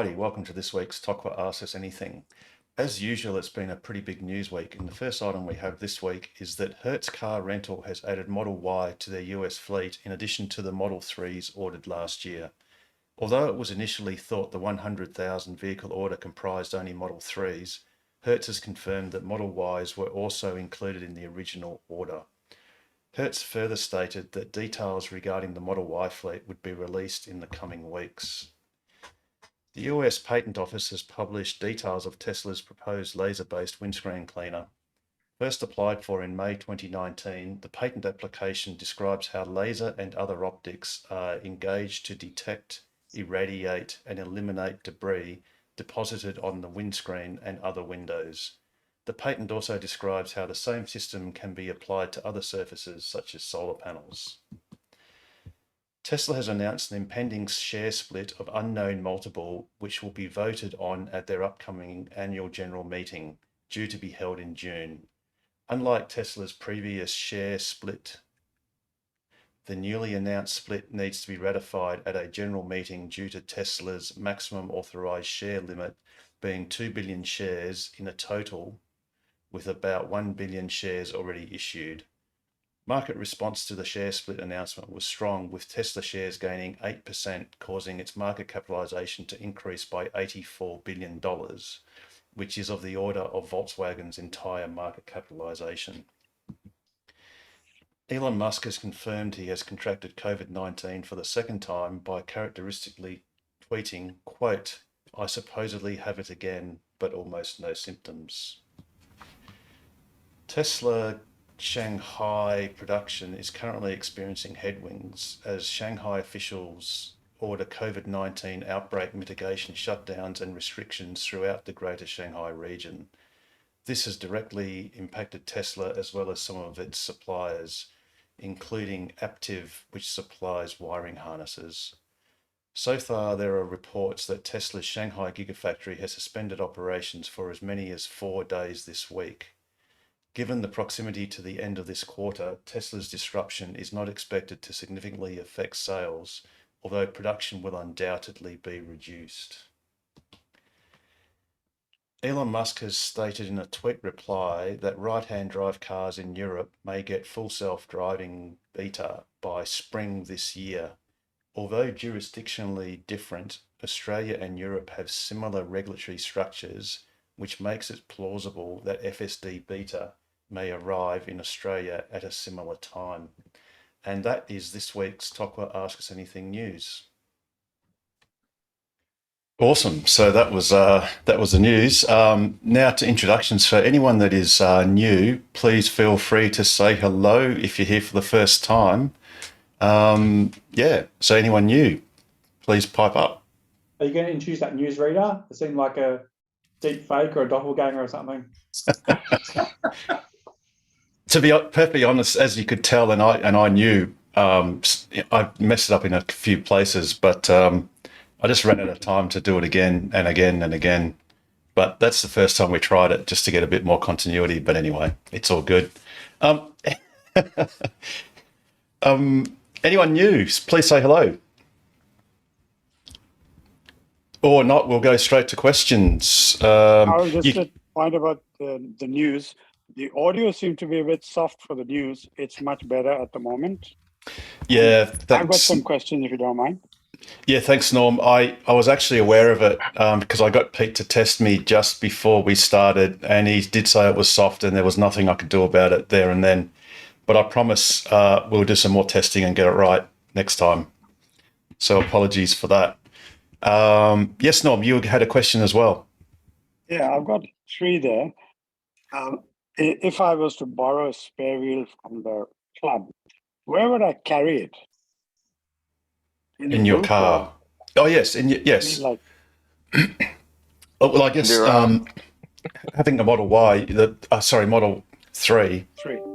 Alrighty, welcome to this week's Tokwa Ask Us Anything. As usual, it's been a pretty big news week, and the first item we have this week is that Hertz Car Rental has added Model Y to their US fleet in addition to the Model 3s ordered last year. Although it was initially thought the 100,000 vehicle order comprised only Model 3s, Hertz has confirmed that Model Ys were also included in the original order. Hertz further stated that details regarding the Model Y fleet would be released in the coming weeks. The US Patent Office has published details of Tesla's proposed laser-based windscreen cleaner. First applied for in May 2019, the patent application describes how laser and other optics are engaged to detect, irradiate, and eliminate debris deposited on the windscreen and other windows. The patent also describes how the same system can be applied to other surfaces such as solar panels. Tesla has announced an impending share split of unknown multiple, which will be voted on at their upcoming annual general meeting, due to be held in June. Unlike Tesla's previous share split, the newly announced split needs to be ratified at a general meeting due to Tesla's maximum authorized share limit being 2 billion shares in a total, with about 1 billion shares already issued. Market response to the share split announcement was strong, with Tesla shares gaining 8%, causing its market capitalization to increase by $84 billion, which is of the order of Volkswagen's entire market capitalization. Elon Musk has confirmed he has contracted COVID-19 for the second time by characteristically tweeting, quote, "I supposedly have it again, but almost no symptoms." Tesla Shanghai production is currently experiencing headwinds as Shanghai officials order COVID-19 outbreak mitigation shutdowns and restrictions throughout the greater Shanghai region. This has directly impacted Tesla as well as some of its suppliers, including Aptiv, which supplies wiring harnesses. So far, there are reports that Tesla's Shanghai Gigafactory has suspended operations for as many as 4 days this week. Given the proximity to the end of this quarter, Tesla's disruption is not expected to significantly affect sales, although production will undoubtedly be reduced. Elon Musk has stated in a tweet reply that right-hand drive cars in Europe may get full self-driving beta by spring this year. Although jurisdictionally different, Australia and Europe have similar regulatory structures, which makes it plausible that FSD beta may arrive in Australia at a similar time. And that is this week's Tokwa Ask Us Anything news. Awesome. So that was the news. Now to introductions. For anyone that is new, please feel free to say hello if you're here for the first time. So anyone new, please pipe up. Are you going to introduce that newsreader? It seemed like a deep fake or a doppelganger or something. To be perfectly honest, as you could tell, and I knew, I messed it up in a few places, but I just ran out of time to do it again and again and again. But that's the first time we tried it, just to get a bit more continuity. But anyway, it's all good. Anyone new, please say hello. Or not, we'll go straight to questions. I'll just point about the news. The audio seemed to be a bit soft for the news. It's much better at the moment. Yeah, thanks. I've got some questions if you don't mind. Yeah, thanks, Norm. I was actually aware of it because I got Pete to test me just before we started, and he did say it was soft and there was nothing I could do about it there and then. But I promise we'll do some more testing and get it right next time. So apologies for that. Yes, Norm, you had a question as well. Yeah, I've got 3 there. If I was to borrow a spare wheel from the club, where would I carry it? In your car? Oh, yes. Yes. Like, well, I guess having a Model Y, Model 3,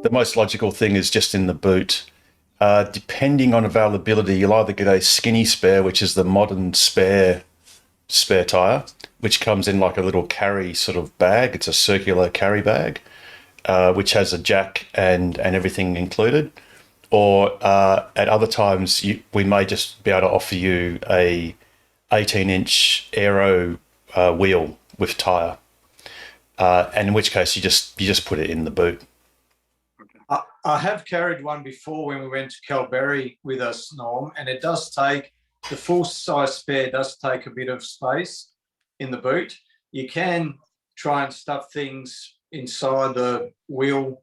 the most logical thing is just in the boot. Depending on availability, you'll either get a skinny spare, which is the modern spare tire, which comes in like a little carry sort of bag. It's a circular carry bag, which has a jack and everything included. Or at other times, we may just be able to offer you a 18-inch aero wheel with tyre, and in which case you just put it in the boot. I have carried one before when we went to Calberry with us, Norm, and it does take, the full size spare does take a bit of space in the boot. You can try and stuff things inside the wheel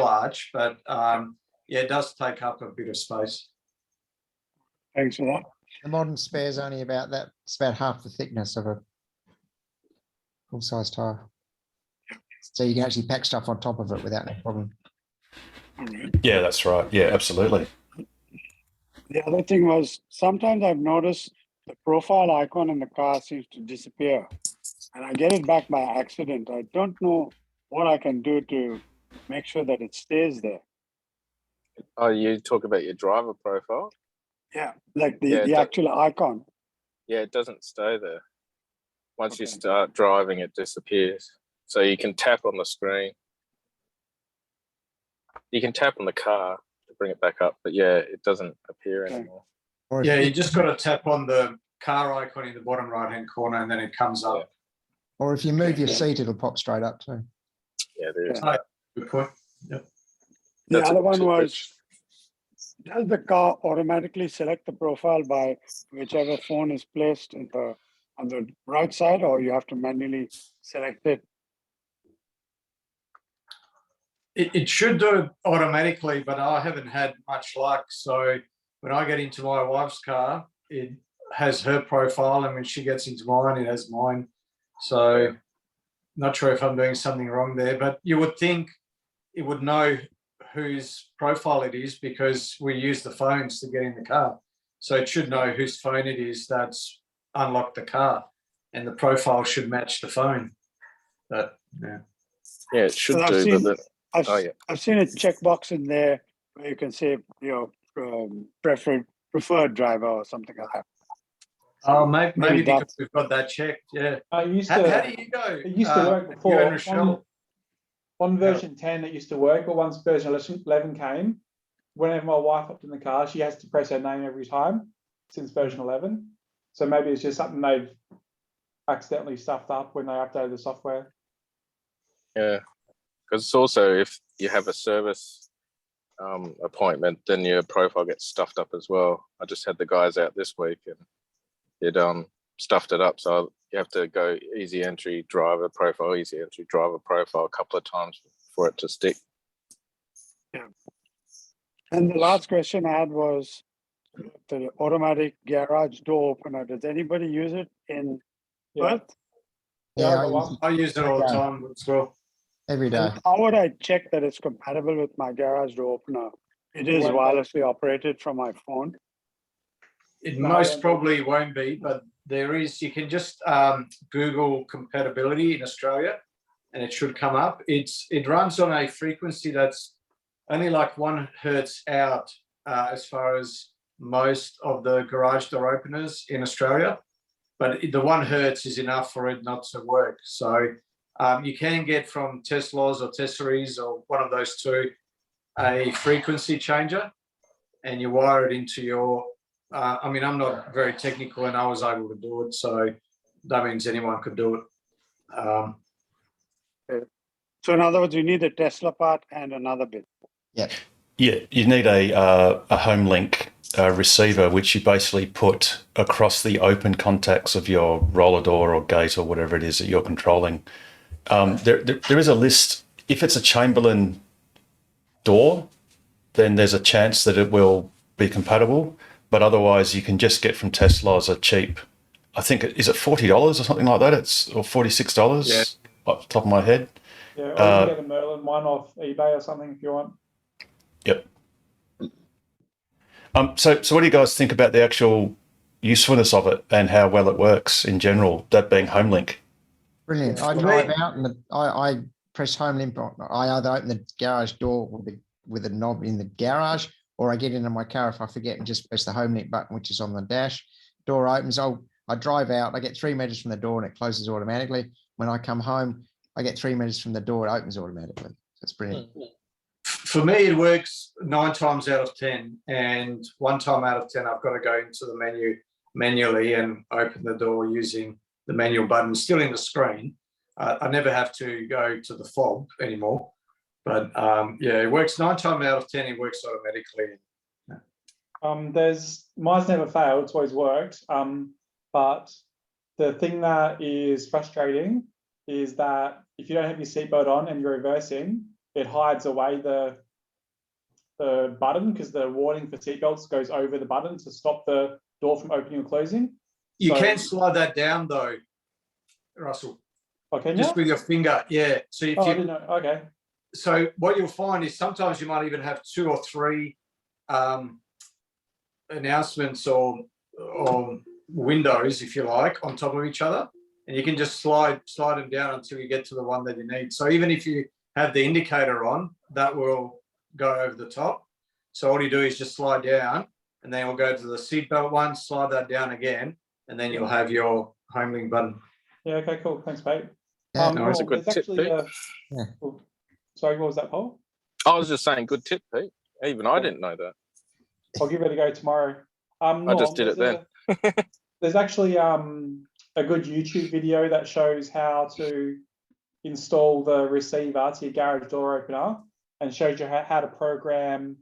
arch, but yeah, it does take up a bit of space. Thanks for that. The modern spare is only about that. It's about half the thickness of a full-size tire. So you can actually pack stuff on top of it without any problem. All right. Yeah, that's right. Yeah, absolutely. The other thing was sometimes I've noticed the profile icon in the car seems to disappear, and I get it back by accident. I don't know what I can do to make sure that it stays there. Oh, you talk about your driver profile? Yeah, like Yeah, the actual icon. Yeah, it doesn't stay there. Once you Okay. start driving, it disappears. So you can tap on the screen. You can tap on the car to bring it back up, but yeah, it doesn't appear Okay. anymore. Or if Yeah, you- you just got to tap on the car icon in the bottom right-hand corner, and then it comes up. or if you move your seat, it'll pop straight up too. Yeah, there is Yeah. that. Good point. The That's a other one tip, was, Rich. does the car automatically select the profile by whichever phone is placed on the right side, or you have to manually select it? It should do it automatically, but I haven't had much luck. So when I get into my wife's car, it has her profile, and when she gets into mine, it has mine. So not sure if I'm doing something wrong there, but you would think it would know whose profile it is because we use the phones to get in the car. So it should know whose phone it is that's unlocked the car, and the profile should match the phone. But yeah. Yeah, it should I've do, seen- but I've, Oh, yeah. I've seen a checkbox in there where you can say your preferred driver or something like that. Oh, maybe Maybe because that's- we've got that checked. Yeah. It used How to, do you go? it used to work you and before. Rochelle? On version 10, it used to work, but once version 11 came, whenever my wife hopped in the car, she has to press her name every time since version 11. So maybe it's just something they've accidentally stuffed up when they updated the software. yeah, because it's also if you have a service appointment, then your profile gets stuffed up as well. I just had the guys out this week and it stuffed it up. So you have to go easy entry driver profile a couple of times for it to stick. And the last question I had was the automatic garage door opener. Does anybody use it in Yeah. Perth? Yeah, I Yeah, got I one. use I use it all the Yeah. time as well. it every day. And how would I check that it's compatible with my garage door opener? It is Well, wirelessly operated from my phone. It No, most I don't probably won't be, but there is. You can just Google compatibility in Australia, and it should come up. It runs on a frequency that's only like 1 hertz out as far as most of the garage door openers in Australia, but the 1 hertz is enough for it not to work. So you can get from Teslas or Tesseries or one of those two a frequency changer, and you wire it into your. I mean, I'm not very technical, and I was able to do it, so that means anyone could do it. So in other words, you need a Tesla part and another bit. Yep. Yeah, you need a home link receiver, which you basically put across the open contacts of your roller door or gate or whatever it is that you're controlling. There is a list. If it's a Chamberlain door, then there's a chance that it will be compatible. But otherwise, you can just get from Tesla's a cheap. I think is it $40 or something like that. Or $46 Yeah. off the top of my head. Yeah, or you can get a Merlin one off eBay or something if you want. Yep. So what do you guys think about the actual usefulness of it and how well it works in general? That being HomeLink. Brilliant. I For drive me- out and I press home limp. I either open the garage door with a knob in the garage, or I get into my car if I forget and just press the home link button, which is on the dash. Door opens. I drive out. I get 3 meters from the door and it closes automatically. When I come home, I get 3 meters from the door. It opens automatically. That's brilliant. For me, it works 9 times out of 10, and 1 time out of 10, I've got to go into the menu manually and open the door using the manual button still in the screen. I never have to go to the fob anymore. But yeah, it works 9 times out of 10. It works automatically. Mine's never failed. It's always worked. But the thing that is frustrating is that if you don't have your seatbelt on and you're reversing, it hides away the button because the warning for seatbelts goes over the button to stop the door from opening or closing. You So- can slide that down though, Russell, Okay, just with your finger. Yeah. So if I you didn't know. Okay. so what you'll find is sometimes you might even have 2 or 3 announcements or windows, if you like, on top of each other, and you can just slide them down until you get to the one that you need. So even if you have the indicator on, that will go over the top. So all you do is just slide down, and then we'll go to the seatbelt one, slide that down again, and then you'll have your home link button. Yeah. Okay. Cool. Thanks, mate. Yeah, no, it's a good there's tip, actually Pete. Yeah. oh, sorry, what was that, Paul? I was just saying, good tip, Pete. Even I didn't know that. I'll give it a go tomorrow. I just did it then. There's actually a good YouTube video that shows how to install the receiver to your garage door opener and shows you how to program.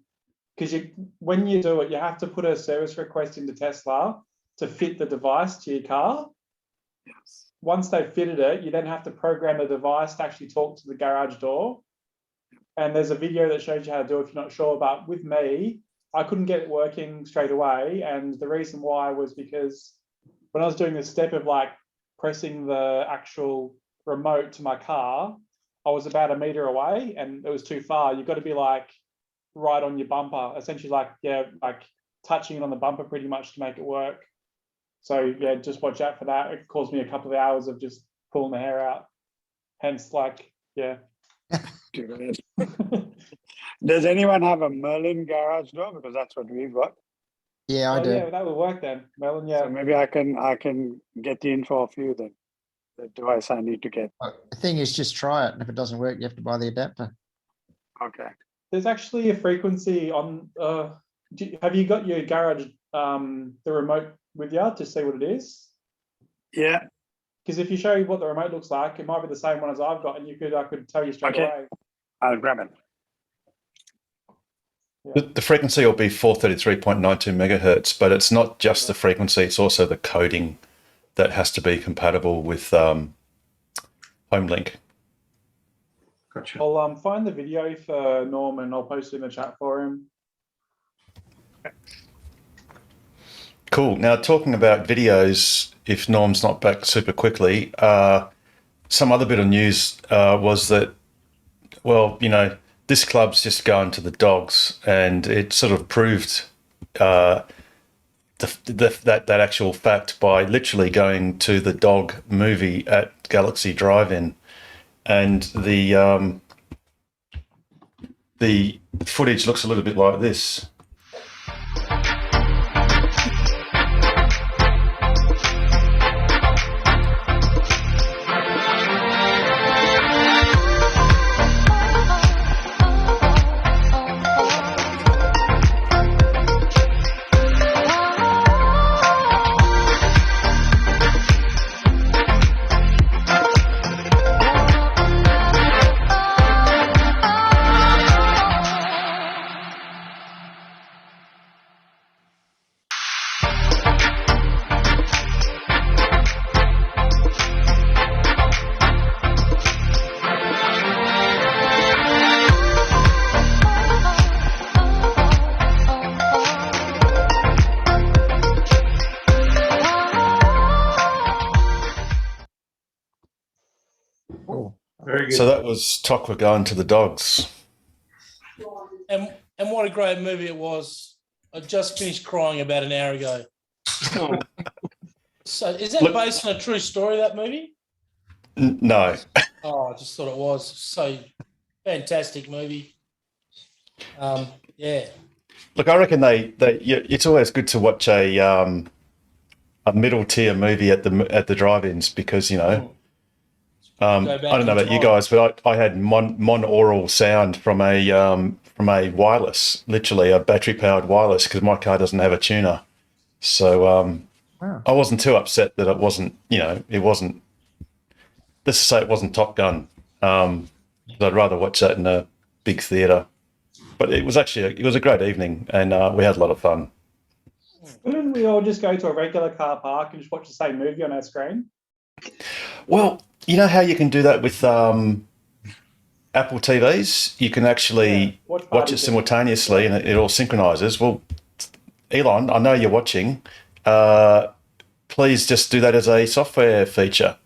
Because when you do it, you have to put a service request into Tesla to fit the device to your car. Yes. Once they've fitted it, you then have to program the device to actually talk to the garage door. And there's a video that shows you how to do it if you're not sure. But with me, I couldn't get it working straight away. And the reason why was because when I was doing this step of like pressing the actual remote to my car, I was about 1 meter away and it was too far. You've got to be like right on your bumper, essentially like touching it on the bumper pretty much to make it work. So yeah, just watch out for that. It caused me a couple of hours of just pulling the hair out. Hence, like, yeah. Does anyone have a Merlin garage door? Because that's what we've got. yeah, I Oh, do. yeah, that would work then, Melon. Yeah. So maybe I can get the info of you then. The device I need to get. The thing is, just try it. And if it doesn't work, you have to buy the adapter. Okay. There's actually a frequency on. Have you got your garage the remote with you to see what it is? Yeah. Because if you show you what the remote looks like, it might be the same one as I've got, and I could tell you straight Okay. away. I'll grab it. The frequency will be 433.92 megahertz, but it's not just the frequency, it's also the coding that has to be compatible with HomeLink. Gotcha. I'll find the video for Norm and I'll post it in the chat for him. Cool. Now, talking about videos, if Norm's not back super quickly, some other bit of news was that, well, you know, this club's just going to the dogs, and it sort of proved that actual fact by literally going to the dog movie at Galaxy Drive-In, and the footage looks a little bit like this. Cool. Very good. So that was Tokwa going to the dogs. And what a great movie it was. I just finished crying about an hour ago. So is that Look- based on a true story, that movie? No. Oh, I just thought it was. So fantastic movie. Yeah. Look, I reckon it's always good to watch a middle tier movie at the drive-ins because, you know, I Go back don't know in about you time. guys, but I had monaural sound from a wireless, literally a battery powered wireless, because my car doesn't have a tuner. So Wow. I wasn't too upset that it wasn't, it wasn't. Let's just say it wasn't Top Gun. I'd rather watch that in a big theatre. But it was actually it was a great evening, and we had a lot of fun. Couldn't we all just go to a regular car park and just watch the same movie on our screen? Well, you know how you can do that with Apple TVs? You can actually watch party it thing. simultaneously, and it all synchronizes. Well, Elon, I know you're watching. Please just do that as a software feature.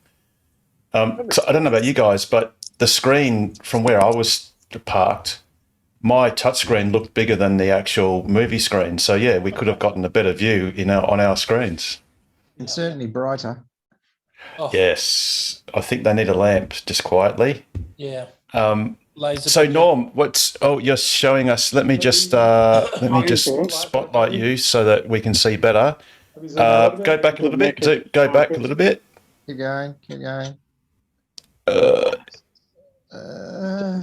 So I don't know about you guys, but the screen from where I was parked, my touchscreen looked bigger than the actual movie screen. So yeah, we could have gotten a better view on our screens. And certainly brighter. Oh, Yes, I think they need a lamp just quietly. yeah. Um, Laser. so Norm, you're showing us. Let me just spotlight you so that we can see better. Have you zoomed out a little Go bit? back a little bit. Go back a little bit. Keep going. Keep going. Uh, Turn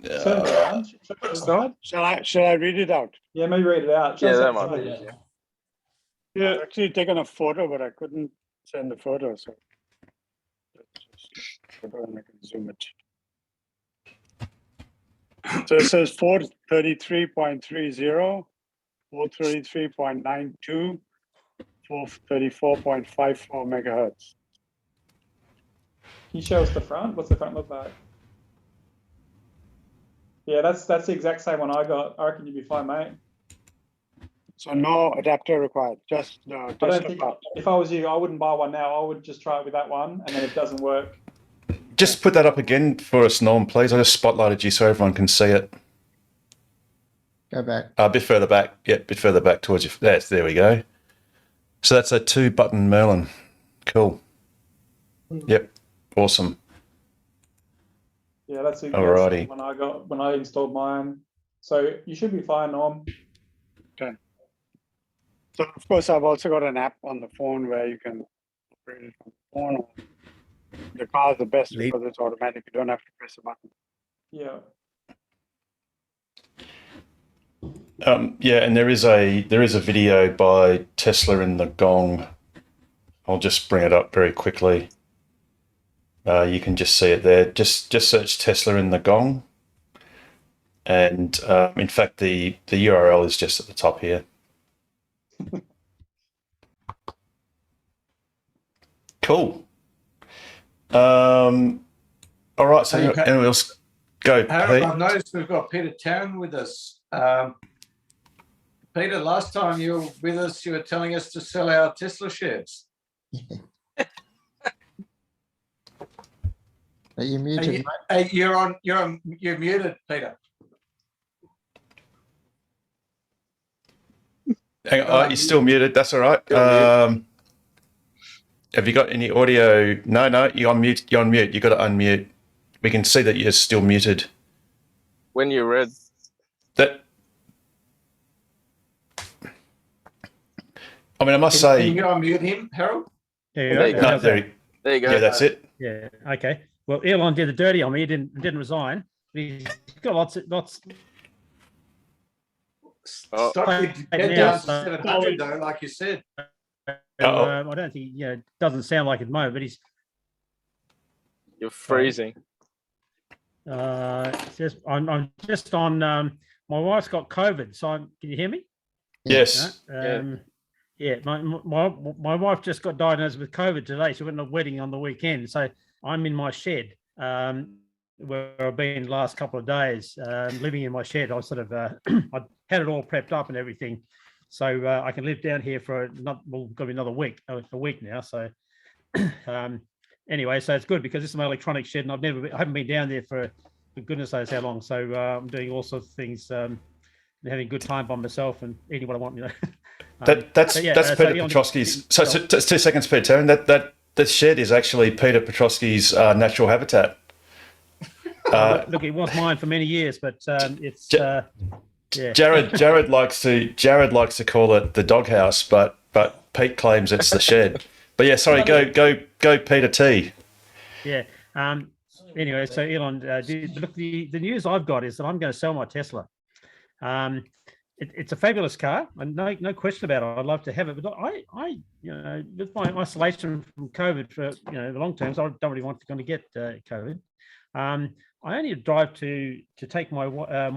it around. Start? Shall I read it out? Yeah, maybe read it out. Yeah, Show that us might outside. be easier. Yeah. I've actually taken a photo, but I couldn't send the photo, so. Let's just photo and I can zoom it. So it says 433.30, 433.92, 434.54 megahertz. Can you show us the front? What's the front look like? Yeah, that's the exact same one I got. I reckon you'd be fine, mate. So no adapter required, just the I don't Tesla think part. if I was you, I wouldn't buy one now. I would just try it with that one, and then if it doesn't work, just put that up again for us, Norm, please. I just spotlighted you so everyone can see it. Go back. A bit further back. Yeah, a bit further back towards you. There we go. So that's a 2-button Merlin. Cool. Yep. Awesome. yeah, that's the Alrighty. one I got when I installed mine. So you should be fine, Norm. So of course, I've also got an app on the phone where you can operate it from the phone. The car is the best because it's automatic. You don't have to press a button. Yeah. Yeah, and there is a video by Tesla in the Gong. I'll just bring it up very quickly. You can just see it there. Just search Tesla in the Gong, and in fact, the URL is just at the top here. Cool. All right. So Hey, anyone else go? Harold, Pete? I've noticed we've got Peter Tarrant with us. Peter, last time you were with us, you were telling us to sell our Tesla shares. Are you Are muted, you- mate? You're muted, Peter. Hang on, you're still muted. That's all right. Have you got any audio? No, you're on mute. You're on mute. You got to unmute. We can see that you're still muted. When you read, That. I mean, I must Can say. you unmute him, Harold? There you go. No, there. there you go. Yeah, that's it. Yeah. Okay. Well, Elon did the dirty on me. He didn't resign. He's got lots. Oh. Stop it. Yeah, Get down to so- 700 though, like you said. Uh-oh. I don't think doesn't sound like it at the moment, but he's You're freezing. just I'm just on. My wife's got COVID, so can you hear me? Yes. Yeah, my wife just got diagnosed with COVID today. She went to a wedding on the weekend, so I'm in my shed where I've been the last couple of days, living in my shed. I was sort of I had it all prepped up and everything, so I can live down here for got to be another week, a week now. So anyway, so it's good because this is my electronic shed, and I haven't been down there for goodness knows how long. So I'm doing all sorts of things. And having a good time by myself and eating what I want, That's so yeah, Peter so Elon- Petrosky's. So just 2 seconds, Peter. And that shed is actually Peter Petrosky's natural habitat. Look, it was mine for many years, but it's yeah. Jared likes to call it the doghouse, but Pete claims it's the shed. But yeah, sorry, go Peter T. Yeah. Anyway, so Elon, look, the news I've got is that I'm going to sell my Tesla. it's a fabulous car, and no question about it. I'd love to have it, but with my isolation from COVID for the long terms, I don't really want to get COVID. I only drive to take my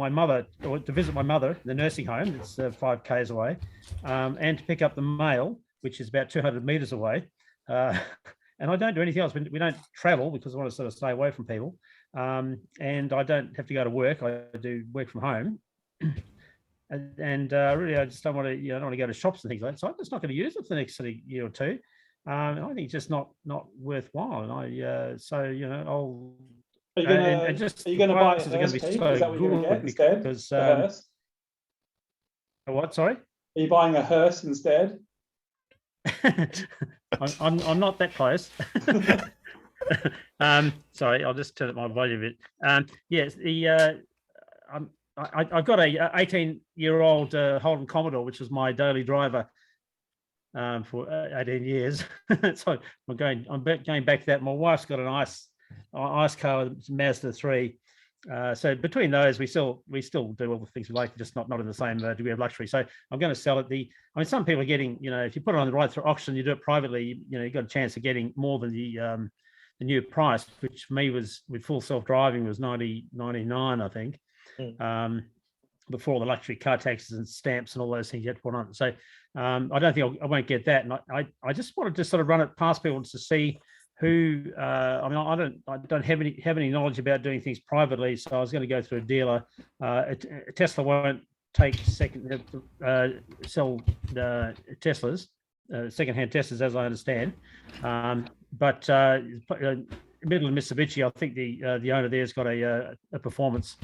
mother, or to visit my mother in the nursing home. It's 5 k's away, and to pick up the mail, which is about 200 meters away. And I don't do anything else. We don't travel because I want to sort of stay away from people. And I don't have to go to work. I do work from home. And really, I just don't want to, I don't want to go to shops and things like that. So I'm just not going to use it for the next sort of year or two. I think it's just not worthwhile. And I'll. Are you going to buy a Hearse, Pete? Is that what you're going to get instead? Because, The Hearse? what? Sorry. Are you buying a Hearse instead? I'm not that close. Sorry, I'll just turn up my volume a bit. Yes, I've got a 18-year-old Holden Commodore, which was my daily driver for 18 years. So I'm going back to that. My wife's got an ice car, Mazda 3. So between those, we still do all the things we like, just not in the same degree of luxury. So I'm going to sell it. Some people are getting, if you put it on the right through auction, you do it privately, you've got a chance of getting more than the new price, which for me was, with full self-driving, was $99, I think. Before the luxury car taxes and stamps and all those things you had to put on. So I don't think I won't get that. And I just wanted to sort of run it past people to see who. I don't have any knowledge about doing things privately. So I was going to go through a dealer. Tesla won't sell Teslas, secondhand Teslas, as I understand. But middle of Mitsubishi, I think the owner there's got a performance.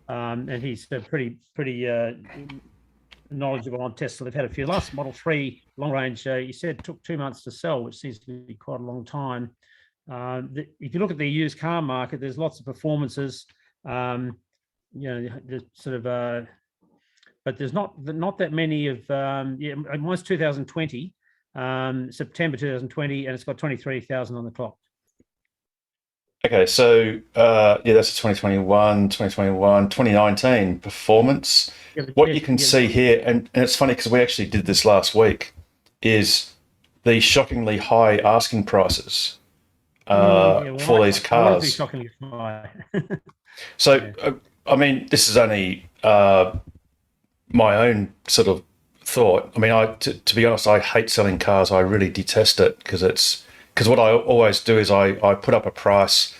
And he's pretty knowledgeable on Tesla. They've had a few. Last Model 3 long range, he said took 2 months to sell, which seems to be quite a long time. If you look at the used car market, there's lots of performances. But there's not that many of. Mine's 2020, September 2020, and it's got 23,000 on the clock. Okay, so that's a 2019 performance. What you can see here, and it's funny because we actually did this last week, is the shockingly high asking prices for these cars. Shockingly high. So, this is only my own sort of thought. To be honest, I hate selling cars. I really detest it because what I always do is I put up a price,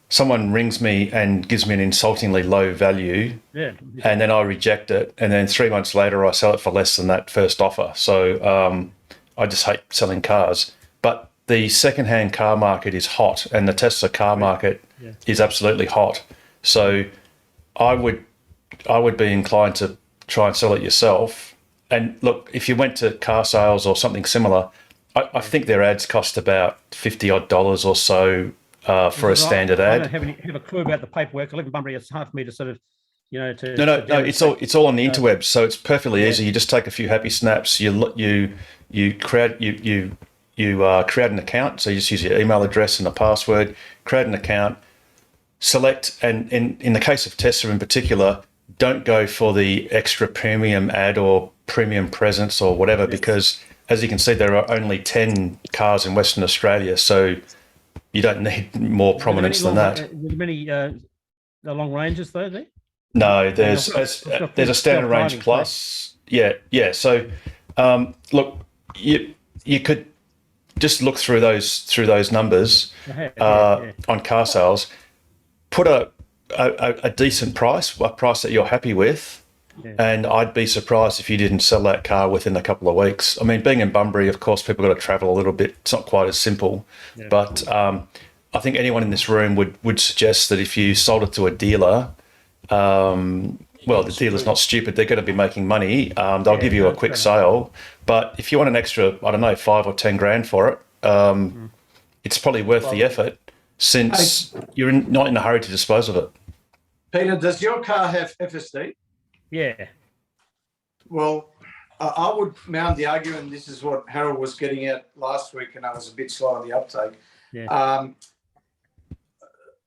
someone rings me and gives me an insultingly low value, and then I reject it, and then 3 months later I sell it for less than that first offer. So I just hate selling cars. But the secondhand car market is hot, and the Tesla car market is absolutely hot. So I would be inclined to try and sell it yourself. And look, if you went to car sales or something similar, I think their ads cost about $50 odd or so for a standard ad. I don't have a clue about the paperwork. I live in Bunbury. It's hard for me to sort of, No. It's all on the interwebs, so it's perfectly easy. You just take a few happy snaps. You create an account. So you just use your email address and a password. Create an account. Select, and in the case of Tesla in particular, don't go for the extra premium ad or premium presence or whatever, because as you can see, there are only 10 cars in Western Australia, so you don't need more prominence than that. Many long ranges though there? No, there's a standard range plus. Yeah. So look, you could just look through those numbers on car sales. Put a decent price, a price that you're happy with. Yeah. And I'd be surprised if you didn't sell that car within a couple of weeks. Being in Bunbury, of course, people got to travel a little bit. It's not quite as simple. Yeah. But I think anyone in this room would suggest that if you sold it to a dealer, the dealer's not stupid. They're going to be making money. They'll give you a quick sale. But if you want an extra, I don't know, 5 or 10 grand for it, it's probably worth the effort, since you're not in a hurry to dispose of it. Peter, does your car have FSD? Yeah. Well, I would mount the argument, this is what Harold was getting at last week, and I was a bit slow on the uptake. Yeah.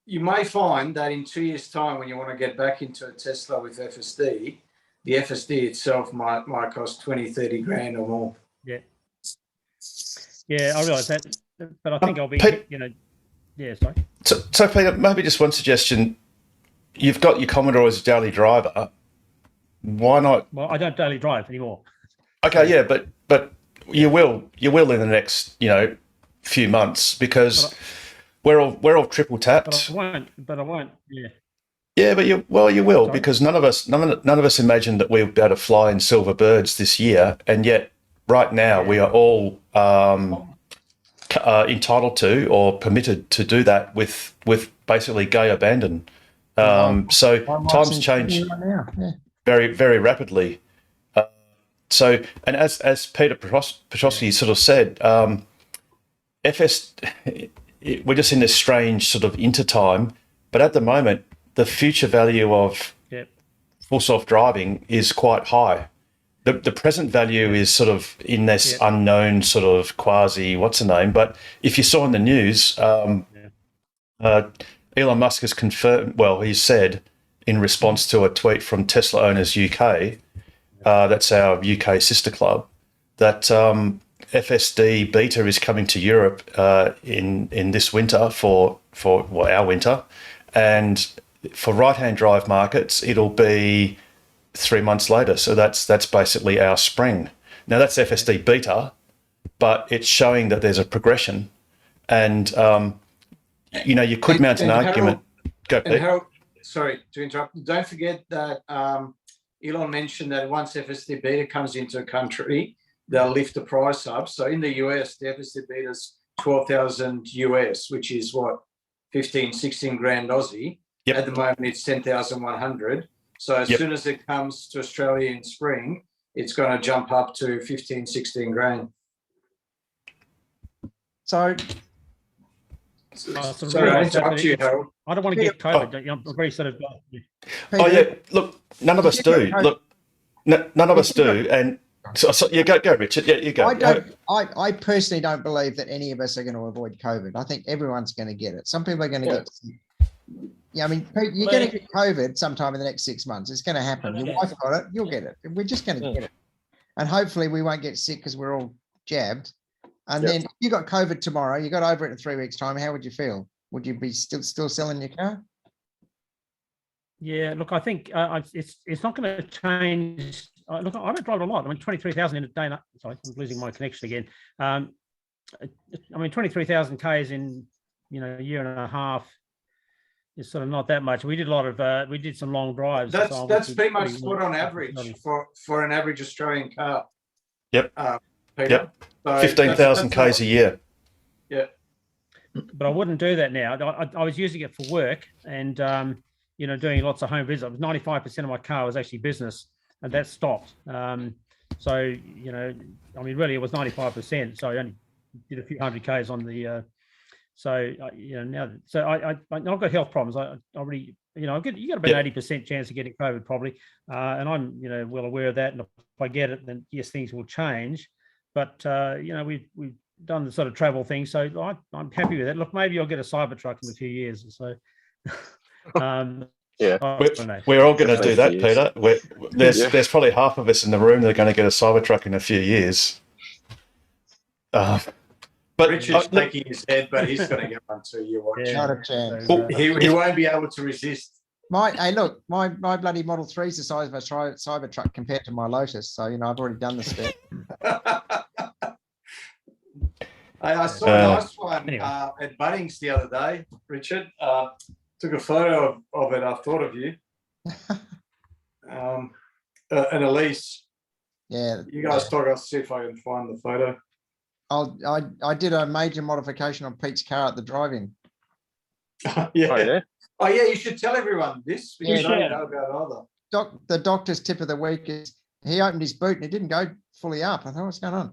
You may find that in 2 years' time, when you want to get back into a Tesla with FSD, the FSD itself might cost 20, 30 grand or more. Yeah, I realise that, but I think I'll be, Pete- yeah, sorry. So Peter, maybe just one suggestion. You've got your Commodore as a daily driver. Why not? Well, I don't daily drive anymore. Okay, yeah, but you will in the next few months because we're all triple tapped. But I won't. Yeah. Yeah, but you will Sorry? because none of us imagined that we would be able to fly in Silver Birds this year, and yet right now we are all entitled to or permitted to do that with basically gay abandon. So times change Right now. Yeah. very, very rapidly. So, and as Peter Petrosky sort of said, we're just in this strange sort of intertime. But at the moment, the future value of Yep. full self-driving is quite high. The present value is sort of in this Yep. unknown sort of quasi, what's the name? But if you saw in the news, Elon Musk has confirmed, well, he said in response to a tweet from Tesla Owners UK, that's our UK sister club, that FSD beta is coming to Europe in this winter for our winter, and for right-hand drive markets it'll be 3 months later. So that's basically our spring. Now that's FSD beta, but it's showing that there's a progression, and you could mount an argument. Go, And Pete. Harold, sorry to interrupt. Don't forget that Elon mentioned that once FSD beta comes into a country, they'll lift the price up. So in the US, the FSD beta is 12,000 US, which is what, 15, 16 grand Aussie. Yep. At the moment, it's 10,100. So as Yep. soon as it comes to Australia in spring, it's going to jump up to 15, 16 grand. So Sorry, I interrupt you, Harold. I don't want to get COVID. I'm very sort of. Oh yeah, look, none of us do. Look, none of us do, and so go, Richard. Yeah, you go. I personally don't believe that any of us are going to avoid COVID. I think everyone's going to get it. Some people are going to get. Yeah, I mean, Pete, you're going to get COVID sometime in the next 6 months. It's going to happen. Your wife got it. You'll get it. We're just going to get it, and hopefully we won't get sick because we're all jabbed. And then if you got COVID tomorrow, you got over it in 3 weeks' time. How would you feel? Would you be still selling your car? Yeah, look, I think it's not going to change. Look, I don't drive a lot. I mean, 23,000 in a day. Sorry, I'm losing my connection again. I mean, 23,000 Ks in a year and a half is sort of not that much. We did a lot of we did some long drives. That's pretty much spot on average for an average Australian car. Yep. Peter. Yep. So 15,000 Ks a year. Yeah. But I wouldn't do that now. I was using it for work and doing lots of home visits. 95% of my car was actually business, and that stopped. I mean, really, it was 95%. So I only did a few hundred Ks on the. Now, so I've got health problems. I really, you got about an 80% chance of getting COVID probably, and I'm well aware of that. And if I get it, then yes, things will change. But we've done the sort of travel thing, so I'm happy with it. Look, maybe I'll get a Cybertruck in a few years or so. Yeah. We're all going to do that, Years. Peter. There's probably half of us in the room that are going to get a Cybertruck in a few years. But Richard's shaking his head, but he's going to get one too. You watch. Yeah. Not a chance. So, He won't be able to resist. My bloody Model 3 is the size of a Cybertruck compared to my Lotus. So I've already done the step. I saw a nice one Anyway. at Bunnings the other day, Richard. Took a photo of it. I thought of you. And Elise, Yeah. you guys talk. I'll see if I can find the photo. I did a major modification on Pete's car at the drive-in. Yeah. Oh yeah. Oh yeah, you should tell everyone this because Yeah. I don't know about either. The doctor's tip of the week is he opened his boot and it didn't go fully up. I thought, what's going on?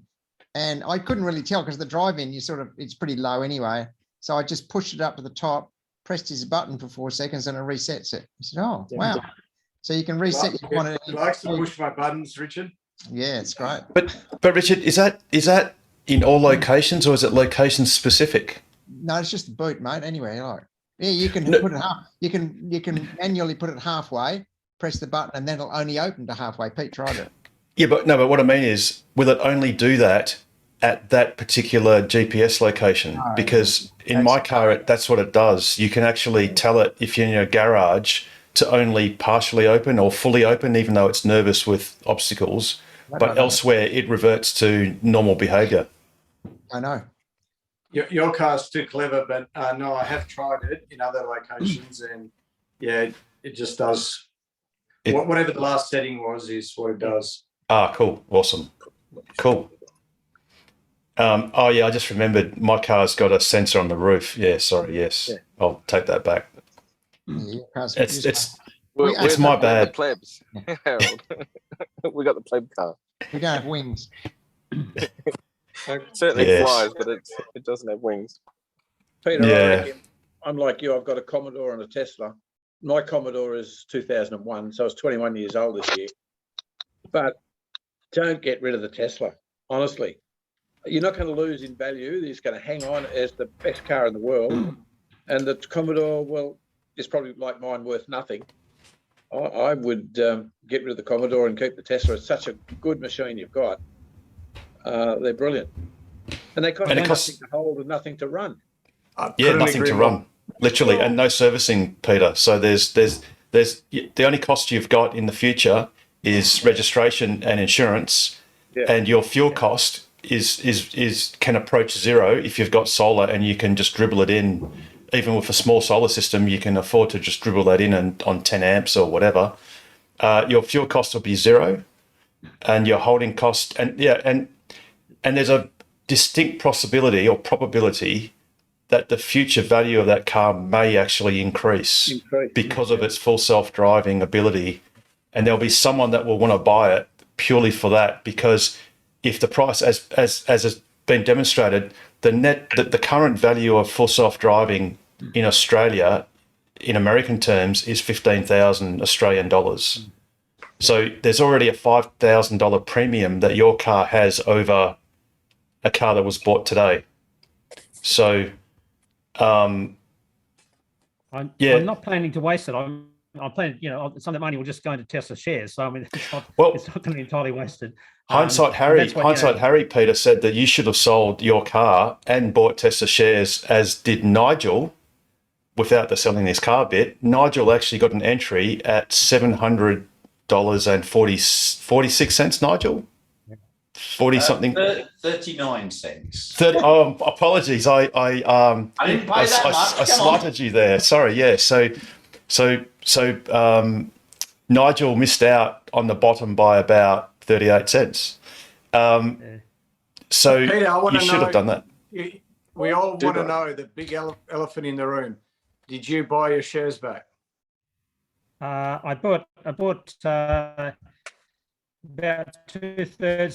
And I couldn't really tell because the drive-in, it's pretty low anyway. So I just pushed it up to the top, pressed his button for 4 seconds, and it resets it. He said, "Oh, wow!" So you can reset your quantity. He likes to push my buttons, Richard. Yeah, it's great. But Richard, is that in all locations or is it location specific? No, it's just the boot, mate. Anyway, you can No. put it half. You can manually put it halfway, press the button and then it'll only open to halfway. Pete tried it. Yeah, but no, but what I mean is, will it only do that at that particular GPS location? No, Because in my car, that's what it does. You can actually tell it if you're in your garage to only partially open or fully open, even though it's nervous with obstacles. But elsewhere, it reverts to normal behavior. I know. Your car's too clever, but no, I have tried it in other locations, and yeah, it just does. Whatever the last setting was is what it does. Ah, cool. Awesome. Cool. Oh, yeah, I just remembered my car's got a sensor on the roof. Yeah, sorry. Yes. Yeah. I'll take that back. Yeah, It's We're my we're the bad. plebs, Harold. We got the pleb car. we don't have wings. It certainly Yes. flies, but it doesn't have wings. Peter, Yeah. I reckon, unlike you, I've got a Commodore and a Tesla. My Commodore is 2001, so it's 21 years old this year. But don't get rid of the Tesla, honestly. You're not going to lose in value. You're just going to hang on as the best car in the world. And the Commodore, well, is probably like mine worth nothing. I would get rid of the Commodore and keep the Tesla. It's such a good machine you've got. They're brilliant. And they cost And it nothing costs- to hold and nothing to run. Yeah, nothing to run, literally, and no servicing, Peter. So there's the only cost you've got in the future is registration and insurance, Yeah. and your fuel cost is can approach zero if you've got solar and you can just dribble it in. Even with a small solar system, you can afford to just dribble that in and on 10 amps or whatever. Your fuel cost will be zero, and your holding cost, and there's a distinct possibility or probability that the future value of that car may actually increase because of its full self-driving ability, and there'll be someone that will want to buy it purely for that, because if the price, as has been demonstrated, the current value of full self-driving in Australia, in American terms, is 15,000 Australian dollars. So there's already a $5,000 premium that your car has over a car that was bought today. So, I'm Yeah. not planning to waste it. I'm planning, some of the money will just go into Tesla shares. So I mean, it's not well, going to be entirely wasted. Hindsight Harry, Peter said that you should have sold your car and bought Tesla shares, as did Nigel, without the selling his car bit. Nigel actually got an entry at $700.46. Nigel, 40 something. 39 cents. 30. Oh, apologies. I I didn't pay that much. I Come on. slighted you there. Sorry. Yeah. So Nigel missed out on the bottom by about 38 cents. So Peter, I want you to should know, have done that. we all Do want to that. know the big elephant in the room. Did you buy your shares back? I bought about 2/3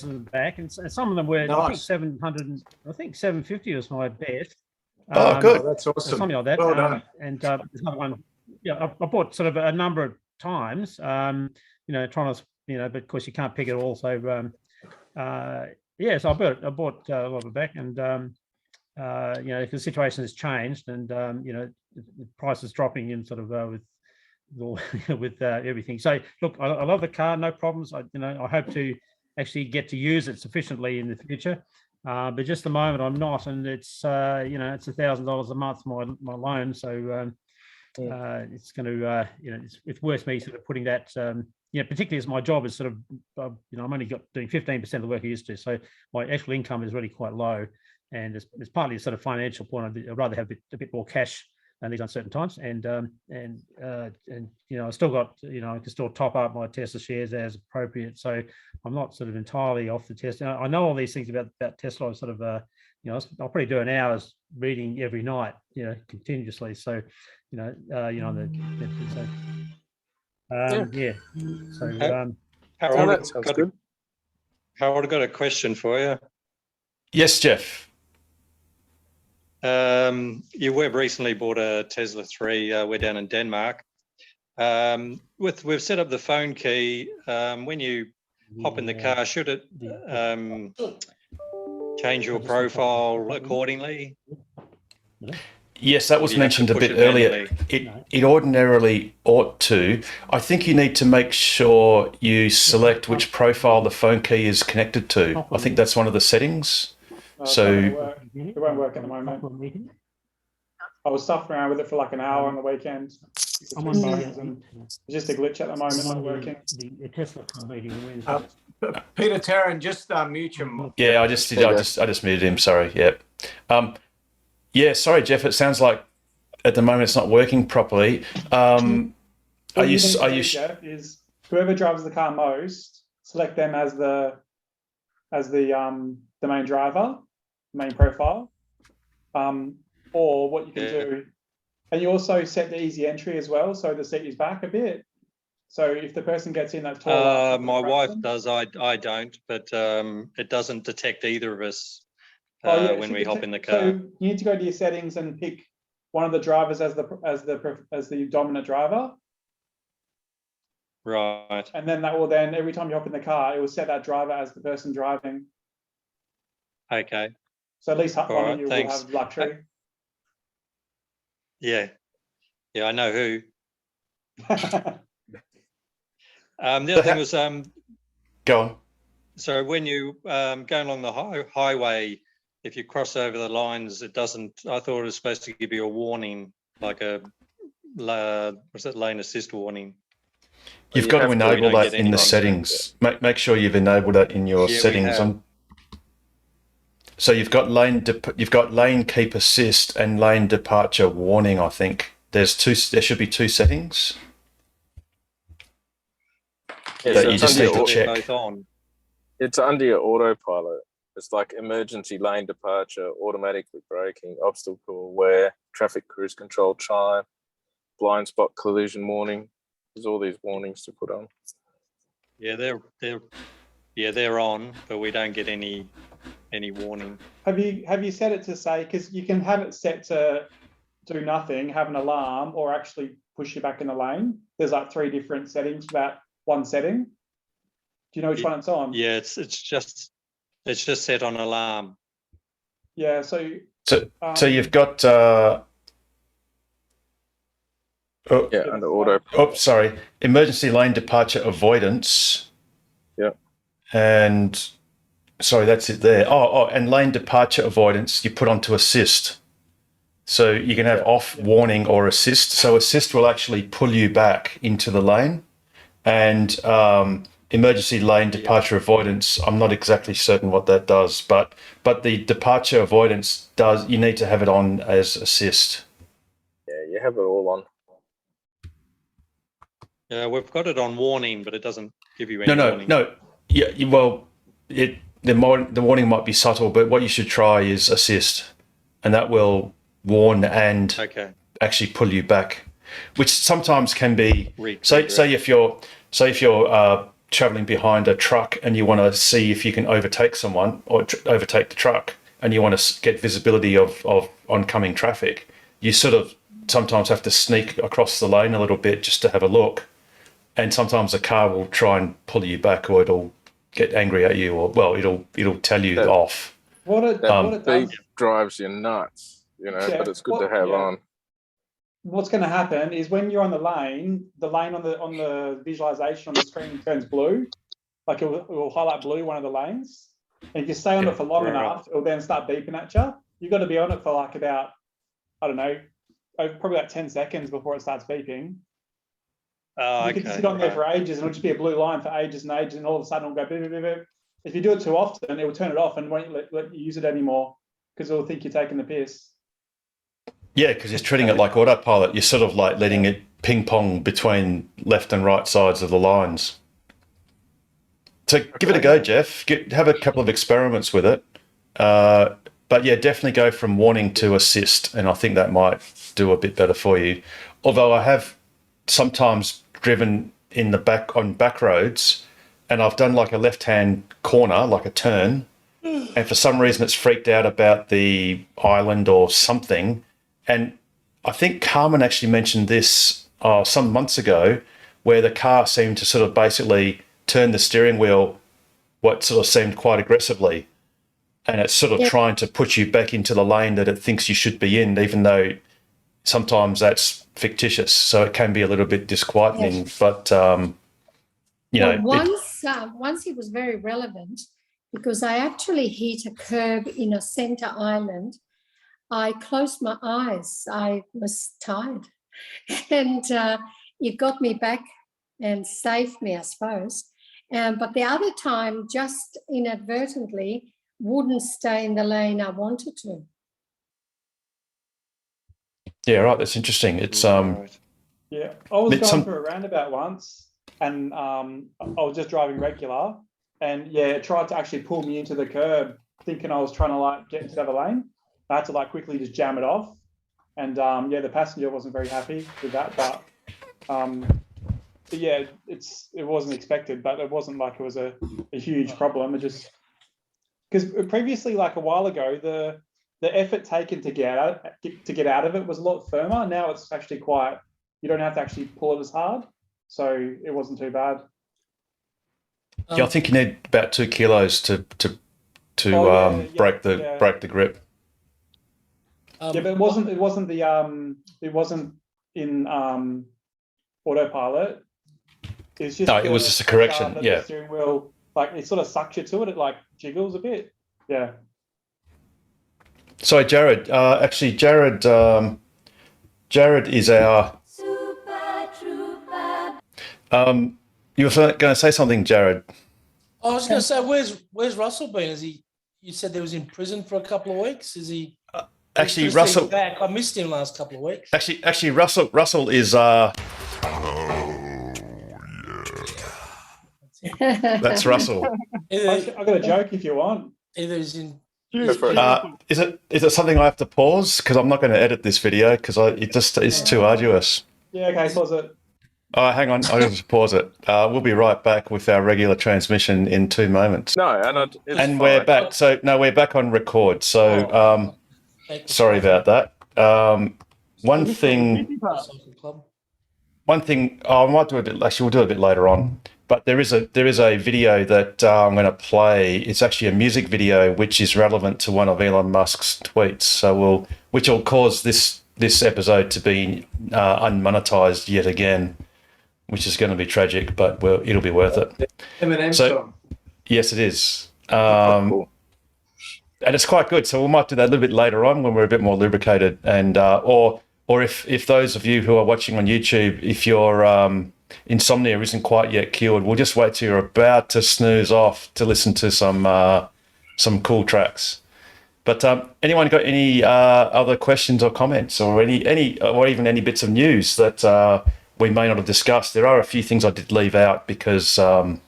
of them back, and some of them were, I think Nice. 700. I think 750 was my best. Oh, good. Oh, that's awesome. Something like that. Well done. And there's another one. Yeah, I bought sort of a number of times. Trying to, but of course you can't pick it all. So, so I bought a lot of it back, and if the situation has changed, and the price is dropping in sort of with everything. So look, I love the car, no problems. I hope to actually get to use it sufficiently in the future. But just the moment I'm not, and it's it's $1,000 a month my loan, so it's going to it's worth me sort of putting that particularly as my job is sort of I'm only doing 15% of the work I used to, so my actual income is really quite low, and it's partly a sort of financial point. I'd rather have a bit more cash in these uncertain times, and I still got I can still top up my Tesla shares as appropriate, so I'm not sort of entirely off the Tesla. I know all these things about Tesla. I sort of I'll probably do an hour's reading every night, continuously. So So Oh, that sounds good. Harold, I've got a question for you. Yes, Jeff. We've recently bought a Tesla 3. We're down in Denmark. We've set up the phone key. When you hop in the car, should it change your profile accordingly? Yes, that was You have to mentioned a push bit it earlier. manually. It ordinarily ought to. I think you need to make sure you select which profile the phone key is connected to. I think that's one of the settings. It's So- not gonna work. It won't work at the moment. I was stuffing around with it for like an hour on the weekend. I'm Between on phones, and it's just a glitch at the moment, not working. the Tesla meeting Wednesday. Peter Terran, just mute your. Yeah, I just muted him. Sorry. Yep. Yeah, sorry, Jeff. It sounds like at the moment it's not working properly. Are you? Jeff, is whoever drives the car most, select them as the main driver, main profile. Or what you can do, and you also set the easy entry as well, so the seat is back a bit. So if the person gets in that taller, My wife does. I don't, but it doesn't detect either of us when we hop in the car. So you need to go to your settings and pick one of the drivers as the dominant driver, Right. and then that will then every time you hop in the car, it will set that driver as the person driving. Okay. So at least one All right, of you thanks. will have luxury. Yeah. Yeah, I know who. The other thing was, Go on. so when you going along the highway, if you cross over the lines, it doesn't. I thought it was supposed to give you a warning, like a lane assist warning. You've You got to have to- enable we don't that get in the any- settings. Make sure you've enabled that in your Yeah, we settings. have. So you've got lane keep assist and lane departure warning. I think there should be two settings. Yeah, That so you it's just under need to your, check. Both on. it's under your autopilot. It's like emergency lane departure, automatically braking, obstacle aware, traffic cruise control chime, blind spot collision warning. There's all these warnings to put on. Yeah, they're on, but we don't get any warning. Have you set it to say, because you can have it set to do nothing, have an alarm, or actually push you back in the lane. There's like 3 different settings for that one setting. Do you know which one it's on? Yeah, it's just set on alarm. Yeah, so So you've got. Yeah, under auto. Sorry. Emergency lane departure avoidance. Yeah. And sorry, that's it there. And lane departure avoidance you put onto assist. So you can have off, warning, or assist. So assist will actually pull you back into the lane, and emergency lane departure avoidance, I'm not exactly certain what that does, but the departure avoidance does. You need to have it on as assist. Yeah, you have it all on. Yeah, we've got it on warning, but it doesn't give you any warning. No. Yeah, the warning might be subtle, but what you should try is assist, and that will warn and Okay. actually pull you back, which sometimes can be. Redirect. Say if you're traveling behind a truck and you want to see if you can overtake someone or overtake the truck, and you want to get visibility of oncoming traffic, you sort of sometimes have to sneak across the lane a little bit just to have a look. And sometimes a car will try and pull you back, or it'll get angry at you, or it'll tell you off. what it That does, beep drives you nuts, Yeah, but it's good to have on. what's going to happen is when you're on the lane on the visualization on the screen turns blue, like it will highlight blue one of the lanes. And if you stay on it for long right. enough, it'll then start beeping at you. You've got to be on it for like about, I don't know, probably like 10 seconds before it starts beeping. Oh, You can sit on there for ages, and it'll just be a blue line for ages and ages, and all of a sudden it'll go beep, beep, beep, beep. If you do it too often, it will turn it off and won't let you use it anymore, because it'll think you're taking the piss. Yeah, because you're treating it like autopilot. You're sort of like letting it ping pong between left and right sides of the lines. So give it a go, Jeff. Have a couple of experiments with it. But yeah, definitely go from warning to assist, and I think that might do a bit better for you. Although I have sometimes driven in the back roads, and I've done like a left-hand corner, like a turn, and for some reason it's freaked out about the island or something. And I think Carmen actually mentioned this some months ago, where the car seemed to sort of basically turn the steering wheel, what sort of seemed quite aggressively. And it's sort of trying to put you back into the lane that it thinks you should be in, even though sometimes that's fictitious, so it can be a little bit disquieting. But you know, Once it was very relevant because I actually hit a curb in a centre island. I closed my eyes. I was tired, and it got me back and saved me, I suppose. But the other time, just inadvertently, wouldn't stay in the lane I wanted to. yeah, right. That's interesting. It's Yeah, I was But going some- through a roundabout once, and I was just driving regular, and yeah, it tried to actually pull me into the curb, thinking I was trying to like get into the other lane. I had to like quickly just jam it off, and yeah, the passenger wasn't very happy with that, but yeah, it wasn't expected, but it wasn't like it was a huge problem. It just because previously, like a while ago, the effort taken to get out of it was a lot firmer. Now it's actually quite. You don't have to actually pull it as hard, so it wasn't too bad. yeah, I think you need about 2 kilos to break the grip. Yeah, but it wasn't in autopilot. It's just No, it was just a correction, the yeah. steering wheel, like it sort of sucks you to it. It like jiggles a bit. Yeah. Sorry, Jared. Actually, Jared is our. You were going to say something, Jared. I was going to say, where's Russell been? Is he? You said he was in prison for a couple of weeks. Is he? Actually, He's Russell. back. I missed him last couple of weeks. Actually, Russell is. That's Russell. I've got a joke if you want. Either he's in. Is it something I have to pause because I'm not going to edit this video because it's too arduous. Yeah. Okay. Pause it. Hang on, I'll just pause it. We'll be right back with our regular transmission in 2 moments. No, and We're back. So no, we're back on record. So sorry about that. One thing. I might do a bit. Actually, we'll do it a bit later on. But there is a video that I'm going to play. It's actually a music video which is relevant to one of Elon Musk's tweets. So which will cause this episode to be unmonetized yet again, which is going to be tragic, but it'll be worth it. Eminem song. Yes, it is. And it's quite good. So we might do that a little bit later on when we're a bit more lubricated, and or if those of you who are watching on YouTube, if your insomnia isn't quite yet cured, we'll just wait till you're about to snooze off to listen to some cool tracks. But anyone got any other questions or comments, or or even any bits of news that we may not have discussed? There are a few things I did leave out because they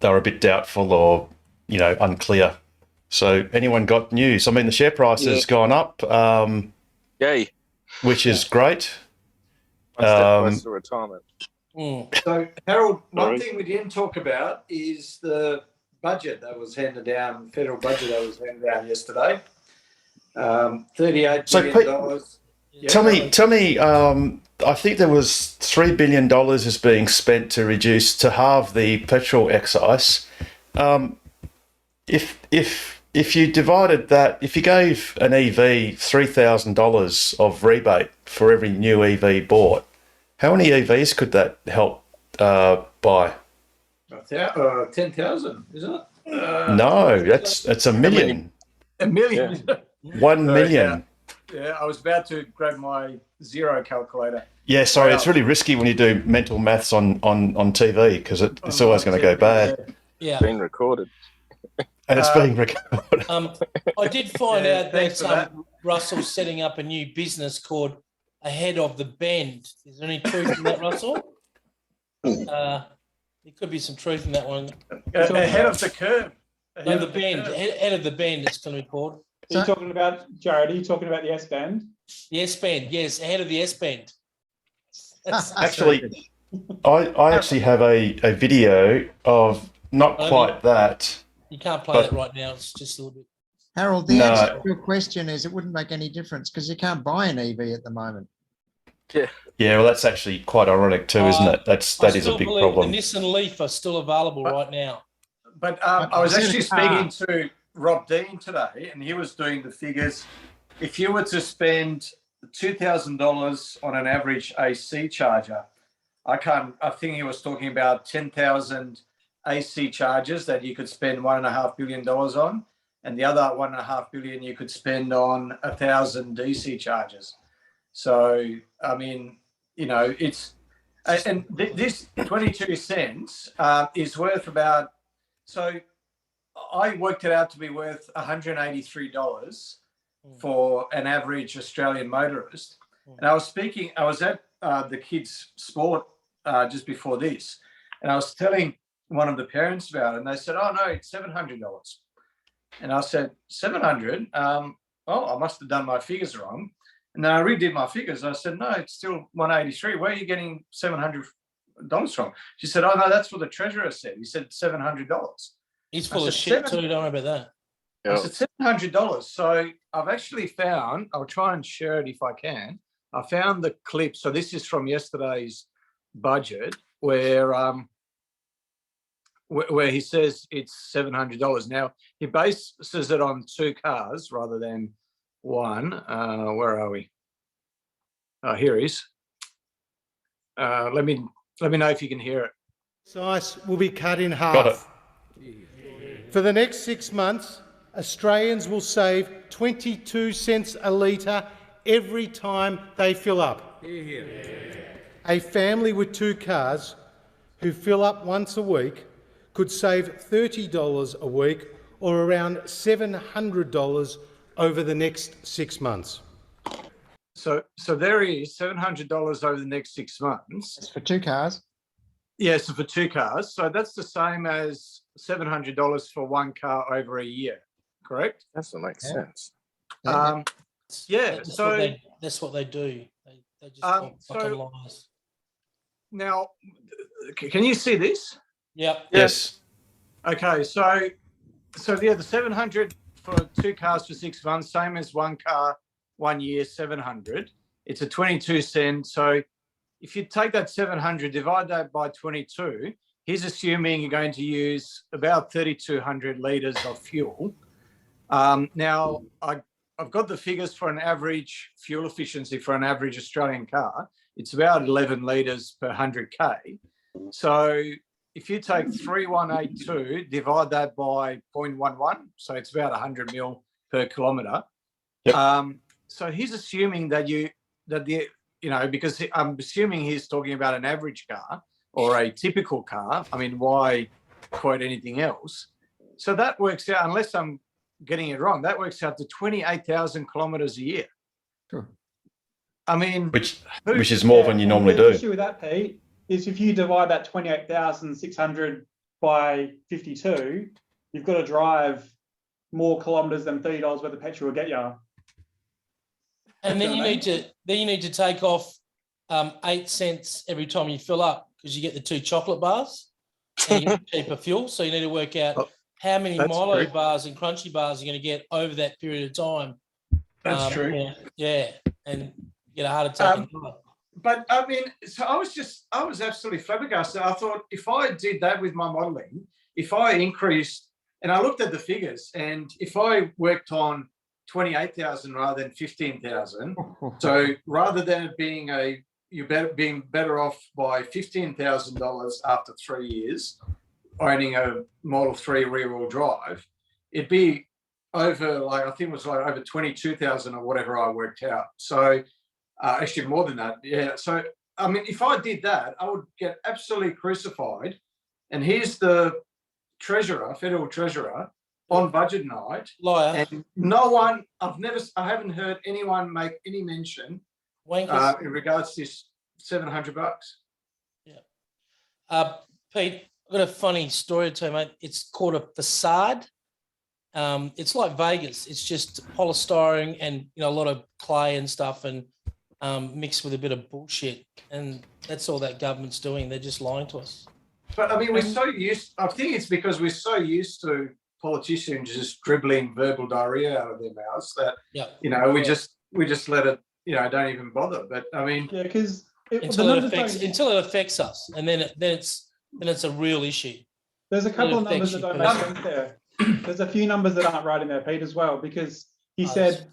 were a bit doubtful or unclear. So anyone got news? I mean, the share price has gone up. Yay! Which is great. One step closer to retirement. So, Harold, one thing we didn't talk about is the budget that was handed down, federal budget that was handed down yesterday. $38 billion. Tell me. I think there was $3 billion is being spent to halve the petrol excise. If you divided that, if you gave an EV $3,000 of rebate for every new EV bought, how many EVs could that help buy? 10,000, isn't it? No, that's a million. A million. Yeah. 1 million. Yeah, I was about to grab my zero calculator. Yeah, sorry, it's really risky when you do mental maths on TV because it's always going to go bad. Yeah, being recorded. And it's being recorded. I did find out that Russell's setting up a new business called Ahead of the Bend. Is there any truth in that, Russell? There could be some truth in that one. Ahead of the curve. No, the bend. Ahead of the bend, it's going to be called. Are you talking about, Jared, are you talking about the S-band? The S-band, yes, ahead of the S-band. Actually, I actually have a video of not quite that. You can't play that right now. It's just a little bit. Harold, the answer to your question is it wouldn't make any difference because you can't buy an EV at the moment. Yeah, well, that's actually quite ironic too, isn't it? That is a big problem. The Nissan Leaf are still available right now. But I was actually speaking to Rob Dean today, and he was doing the figures. If you were to spend $2,000 on an average AC charger. I think he was talking about 10,000 AC chargers that you could spend $1.5 billion on, and the other $1.5 billion you could spend on 1,000 DC chargers. So, I mean, you know, it's, and this 22 cents is worth about, so I worked it out to be worth $183 for an average Australian motorist. And I was at the kids' sport just before this, and I was telling one of the parents about it, and they said, "Oh no, it's $700." And I said, "700? Oh, I must have done my figures wrong." And then I redid my figures. I said, "No, it's still 183. Where are you getting $700 from?" She said, "Oh no, that's what the treasurer said. He said $700." He's full of shit too. Don't worry about that. I said $700. So I've actually found, I'll try and share it if I can. I found the clip. So this is from yesterday's budget where he says it's $700. Now he bases it on 2 cars rather than 1. Where are we? Oh, here he is. Let me know if you can hear it. Size will be cut in half. Got it. For the next 6 months, Australians will save 22 cents a litre every time they fill up. A family with 2 cars who fill up once a week could save $30 a week, or around $700 over the next 6 months. So there is $700 over the next 6 months. It's for 2 cars. Yes, for 2 cars. So that's the same as $700 for 1 car over a year, correct? That doesn't make sense. Yeah. That's what they do. They just want fucking lies. Now, can you see this? Yep. Yes. Okay, so yeah, the 700 for 2 cars for 6 months, same as 1 car, 1 year, 700. It's a 22 cent. So if you take that 700, divide that by 22, he's assuming you're going to use about 3,200 litres of fuel. Now, I've got the figures for an average fuel efficiency for an average Australian car. It's about 11 litres per 100K. So if you take 3,182, divide that by 0.11, so it's about 100 mil per kilometre. Yep. So he's assuming because I'm assuming he's talking about an average car or a typical car. I mean, why quote anything else? So that works out, unless I'm getting it wrong, that works out to 28,000 kilometres a year. Sure. I mean, Which is more than you normally The do. issue with that, Pete, is if you divide that 28,600 by 52, you've got to drive more kilometres than $30 worth of petrol will get you. And then you need to take off 8 cents every time you fill up, because you get the 2 chocolate bars and you get cheaper fuel. So you need to work out how many Milo bars and Crunchy bars you're going to get over that period of time. That's true. Yeah, and get a heart attack. But I mean, so I was absolutely flabbergasted. I thought, if I did that with my modelling, if I increased, and I looked at the figures, and if I worked on 28,000 rather than 15,000, so rather than it being being better off by $15,000 after 3 years owning a Model 3 rear-wheel drive, it'd be over, like, I think it was like over 22,000 or whatever I worked out. So actually more than that. Yeah. So, I mean, if I did that, I would get absolutely crucified. And here's the treasurer, federal treasurer, on budget night. Liar. And no one, I haven't heard anyone make any mention in regards to this $700. Yeah. Pete, I've got a funny story to tell you, mate. It's called a facade. It's like Vegas. It's just polystyrene and a lot of clay and stuff, and mixed with a bit of bullshit. And that's all that government's doing. They're just lying to us. But I mean, I think it's because we're so used to politicians just dribbling verbal diarrhea out of their mouths that, we just let it, don't even bother. But I mean, yeah, because until it affects us, and then it's a real issue. There's a couple of numbers that don't make sense there. There's a few numbers that aren't right in there, Pete, as well, because he said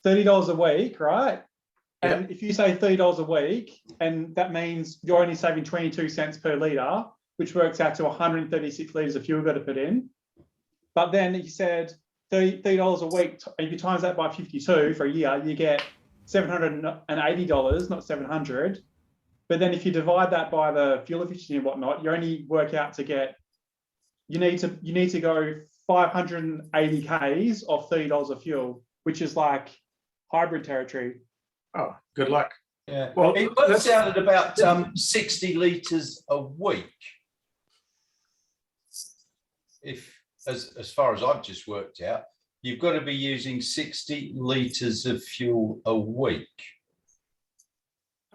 $30 a week, right? And if you say $30 a week, and that means you're only saving 22 cents per litre, which works out to 136 litres of fuel you've got to put in. But then you said $30 a week, if you times that by 52 for a year, you get $780, not 700. But then if you divide that by the fuel efficiency and whatnot, you only work out to get, you need to go 580 Ks of $30 of fuel, which is like hybrid territory. Oh, good luck. Yeah. Well, It works out at about 60 litres a week. If, as far as I've just worked out, you've got to be using 60 litres of fuel a week.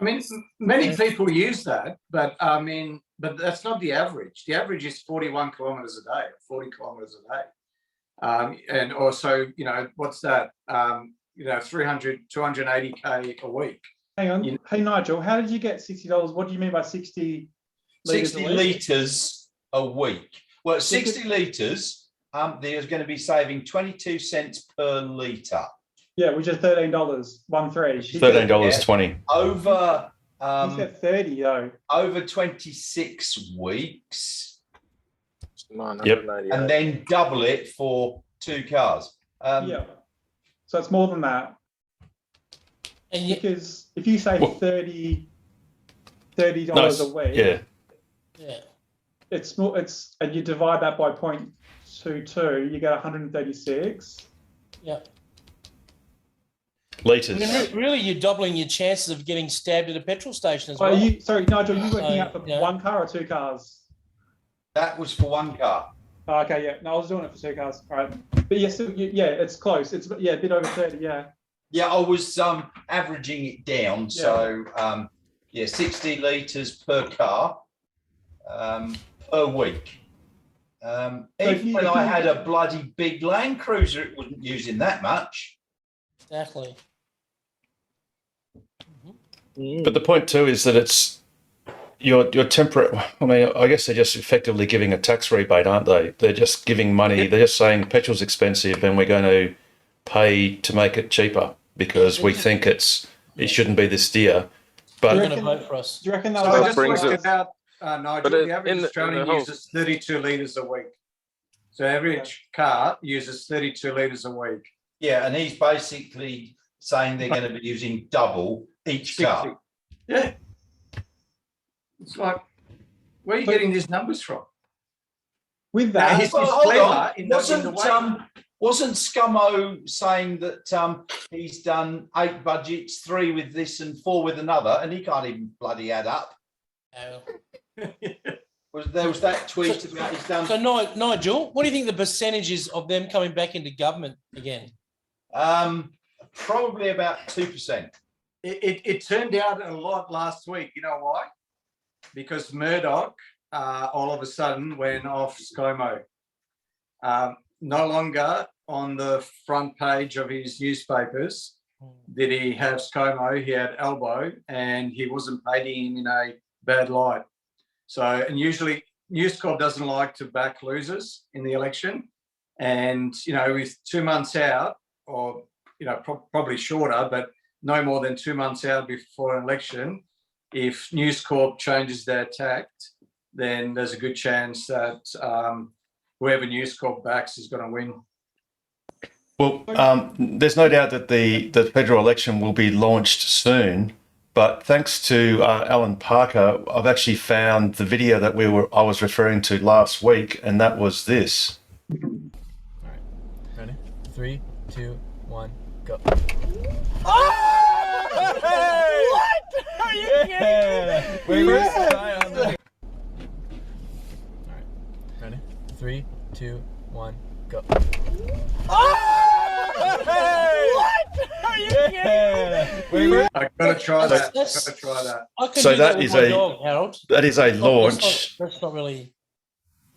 I mean, many people use that, but I mean, but that's not the average. The average is 41 kilometres a day, 40 kilometres a day. And also, you know, what's that? 300, 280 K a week. Hang on. Hey, Nigel, how did you get $60? What do you mean by 60 litres 60 a week? litres a week. Well, 60 litres, there's going to be saving 22 cents per litre. Yeah, which is $13, 13. $13.20. Over He said 30 though. over 26 weeks, It's 988. and then double it for 2 cars. Yeah. So it's more than that. And you, Because if you say Well- $30 No, a week, yeah. yeah. it's more, and you divide that by 0.22, you get 136. Yeah. I Litres. mean, really, you're doubling your chances of getting stabbed at a petrol station as Oh, well. sorry, Nigel, you working out for yeah. one car or 2 cars? That was for 1 car. Oh, okay, yeah. No, I was doing it for 2 cars. All right. But yes, yeah, it's close. It's a bit over 30, yeah. Yeah, I was averaging it down. So 60 litres per car per week. Even when I had a bloody big Land Cruiser, it wasn't using that much. Exactly. But the point too is that it's your temperate. I mean, I guess they're just effectively giving a tax rebate, aren't they? They're just giving money. They're just saying petrol's expensive, and we're going to pay to make it cheaper because we think it shouldn't be this dear. But They're going to vote for us. Do you reckon So that I was just brings worked it- it out, Nigel. But The average in the Australian whole- uses 32 litres a week. So average car uses 32 litres a week. Yeah, and he's basically saying they're going to be using double each car. Yeah. It's like, where are you getting these numbers from? with Now, that? he's Well, hold clever on. in the way. Wasn't Scummo saying that he's done 8 budgets, 3 with this and 4 with another, and he can't even bloody add up? No. There was that tweet about he's done. So, Nigel, what do you think the percentage is of them coming back into government again? Probably about 2%. It turned out a lot last week. You know why? Because Murdoch all of a sudden went off ScoMo. No longer on the front page of his newspapers did he have ScoMo. He had Elbow, and he wasn't painting him in a bad light. So, and usually News Corp doesn't like to back losers in the election. And, you know, with 2 months out, or, you know, probably shorter, but no more than 2 months out before an election, if News Corp changes their tact, then there's a good chance that whoever News Corp backs is going to win. well, there's no doubt that the federal election will be launched soon. But thanks to Alan Parker, I've actually found the video that I was referring to last week, and that was this. All right, ready? 3, 2, 1, go. Oh! What? Are you kidding me? Wait, Yes! All right, ready? 3, 2, 1, go. What? Are you kidding me? I've got to try that. That's- Got to try that. I could So do that that with is my a- dog, Harold. That is a That's launch. That's not really.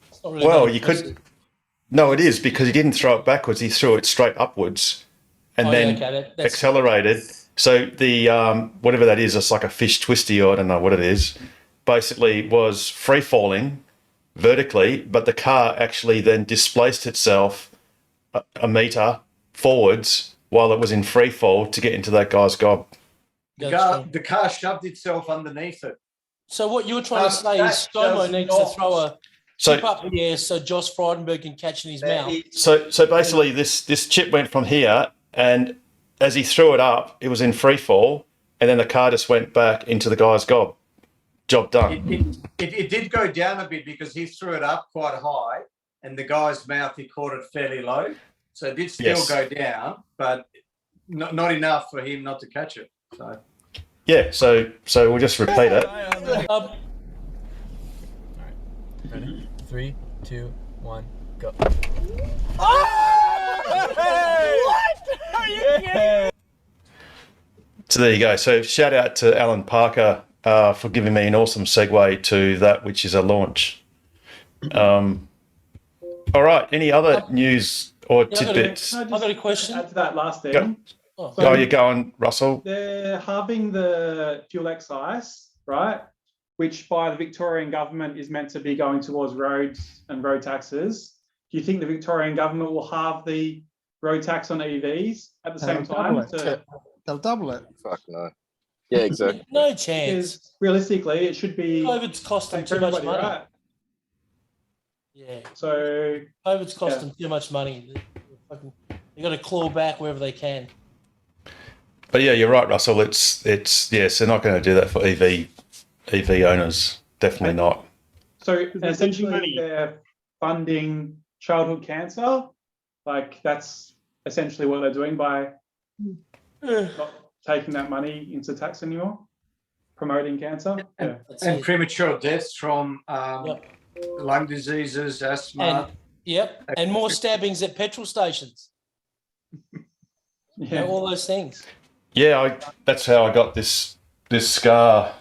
It's not really Well, that you impressive. could. No, it is because he didn't throw it backwards. He threw it straight upwards, and Oh, yeah, then okay, that's- accelerated. So the whatever that is, it's like a fish twisty, or I don't know what it is. Basically, was free falling vertically, but the car actually then displaced itself a meter forwards while it was in free fall to get into that guy's gob. The car shoved itself underneath it. So what you're trying to say that is ScoMo does needs to not- throw a So- chip up the air so Josh Frydenberg can catch in his mouth. So basically, this chip went from here, and as he threw it up, it was in free fall, and then the car just went back into the guy's gob. Job done. It did go down a bit because he threw it up quite high, and the guy's mouth, he caught it fairly low. So it did still Yes. go down, but not enough for him not to catch it. So Yeah. So we'll just repeat it. Ready? 3, 2, 1, go. What? Are you kidding? So there you go. So shout out to Alan Parker for giving me an awesome segue to that, which is a launch. All right. Any other news or tidbits? Can I I've got a question. add to that last thing? Go. Oh. Oh, you're going, Russell? They're halving the fuel excise, right? Which by the Victorian government is meant to be going towards roads and road taxes. Do you think the Victorian government will halve the road tax on EVs at the same time? They'll double it. Fuck no. Yeah, exactly. No chance. Because realistically, it should be COVID's cost them same too for much everybody, money. right? Yeah. So COVID's cost Yeah. them too much money. They got to claw back wherever they can. But yeah, you're right, Russell. It's yes, they're not going to do that for EV owners. Definitely not. So essentially, they're funding childhood cancer. Like that's essentially what they're doing by not taking that money into tax anymore, promoting cancer. Yeah. and premature deaths from lung diseases, asthma. And more stabbings at petrol stations. You know, all those things. Yeah, that's how I got this scar.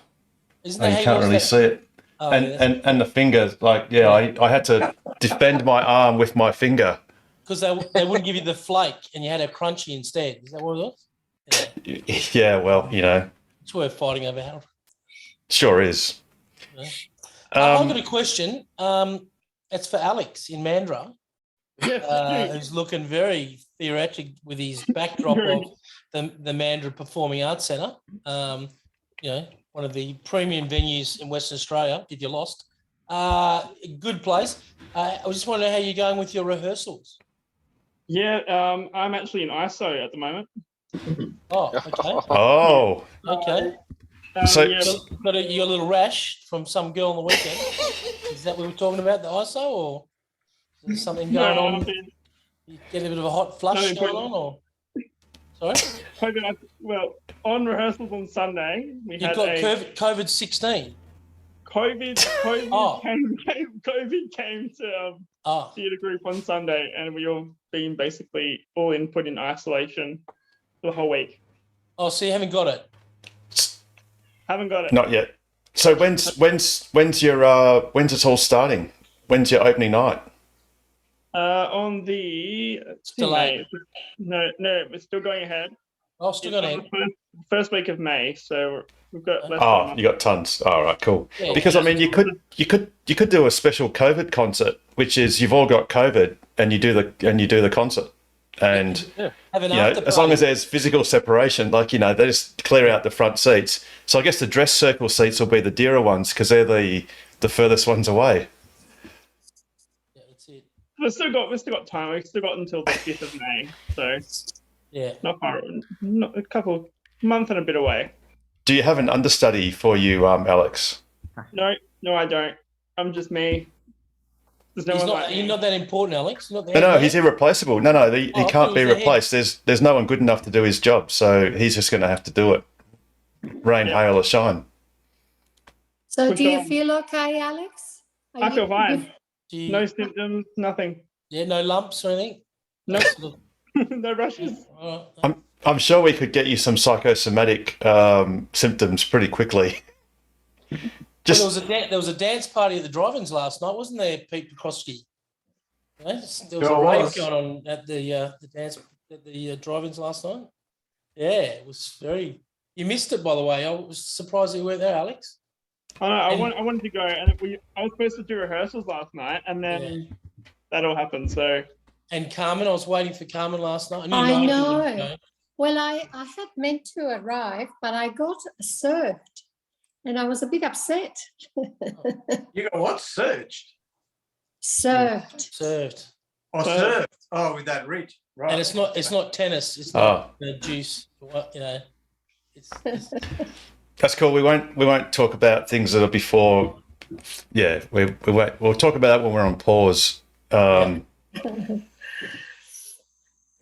Isn't And that you how can't you really got see it. Oh, and the finger, like, yeah, I had to defend my arm with my finger. Because they wouldn't give you the flake and you had a crunchy instead. Is that what it was? Yeah, well, you know, It's worth fighting over, Harold. sure is. Yeah. I've got a question. It's for Alex in Mandurah, who's looking very theoretic with his backdrop of the Mandurah Performing Arts Centre. You know, one of the premium venues in Western Australia, if you're lost. Good place. I just want to know how you're going with your rehearsals. Yeah, I'm actually in ISO at the moment. Oh, okay. Oh. Okay. So- yeah, You got a little rash from some girl on the weekend. Is that what we're talking about, the ISO, or is there something going No, on? I've been- You get a bit of a hot flush Nothing going important. on, or? Sorry? well, on rehearsals on Sunday, we You've had got a COVID-16. COVID Oh. came to theatre group on Sunday, and we all been basically all put in isolation for the whole week. Oh, so you haven't got it? Haven't got it. Not yet. So when's it all starting? When's your opening night? On the delayed. No, we're still going ahead. Oh, still It's going on the first week of May, so we've got less than a Oh, month. you got tons. All right, cool. Yeah. Because I mean, you could do a special COVID concert, which is you've all got COVID and you do the concert, and Have an you know, after as long party. as there's physical separation, like, you know, they just clear out the front seats. So I guess the dress circle seats will be the dearer ones because they're the furthest ones away. We've still got time. We've still got until the 5th of May, so yeah, not far. Not a month and a bit away. Do you have an understudy for you, Alex? No, I don't. I'm just me. There's no He's one not, like me. you're not that important, Alex. You're not No, that he's irreplaceable. No, he Oh, I can't thought be he was the replaced. There's no one good enough to do his job, so he's just going to have to do it. Rain, hail, or shine. So Good do you job. feel okay, Alex? Are I you- feel fine. Do you- No symptoms, nothing. Yeah, no lumps or anything? No, no rushes. I'm sure we could get you some psychosomatic symptoms pretty quickly. Just Well, there was a dance party at the drive-ins last night, wasn't there, Pete Pekrosky? There was Sure a rave was. going on at the dance at the drive-ins last night. Yeah, it was very. You missed it, by the way. I was surprised that you weren't there, Alex. I know. I wanted to go, and I was supposed to do rehearsals last night, and then that all happened. So And Carmen, I was waiting for Carmen last night. I Martin know. didn't go. Well, I had meant to arrive, but I got served and I was a bit upset. You got what? Searched? Served. Served. Or served? Oh, with that reach. Right. And it's not tennis. It's not juice. You know, it's That's cool. We won't talk about things that are before. Yeah, we won't. We'll talk about that when we're on pause. Cool.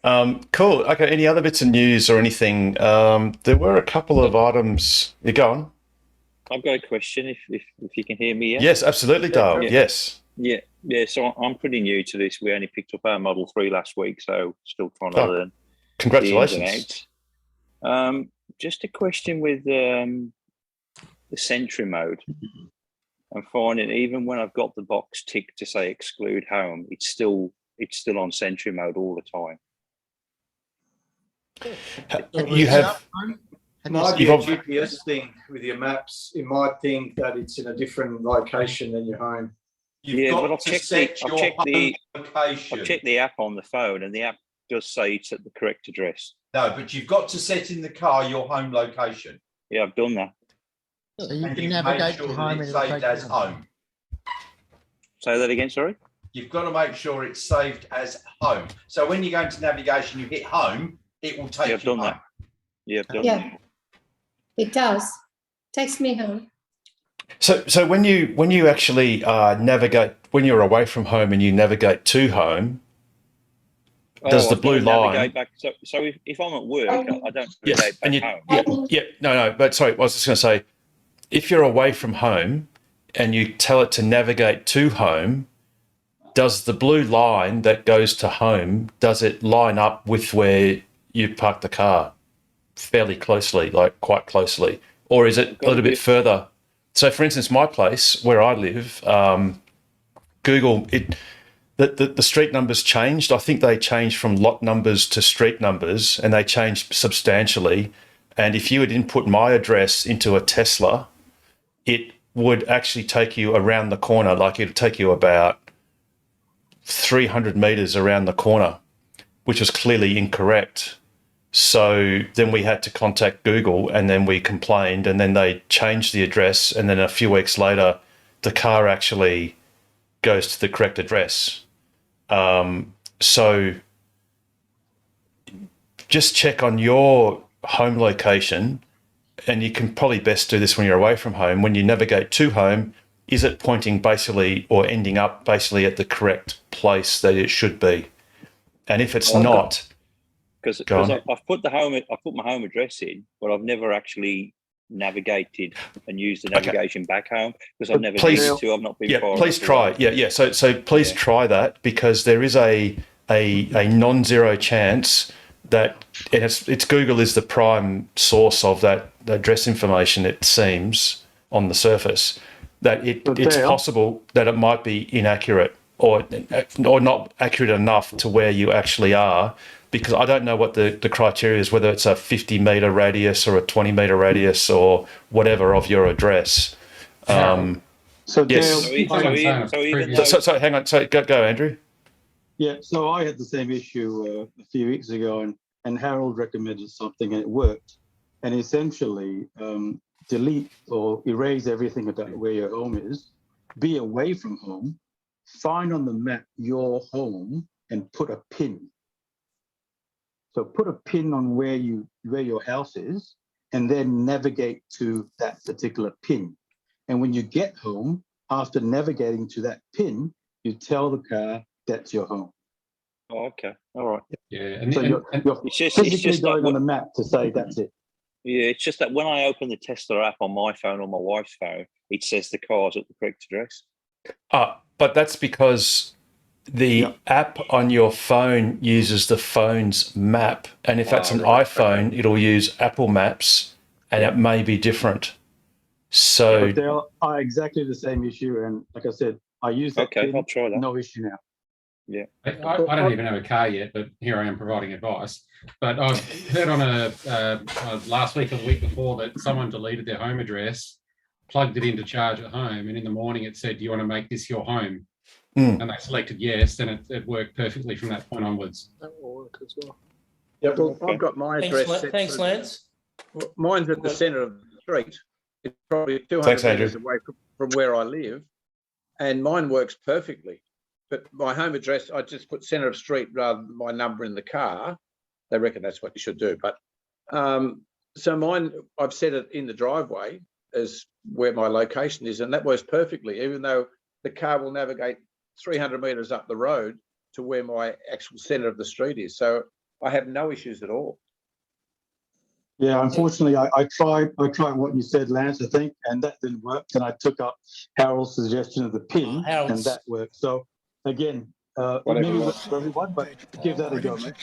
Okay. Any other bits of news or anything? There were a couple of items. You go on. I've got a question. If you can hear me. Yeah? Yes, absolutely, Dale. Yeah. Yes. Yeah. So I'm pretty new to this. We only picked up our Model 3 last week, so still trying to learn. Congratulations. the ins and outs. Just a question with the Sentry mode. I'm finding even when I've got the box ticked to say exclude home, it's still on Sentry mode all the time. You have. Might be a GPS thing with your maps. It might think that it's in a different location than your home. But I've checked the app on the phone, and the app does say it's at the correct address. No, but you've got to set in the car your home location. Yeah, I've done that. So you And can you navigate make to sure home that it's and it'll saved take as you home. Say that again, sorry? You've got to make sure it's saved as home. So when you go into navigation, you hit home, it will take you I've done home. that. Yeah, I've done Yeah, that. it does. Takes me home. So when you actually navigate, when you're away from home and you navigate to home, does the I've got blue to line? navigate back. So if I'm at work, I don't Yes, navigate and back home. no. But sorry, I was just going to say, if you're away from home and you tell it to navigate to home, does the blue line that goes to home, does it line up with where you parked the car fairly closely, like quite closely, or is it a little bit further? So, for instance, my place where I live, Google it. The street numbers changed. I think they changed from lot numbers to street numbers, and they changed substantially. And if you would input my address into a Tesla, it would actually take you around the corner. Like it would take you about 300 meters around the corner, which was clearly incorrect. So then we had to contact Google, and then we complained, and then they changed the address. And then a few weeks later, the car actually goes to the correct address. So just check on your home location, and you can probably best do this when you're away from home. When you navigate to home, is it pointing basically or ending up basically at the correct place that it should be? And if it's not, because I've put my home address in, but I've never actually navigated and used the navigation back home because I've never needed to. I've not been far. Please try. So please try that, because there is a non-zero chance that it's Google is the prime source of that address information. It seems on the surface that it's possible that it might be inaccurate or not accurate enough to where you actually are. Because I don't know what the criteria is, whether it's a 50-meter radius or a 20-meter radius or whatever of your address. So yes. So hang on. So go, Andrew. Yeah. So I had the same issue a few weeks ago, and Harold recommended something, and it worked. And essentially, delete or erase everything about where your home is. Be away from home. Find on the map your home and put a pin. So put a pin on where your house is, and then navigate to that particular pin. And when you get home, after navigating to that pin, you tell the car that's your home. Oh, okay. All right. Yeah. So you're physically going on the map to say that's it. Yeah, it's just that when I open the Tesla app on my phone or my wife's phone, it says the car's at the correct address. But that's because the app on your phone uses the phone's map, and if that's an iPhone, it'll use Apple Maps, and it may be different. So but they are exactly the same issue, and like I said, I use that. Okay, I'll try that. No issue now. Yeah, I don't even have a car yet, but here I am providing advice. But I heard on a last week or the week before that someone deleted their home address, plugged it into charge at home, and in the morning it said, "Do you want to make this your home?" And they selected yes, then it worked perfectly from that point onwards. That will work as well. Yep. Well, I've got my address. set Thanks, for- Lance. Mine's at the centre of the street. It's probably 200 Thanks, Andrew. metres away from where I live, and mine works perfectly. But my home address, I just put centre of street rather than my number in the car. They reckon that's what you should do. But so mine, I've set it in the driveway as where my location is, and that works perfectly, even though the car will navigate 300 metres up the road to where my actual centre of the street is. So I have no issues at all. Yeah, unfortunately, I tried what you said, Lance, I think, and that didn't work. And I took up Harold's suggestion of the pin, and that worked. So again, it maybe works for everyone, but give that a go, mate.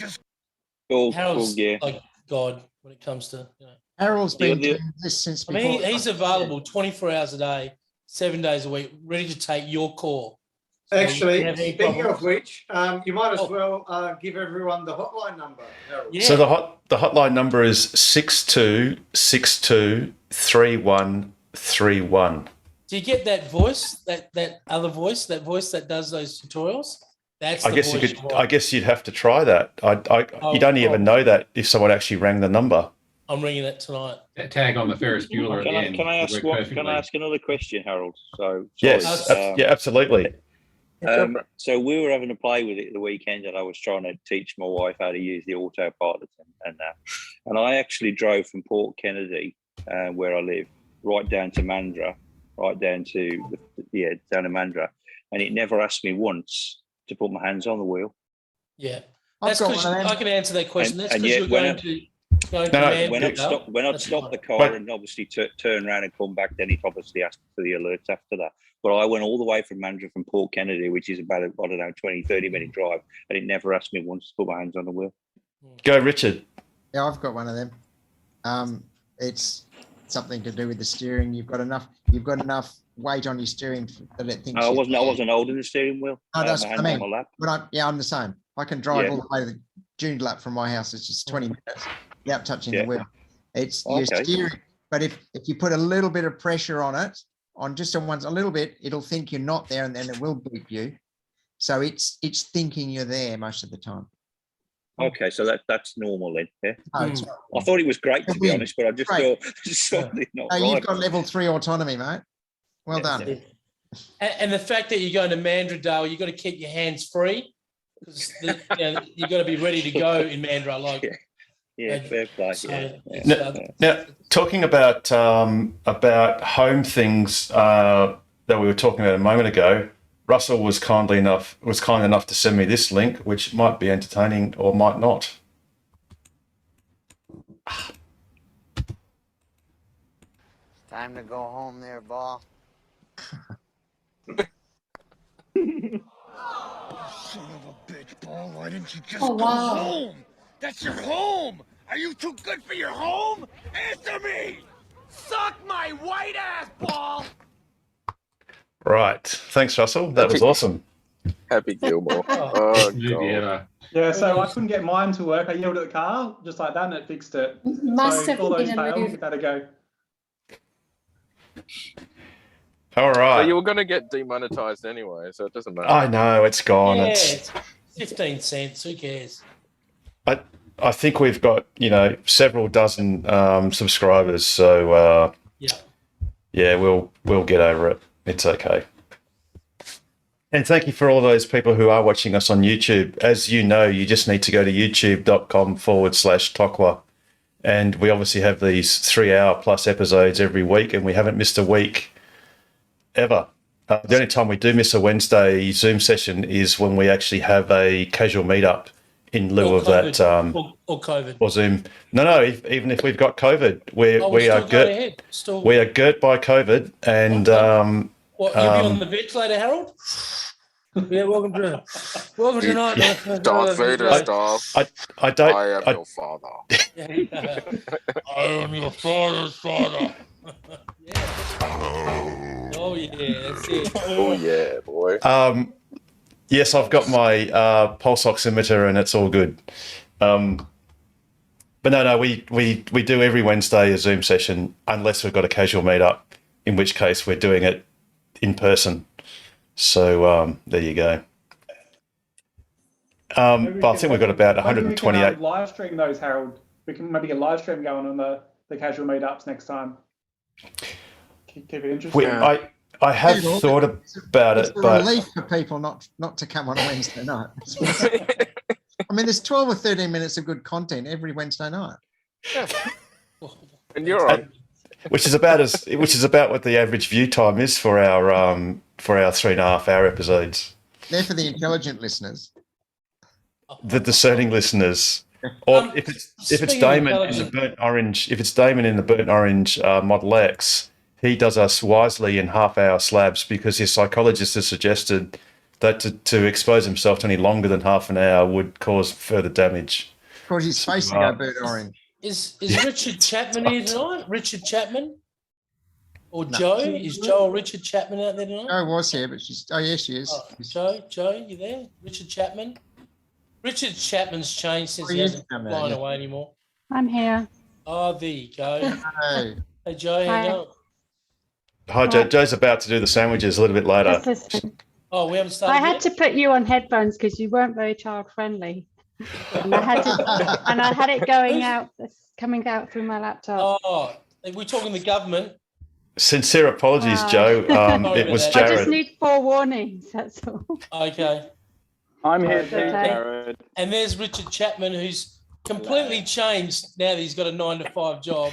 Harold's like God when it comes to. You know. Harold's been doing this since I before. mean, he's available 24 hours a day, 7 days a week, ready to take your call. So Actually, you have any speaking problems? of which, you might as well give everyone the hotline number. Harold. So the hotline number is 62623131. Do you get that voice, that other voice, that voice that does those tutorials? That's I the guess you voice could. want. I guess you'd have to try that. You'd only ever know that if someone actually rang the number. I'm ringing it tonight. Tag on the Ferris Bueller Can at the I, end. can I ask Worked what? perfectly. Can I ask another question, Harold? So Yes. sorry, Yeah. Absolutely. So we were having a play with it at the weekend, and I was trying to teach my wife how to use the autopilot and that. And I actually drove from Port Kennedy, where I live, right down to Mandurah, down to Mandurah, and it never asked me once to put my hands on the wheel. Yeah, I've that's got because one of them. I can answer that question. And- That's and because yet you're when going I- to When I'd stop the car But- and obviously turn around and come back, then it obviously asked for the alerts after that. But I went all the way from Mandurah from Port Kennedy, which is about, 20, 30 minute drive, and it never asked me once to put my hands on the wheel. Go, Richard. Yeah, I've got one of them. It's something to do with the steering. You've got enough weight on your steering that it thinks. I wasn't holding the steering wheel. No, I had that's my what hands I on mean. my lap. I'm the same. I can drive Yeah. all the way to the June lap from my house. It's just 20 minutes without touching Yeah. the wheel. It's your Okay. steering, but if you put a little bit of pressure on it, a little bit, it'll think you're not there, and then it will beep you. So it's thinking you're there most of the time. Okay, so that's normal then. Yeah. No, it's I thought it was great to be Great. honest, but I just Great. thought something not No, right. you've got level 3 autonomy, mate. Well done. And the fact that you're going to Mandurah, you've got to keep your hands free because you've got to be ready to go in Mandurah. Like, Yeah, fair play. so Yeah. it's, Now, talking about home things that we were talking about a moment ago, Russell was kind enough to send me this link, which might be entertaining or might not. Time to go home there, ball. Son of a bitch, Paul. Why didn't you just Oh, go wow. home? That's your home. Are you too good for your home? Answer me. Suck my white ass, Paul. Right. Thanks, Russell. That was awesome. Happy Gilmore. Oh, Movie God. ever. Yeah, so I couldn't get mine to work. I yelled at the car just like that, and it fixed it. Must so have all those been a failed, move. give that a go. All But right. you were going to get demonetized anyway, so it doesn't matter. I know it's gone. yeah, It's. it's 15 cents. Who cares? I think we've got several dozen subscribers, so yeah, we'll get over it. It's okay. And thank you for all those people who are watching us on YouTube. As you know, you just need to go to youtube.com/Tokwa. And we obviously have these 3-hour plus episodes every week, and we haven't missed a week ever. The only time we do miss a Wednesday Zoom session is when we actually have a casual meetup in lieu of that or COVID. or Zoom. No, even if we've got COVID, we Oh, we we're are still going girt. ahead. Still, We are girt by COVID, and what, you'll be on the ventilator, Harold? Yeah, welcome tonight. Darth Vader style. I don't. I am your father. I am your father's father. Oh yeah, that's it. Oh yeah, boy. Yes, I've got my pulse oximeter, and it's all good. But no, we do every Wednesday a Zoom session, unless we've got a casual meetup, in which case we're doing it in person. So there you go. Maybe But I think we've got about maybe we can, 128. live stream those, Harold. We can maybe get a live stream going on the casual meetups next time. Keep it interesting. I have thought about It's it, a but relief for people not to come on a Wednesday night. I mean, there's 12 or 13 minutes of good content every Wednesday night. And you're on. which is about what the average view time is for our 3.5 hour episodes. They're for the intelligent listeners. The discerning listeners, or if it's Damon in the intelligent. burnt orange, if it's Damon in the burnt orange Model X, he does us wisely in half-hour slabs because his psychologist has suggested that to expose himself to any longer than half an hour would cause further damage. Of course, he's supposed to go burnt orange. Is Richard Chapman here tonight? Richard Chapman? Or Joe? Is Joe or Richard Chapman out there tonight? Joe was here, but she's. Oh, yes, she is. Joe, you there? Richard Chapman? Richard Chapman's changed since Oh, he he is hasn't down there, flying yeah. away anymore. I'm here. Oh, there you go. Hey. Hey, Joe, how you Hi. going? Hi, Joe. Joe's about to do the sandwiches a little bit later. Just listen. Oh, we haven't started I had yet? to put you on headphones because you weren't very child friendly. And I had it going out, coming out through my laptop. Oh, are we talking the government? Sincere apologies, Wow. Joe. Sorry It was about that. I just Jared. need 4 warnings, that's all. Okay. I'm here That's too, okay. Jared. And there's Richard Chapman, who's completely changed now that he's got a 9-to-5 job.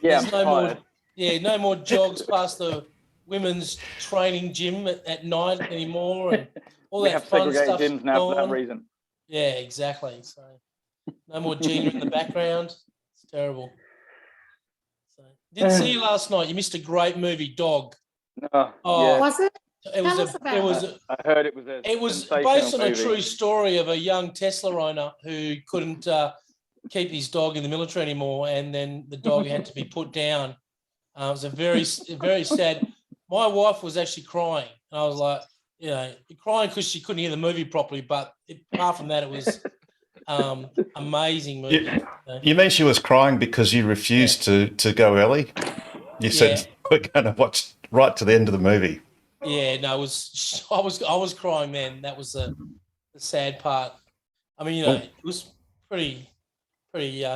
Yeah, There's I'm no tired. more. Yeah, no more jogs past the women's training gym at night anymore, and all We that have fun segregated stuff. gyms now for that reason. Yeah, exactly. So no more Gina in the background. It's terrible. So, didn't see you last night. You missed a great movie, Dog. No, Oh, yeah. Was it? It was Tell us a. about It was. it. A, I heard it was a it was sensational based on a movie. true story of a young Tesla owner who couldn't keep his dog in the military anymore, and then the dog had to be put down. It was a very sad. My wife was actually crying, and I was like, crying because she couldn't hear the movie properly. But apart from that, it was amazing movie. You mean she was crying because you refused to go early? You said we're going to watch right to the end of the movie. Yeah, no, it was. I was crying then. That was the sad part. I mean, it was pretty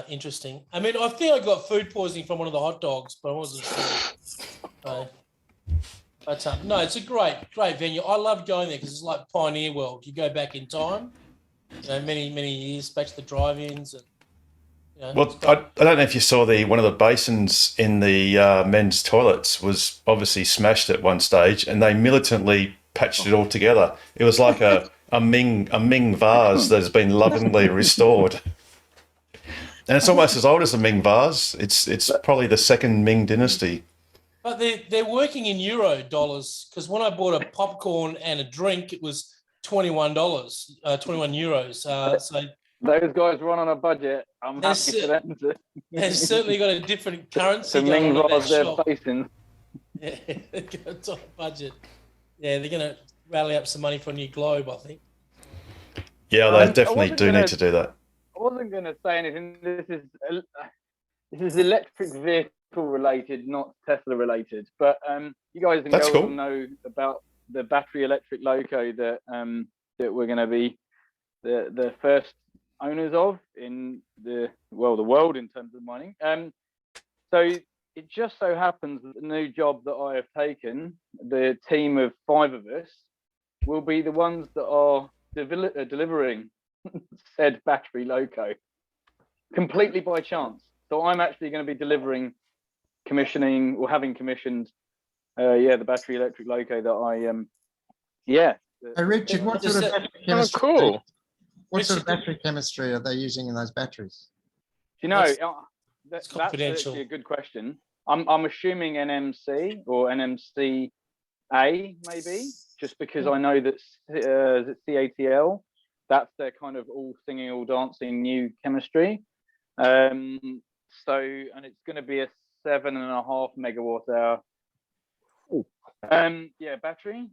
interesting. I mean, I think I got food poisoning from one of the hot dogs, but I wasn't sure. But no, it's a great venue. I love going there because it's like Pioneer World. You go back in time, many years back to the drive-ins. And, Well, I don't know if you saw one of the basins in the men's toilets was obviously smashed at one stage, and they militantly patched it all together. It was like a Ming vase that has been lovingly restored, and it's almost as old as the Ming vase. It's probably the second Ming dynasty. But they're working in euro dollars because when I bought a popcorn and a drink, it was $21, 21 euros. So Those guys run on a budget. I'm happy for them to. they've certainly got a different currency to going on in mingle that their shop. facing. Yeah, they've got a top budget. Yeah, they're going to rally up some money for a new globe, I think. Yeah, I they definitely wasn't do gonna- need to do that. I wasn't going to say anything. This is electric vehicle related, not Tesla related. But you guys and That's girls cool. will know about the battery electric loco that we're going to be the first owners of in the world in terms of mining. So it just so happens that the new job that I have taken, the team of 5 of us, will be the ones that are delivering said battery loco completely by chance. So I'm actually going to be delivering, commissioning, or having commissioned, the battery electric loco that I Hey, Richard, what sort of battery chemistry? cool. What sort of battery chemistry are they using in those batteries? Do you know, That's that's confidential. actually a good question. I'm assuming NMC or NMCA maybe, just because I know that CATL, that's their kind of all singing, all dancing new chemistry. And it's going to be a 7.5 megawatt hour. Battery.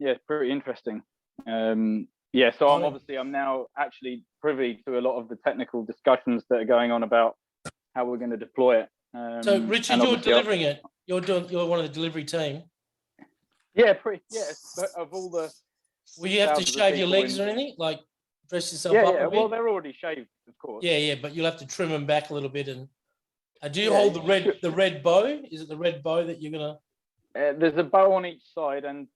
It's pretty interesting. So I'm now actually privy to a lot of the technical discussions that are going on about how we're going to deploy it. So, Richard, and you're obviously delivering it. You're one of the delivery team. But of all the Will you have to thousands of shave your people legs in- or anything? Like dress yourself Yeah, up yeah. a Well, bit? they're already shaved, of course. Yeah, but you'll have to trim them back a little bit. And do you Yeah, hold you the red bow? Is it the red bow that you're gonna? There's a bow on each side and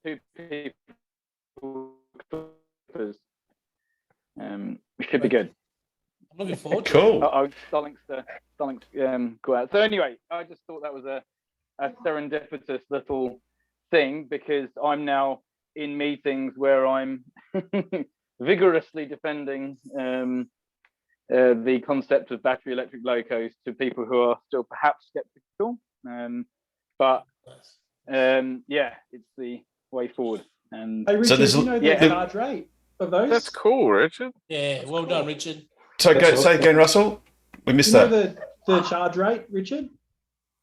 2 people clippers. It should be good. I'm looking forward to Cool. Oh, Starlink's go out. So anyway, I just thought that was a serendipitous little thing because I'm now in meetings where I'm vigorously defending the concept of battery electric locos to people who are still perhaps skeptical. But yeah, it's the way forward. And Hey, Richard, do you know the charge rate of those? That's cool, Richard. Yeah, well done, Richard. So go, say again, Russell. We missed Do you that. know the charge rate, Richard?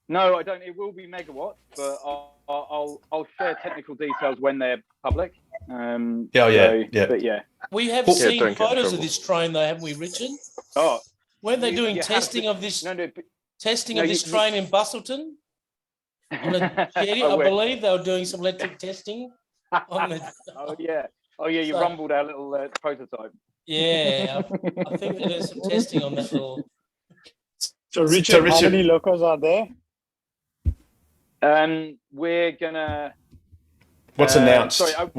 No, I don't. It will be megawatts, but I'll share technical details when they're public. Yeah. But yeah. We have Yeah, seen don't get in photos of trouble. this train, though, haven't we, Richard? Oh, weren't they doing you have testing to- of this? No, Testing no, of this you- train in Bustleton. On a jetty, I believe they were doing some electric testing. On the, Oh yeah. Oh yeah. You So- rumbled our little prototype. yeah, I think there's some testing on that little. So Richard, how many locos are there? We're gonna. What's announced? Sorry,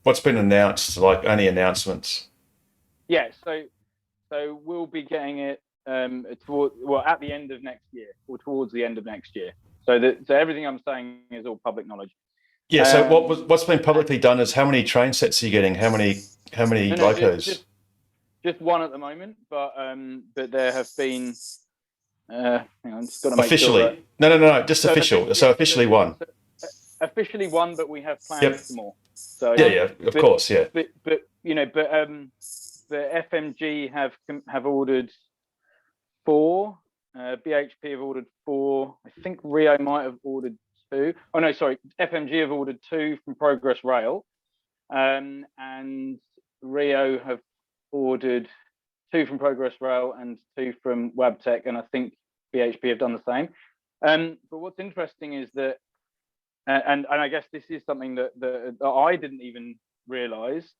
What's been announced? Like any announcements? Yeah. So we'll be getting it at the end of next year or towards the end of next year. So everything I'm saying is all public knowledge. Yeah. So what's been publicly done is how many train sets are you getting? How many No, locos? Just one at the moment, but there have been. Hang on, just got to make Officially? sure No. Just official. So officially one. officially one, but we have plans Yep. for more. So Yeah, of course, yeah. But the FMG have ordered 4. BHP have ordered 4. I think Rio might have ordered 2. Oh no, sorry. FMG have ordered 2 from Progress Rail, and Rio have ordered 2 from Progress Rail and 2 from Wabtec, and I think BHP have done the same. But what's interesting is that, and I guess this is something that I didn't even realise.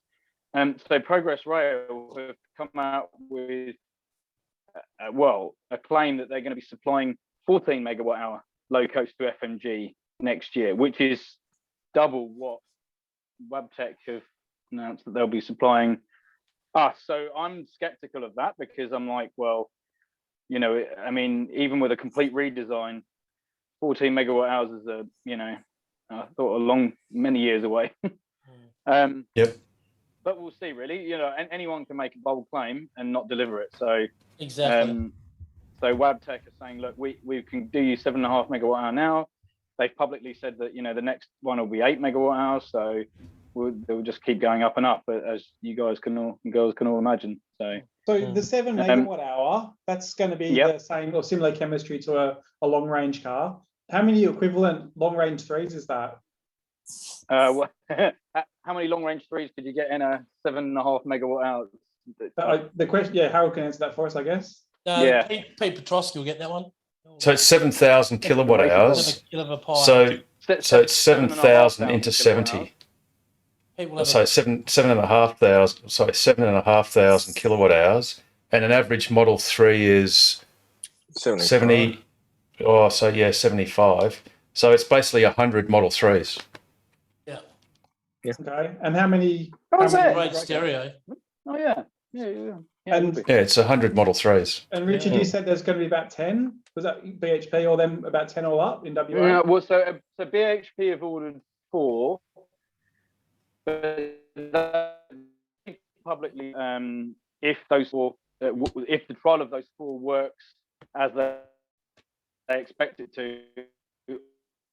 So Progress Rail have come out with a claim that they're going to be supplying 14 megawatt hour locos to FMG next year, which is double what Wabtec have announced that they'll be supplying us. So I'm skeptical of that because I'm like, well, I mean, even with a complete redesign, 14 megawatt hours is I thought many years away. Yep. But we'll see, really. And anyone can make a bold claim and not deliver it. So Exactly. So Wabtec are saying, look, we can do you 7.5 megawatt hour now. They've publicly said that the next one will be 8 megawatt hours. So they'll just keep going up and up, but as you guys and girls can all imagine. So the 7 megawatt hour, that's going to be the same or similar chemistry to a long range car. How many equivalent long range 3s is that? How many long range 3s could you get in a 7.5 megawatt hours? The question, Harold can answer that for us, I guess. Pete Petrosky will get that one. So it's 7,000 kilowatt hours. So it's 7,000 into 70. So 7,500. Sorry, 7,500 kilowatt hours, and an average Model 3 is 70. Oh, so yeah, 75. So it's basically 100 Model 3s. Yeah. Okay. And how many? Great stereo. Oh yeah. And it's 100 Model 3s. And Richard, you said there's going to be about 10. Was that BHP or them about 10 all up in WA? Yeah, well, so BHP have ordered 4, but publicly, if those 4, if the trial of those 4 works as they expect it to,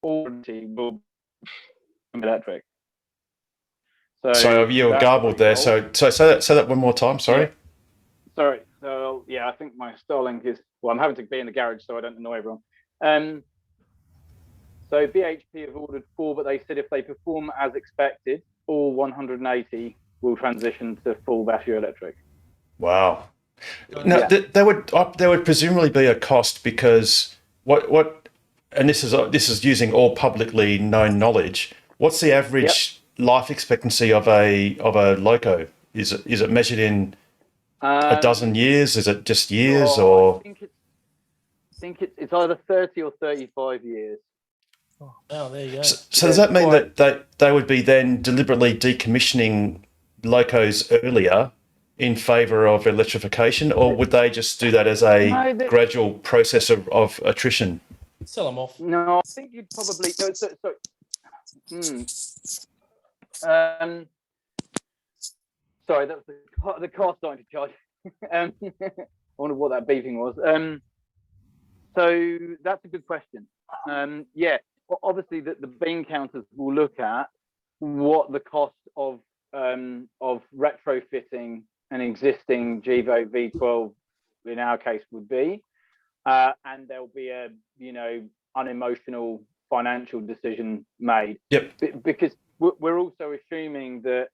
already will be electric. So you were garbled there. So say that one more time. Sorry. Sorry. So I think my Starlink is. Well, I'm having to be in the garage so I don't annoy everyone. So BHP have ordered 4, but they said if they perform as expected, all 180 will transition to full battery electric. Wow. Now there would presumably be a cost because what and this is using all publicly known knowledge. What's the average life expectancy of a loco? Is it measured in a dozen years? Is it just years, or? I think it's either 30 or 35 years. Oh, there you go. So does that mean that they would be then deliberately decommissioning locos earlier in favour of electrification, or would they just do that as a gradual process of attrition? Sell them off. No, I think you'd probably. Sorry, that was the car starting to charge. I wonder what that beeping was. So that's a good question. Yeah, obviously the bean counters will look at what the cost of retrofitting an existing Gevo V12 in our case would be, and there'll be a unemotional financial decision made. Yep. Because we're also assuming that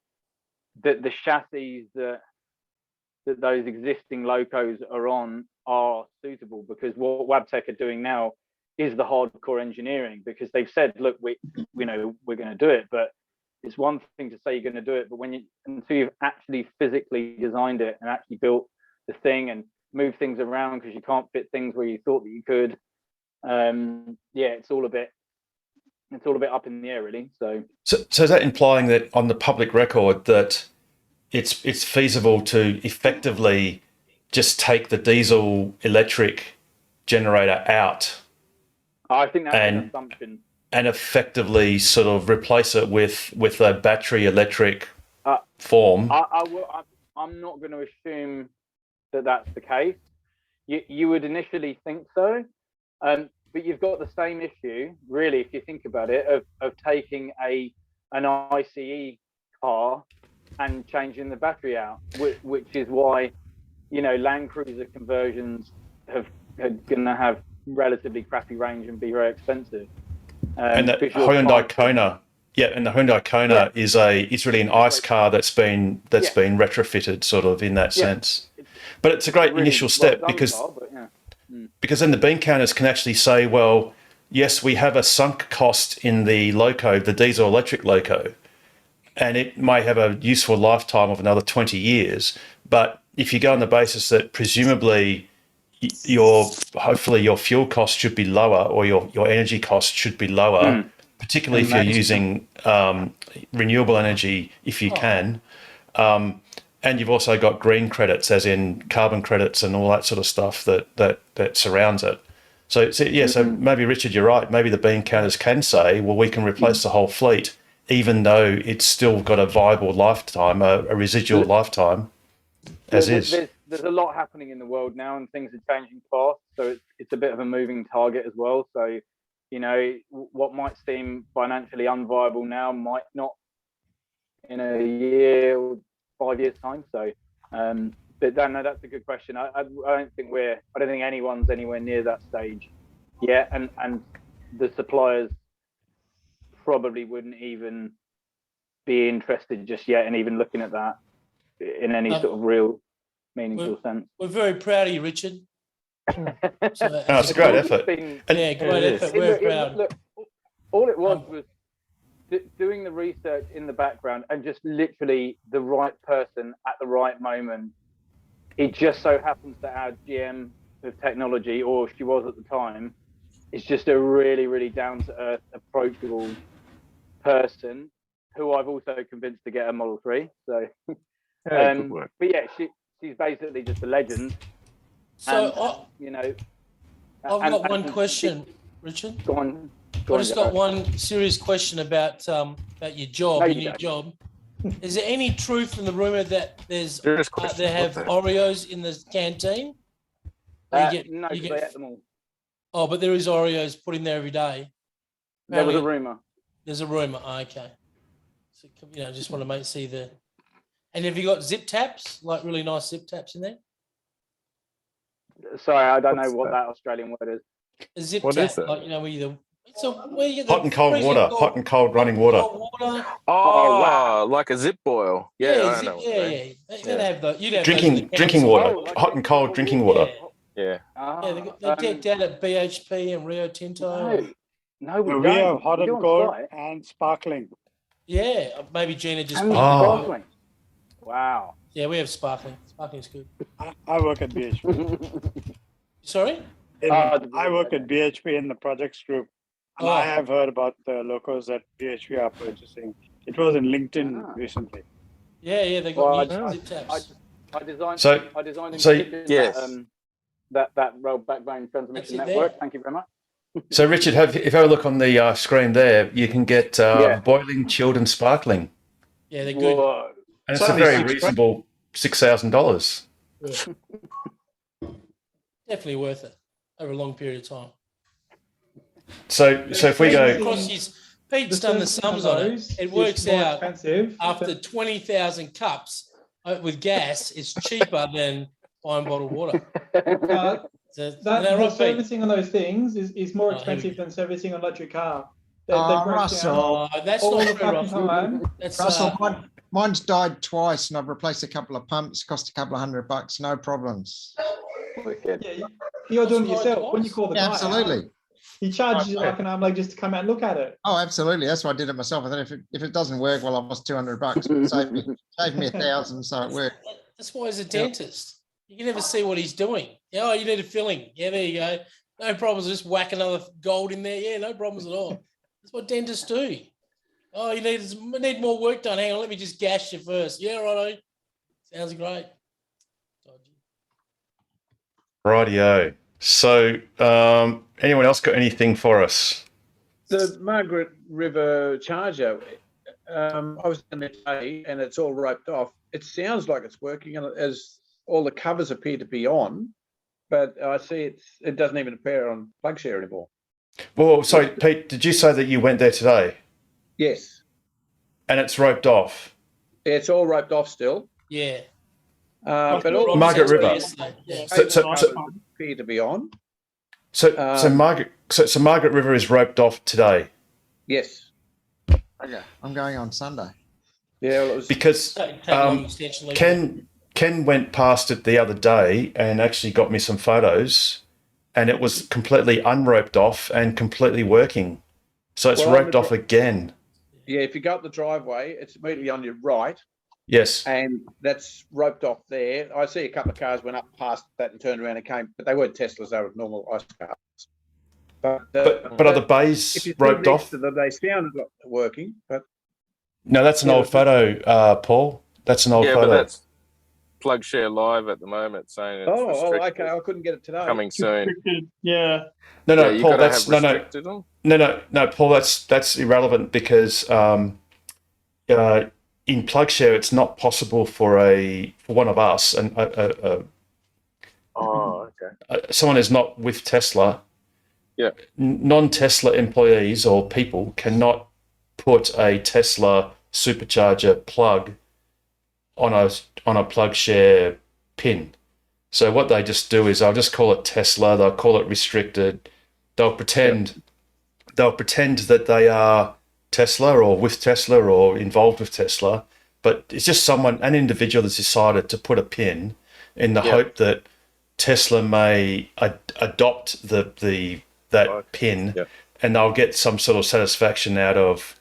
the chassis that those existing locos are on are suitable, because what Wabtec are doing now is the hardcore engineering, because they've said, look, we're going to do it, but it's one thing to say you're going to do it, but until you've actually physically designed it and actually built the thing and moved things around because you can't fit things where you thought that you could, it's all a bit up in the air, really. So is that implying that on the public record that it's feasible to effectively just take the diesel electric generator out? I think that's an assumption. And effectively sort of replace it with a battery electric form? I'm not going to assume that that's the case. You would initially think so, but you've got the same issue, really, if you think about it, of taking an ICE car and changing the battery out, which is why Land Cruiser conversions are going to have relatively crappy range and be very expensive. And the Hyundai Kona, and the Hyundai Kona is really an ICE car that's been retrofitted sort of in that sense. But it's a great initial step because then the bean counters can actually say, well, yes, we have a sunk cost in the loco, the diesel electric loco, and it may have a useful lifetime of another 20 years. But if you go on the basis that presumably hopefully your fuel cost should be lower, or your energy cost should be lower, particularly if you're using renewable energy, if you can. And you've also got green credits, as in carbon credits and all that sort of stuff that surrounds it. So maybe, Richard, you're right. Maybe the bean counters can say, well, we can replace the whole fleet, even though it's still got a viable lifetime, a residual lifetime, as is. There's a lot happening in the world now, and things are changing fast. So it's a bit of a moving target as well. So, what might seem financially unviable now might not in a year or 5 years' time. So, but no, that's a good question. I don't think anyone's anywhere near that stage yet, and the suppliers probably wouldn't even be interested just yet in even looking at that in any sort of real meaningful sense. We're very proud of you, Richard. It's a great effort. Great effort. We're proud. Look, all it was doing the research in the background and just literally the right person at the right moment. It just so happens that our GM of technology, or she was at the time, is just a really, really down-to-earth, approachable person who I've also convinced to get a Model 3. So, good work. But yeah, she's basically just a legend. So, and, I've got one question, Richard. Go on. I just got one serious question about your job, your new job. Is there any truth in the rumor that they have Oreos in the canteen? No, they ate them all. Oh, but there is Oreos put in there every day. There was a rumor. There's a rumor. Oh, okay. So, just want to see the. And have you got zip taps, like really nice zip taps in there? Sorry, I don't know what that Australian word is. A zip What tap, is it? like where you get Hot and cold water, hot and cold running water. Oh, wow. like a zip boil. Yeah, I know. You'd have those in the Drinking council. water, hot and cold drinking water. Yeah. They're decked out at BHP and Rio Tinto. No, we We don't. have hot We and do on cold site. and sparkling. Yeah, maybe Gina just. And Oh. sparkling. Wow. Yeah, we have sparkling. Sparkling's good. I work at BHP. Sorry? I work at BHP in the projects group. And Oh. I have heard about the locos that BHP are purchasing. It was in LinkedIn recently. Yeah, they got Well, new zip tabs. I designed. So- I designed and so- shipped Yes. that road backbone transmission That's it network. there. Thank you very much. So Richard, if you have a look on the screen there, you can get boiling, chilled, and sparkling, Yeah, they're good. Whoa. and it's It's a only very $6. reasonable $6,000. Definitely worth it over a long period of time. So if we go, Because Pete's done the servicing on sums on it. those It is works more out expensive. after 20,000 cups with gas, it's cheaper than buying bottled water. So, That they're the right, Pete. servicing on those things is more Oh, here we expensive than servicing an electric car. They Oh, break Russell. down Oh, that's all not the true, fucking Russell. time. That's Russell, mine's died twice and I've replaced a couple of pumps, cost a couple of $100, no problems. Yeah, you're doing it That's yourself when you call the Yeah, guy. absolutely. He charges you like an arm leg just to come out and look at it. Oh, absolutely. That's why I did it myself. And then if it doesn't work, well, I lost $200, but it saved me $1,000, so it worked. That's why he's a dentist. You can never see what he's doing. Yeah, oh, you need a filling. Yeah, there you go. No problems. Just whack another gold in there. Yeah, no problems at all. That's what dentists do. Oh, you need more work done. Hang on, let me just gash you first. Yeah, righto. Sounds great. rightio. So anyone else got anything for us? The Margaret River charger, I was in there today and it's all roped off. It sounds like it's working as all the covers appear to be on, but I see it doesn't even appear on PlugShare anymore. Well, sorry, Pete, did you say that you went there today Yes, and it's roped off? it's all roped off still, Yeah. but all Margaret River. Yeah. So appear to be on. Margaret River is roped off today Yes. Okay. I'm going on Sunday. Yeah, well, it was because Take long extension lead. Ken went past it the other day and actually got me some photos, and it was completely unroped off and completely working. So it's Well, roped off again. Yeah, if you go up the driveway, it's immediately on your right, Yes. and that's roped off there. I see a couple of cars went up past that and turned around and came, but they weren't Teslas; they were normal ICE cars. But are the bays if you roped stood next off? to them, they sounded like working, but No, that's an Yeah, old photo, Paul. That's an old Yeah, photo. but that's PlugShare Live at the moment, saying it's restricted, okay, I couldn't get it today. coming soon. Yeah. No, Yeah, you Paul. gotta That's have no, restricted them. no, Paul. That's irrelevant because in PlugShare, it's not possible for one of us and Oh, okay. someone who's not with Tesla. Yeah. Non-Tesla employees or people cannot put a Tesla supercharger plug on a PlugShare pin. So what they just do is they'll just call it Tesla. They'll call it restricted. They'll pretend that they are Tesla or with Tesla or involved with Tesla, but it's just an individual that's decided to put a pin in the hope that Tesla may adopt that pin, and they'll get some sort of satisfaction out of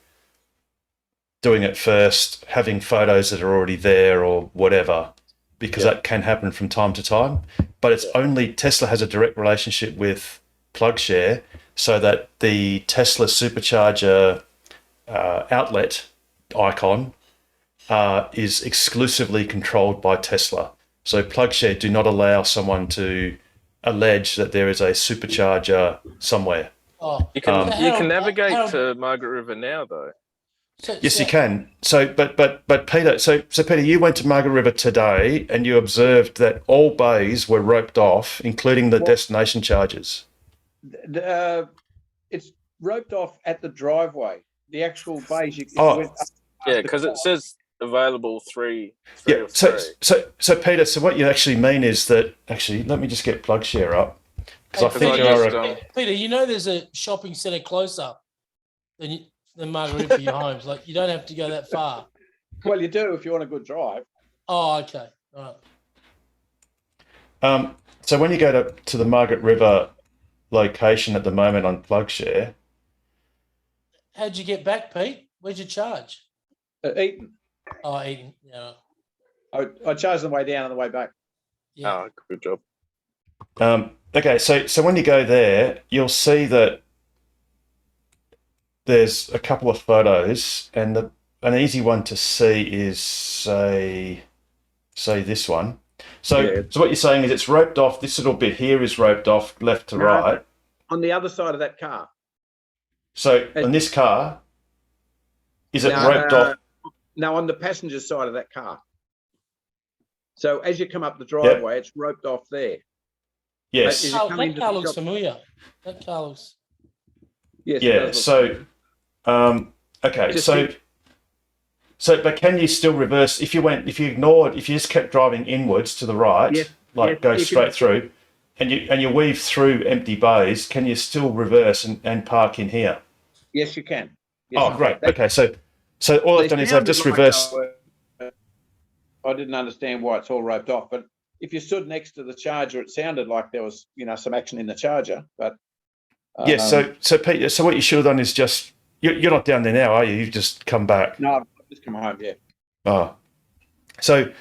doing it first, having photos that are already there or whatever, because that can happen from time to time. But it's only Tesla has a direct relationship with PlugShare, so that the Tesla supercharger outlet icon is exclusively controlled by Tesla. So PlugShare do not allow someone to allege that there is a supercharger somewhere. Oh, You can Harold, navigate Harold- to Margaret River now, though. Yes, you can. So, but Peter, so Peter, you went to Margaret River today, and you observed that all bays were roped off, including the destination charges. It's roped off at the driveway. The actual bays. Yeah, because it says available three Yeah. of three. So Peter, so what you actually mean is that let me just get PlugShare up because I think there are. Peter, you know there's a shopping centre close up than Margaret River for your homes. Like you don't have to go that far. Well, you do if you want a good drive. Oh, okay. All right. So when you go to the Margaret River location at the moment on PlugShare, How'd you get back, Pete? Where'd you charge? Eaton. Oh, Eden. Yeah. I charged on the way down and the way back. Oh, good job. Okay, so when you go there, you'll see that there's a couple of photos, and an easy one to see is say this one. So what you're saying is it's roped off. This little bit here is roped off left to right. On the other side of that car. So on this car, is it roped off? No, on the passenger side of that car. So as you come up the driveway, it's roped off there. Yes. Oh, that car looks familiar. That car looks. Yes. Yeah. So, okay. But can you still reverse if you just kept driving inwards to the right, go straight through, and you weave through empty bays? Can you still reverse and park in here? Yes, you can. Yes, great. Okay. So all I've done is I've just reversed. I didn't understand why it's all roped off, but if you stood next to the charger, it sounded like there was, some action in the charger. But yes. So Peter, so what you should have done is just you're not down there now, are you? You've just come back. No, I've just come home. Yeah. Oh, so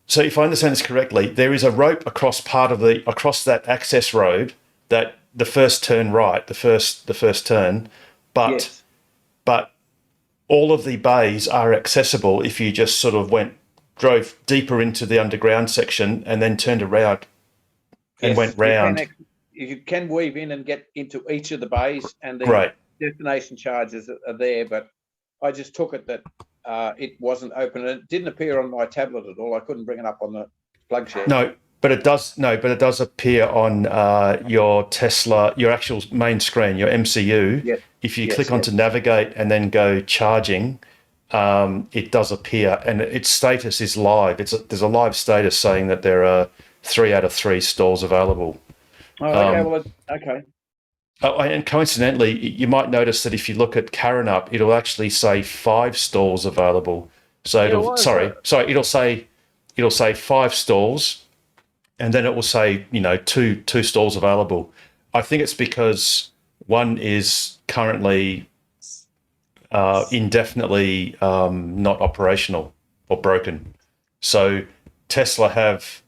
if I understand this correctly, there is a rope across that access road, that the first turn right, the first turn, but all of the bays are accessible if you just sort of drove deeper into the underground section and then turned around and went round. You can weave in and get into each of the bays, and the destination charges are there. But I just took it that it wasn't open, and it didn't appear on my tablet at all. I couldn't bring it up on the plug share. No, but it does appear on your Tesla, your actual main screen, your MCU. Yes. If you click onto navigate and then go charging, it does appear, and its status is live. There's a live status saying that there are 3 out of 3 stalls available. Oh, okay. Okay. Oh, and coincidentally, you might notice that if you look at Karen-Up, it'll actually say 5 stalls available. So it'll say 5 stalls, and then it will say 2 stalls available. I think it's because one is currently indefinitely not operational or broken. So Tesla have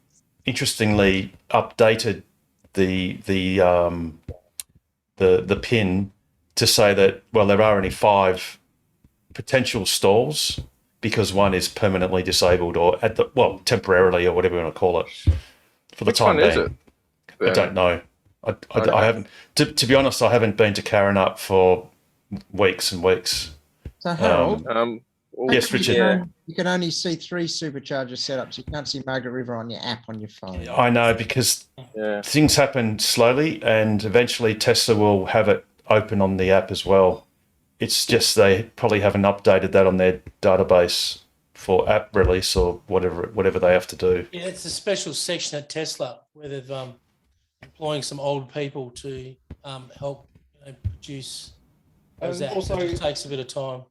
interestingly updated the pin to say that there are only 5 potential stalls because one is permanently disabled or temporarily or whatever you want to call it for the time being. Which one is it? I don't know. I haven't. To be honest, I haven't been to Karen-Up for weeks and weeks. So Harold, yes, Richard. You can only see 3 supercharger setups. You can't see Margaret River on your app on your phone. I know, because things happen slowly, and eventually Tesla will have it open on the app as well. It's just they probably haven't updated that on their database for app release or whatever they have to do. Yeah, it's a special section at Tesla where they've employing some old people to help produce those apps. Also, it just takes a bit of time.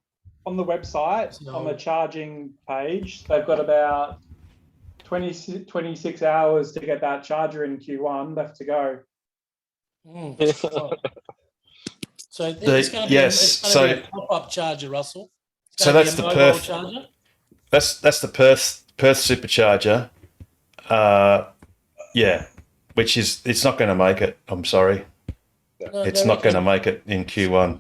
On the website, on the charging page, they've got about 26 hours to get that charger in Q1 left to go. So it's going to be, a pop-up charger, Russell. So that's the Perth charger. That's the Perth supercharger. Which is it's not going to make it. I'm sorry, it's not going to make it in Q1.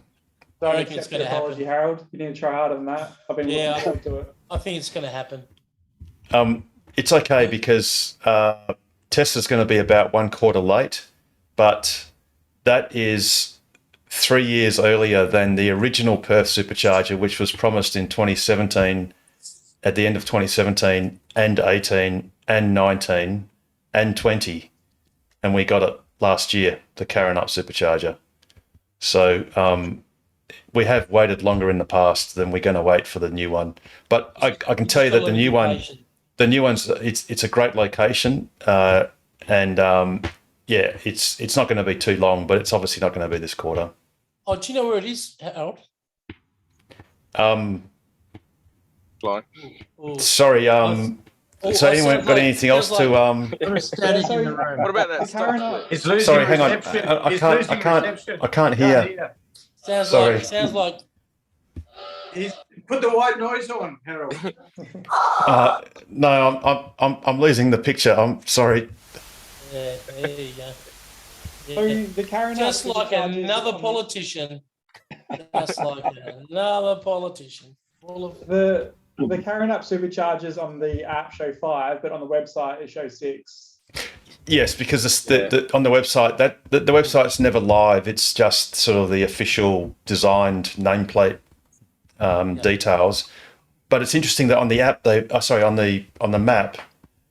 Don't accept the apology, Harold. You need to try harder than that. I've been looking forward to it. I think it's going to happen. It's okay because Tesla's going to be about 1 quarter late, but that is 3 years earlier than the original Perth supercharger, which was promised in 2017, at the end of 2017 and 18 and 19 and 20, and we got it last year, the Karen-Up supercharger. So we have waited longer in the past than we're going to wait for the new one. But I can tell you that the new one's it's a great location, and it's not going to be too long, but it's obviously not going to be this quarter. Oh, do you know where it is, Harold? Sorry. So anyone got anything else to? What about that stuff? It's losing sorry, hang on. reception. I can't hear. Sounds Sorry. like Put the white noise on, Harold. No, I'm losing the picture. I'm sorry. Yeah, there you go. So Yeah. the Karen Just app like supercharges another on politician. Just like another politician. Full of the Karen app supercharges on the app show 5, but on the website it shows 6. Yes, because on the website the website's never live. It's just sort of the official designed nameplate details. But it's interesting that on the app on the map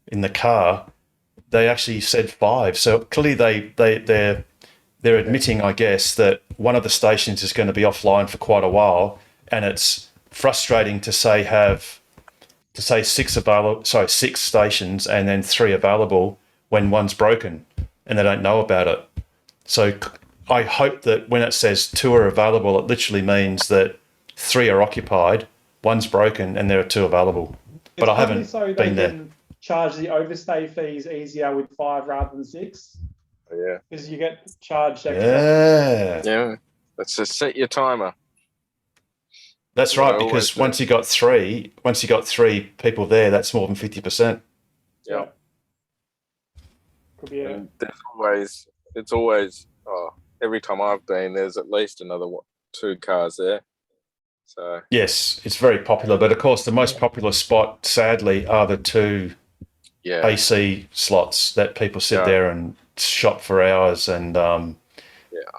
in the car they actually said 5. So clearly they're admitting, I guess, that one of the stations is going to be offline for quite a while, and it's frustrating to say 6 stations and then 3 available when one's broken and they don't know about it. So I hope that when it says 2 are available, it literally means that 3 are occupied, one's broken, and there are 2 available. But I haven't so been they there. can charge the overstay fees easier with 5 rather than 6. Yeah. Because you get charged extra. Yeah. Yeah. Let's just set your timer. That's Yeah, right, I because always once you got 3 people there, that's more than 50%. Yeah. Could be And it's always every time I've been, there's at least another 2 cars there. So Yes, it's very popular, but of course the most popular spot, sadly, are the 2 AC slots that people sit there and shop for hours, and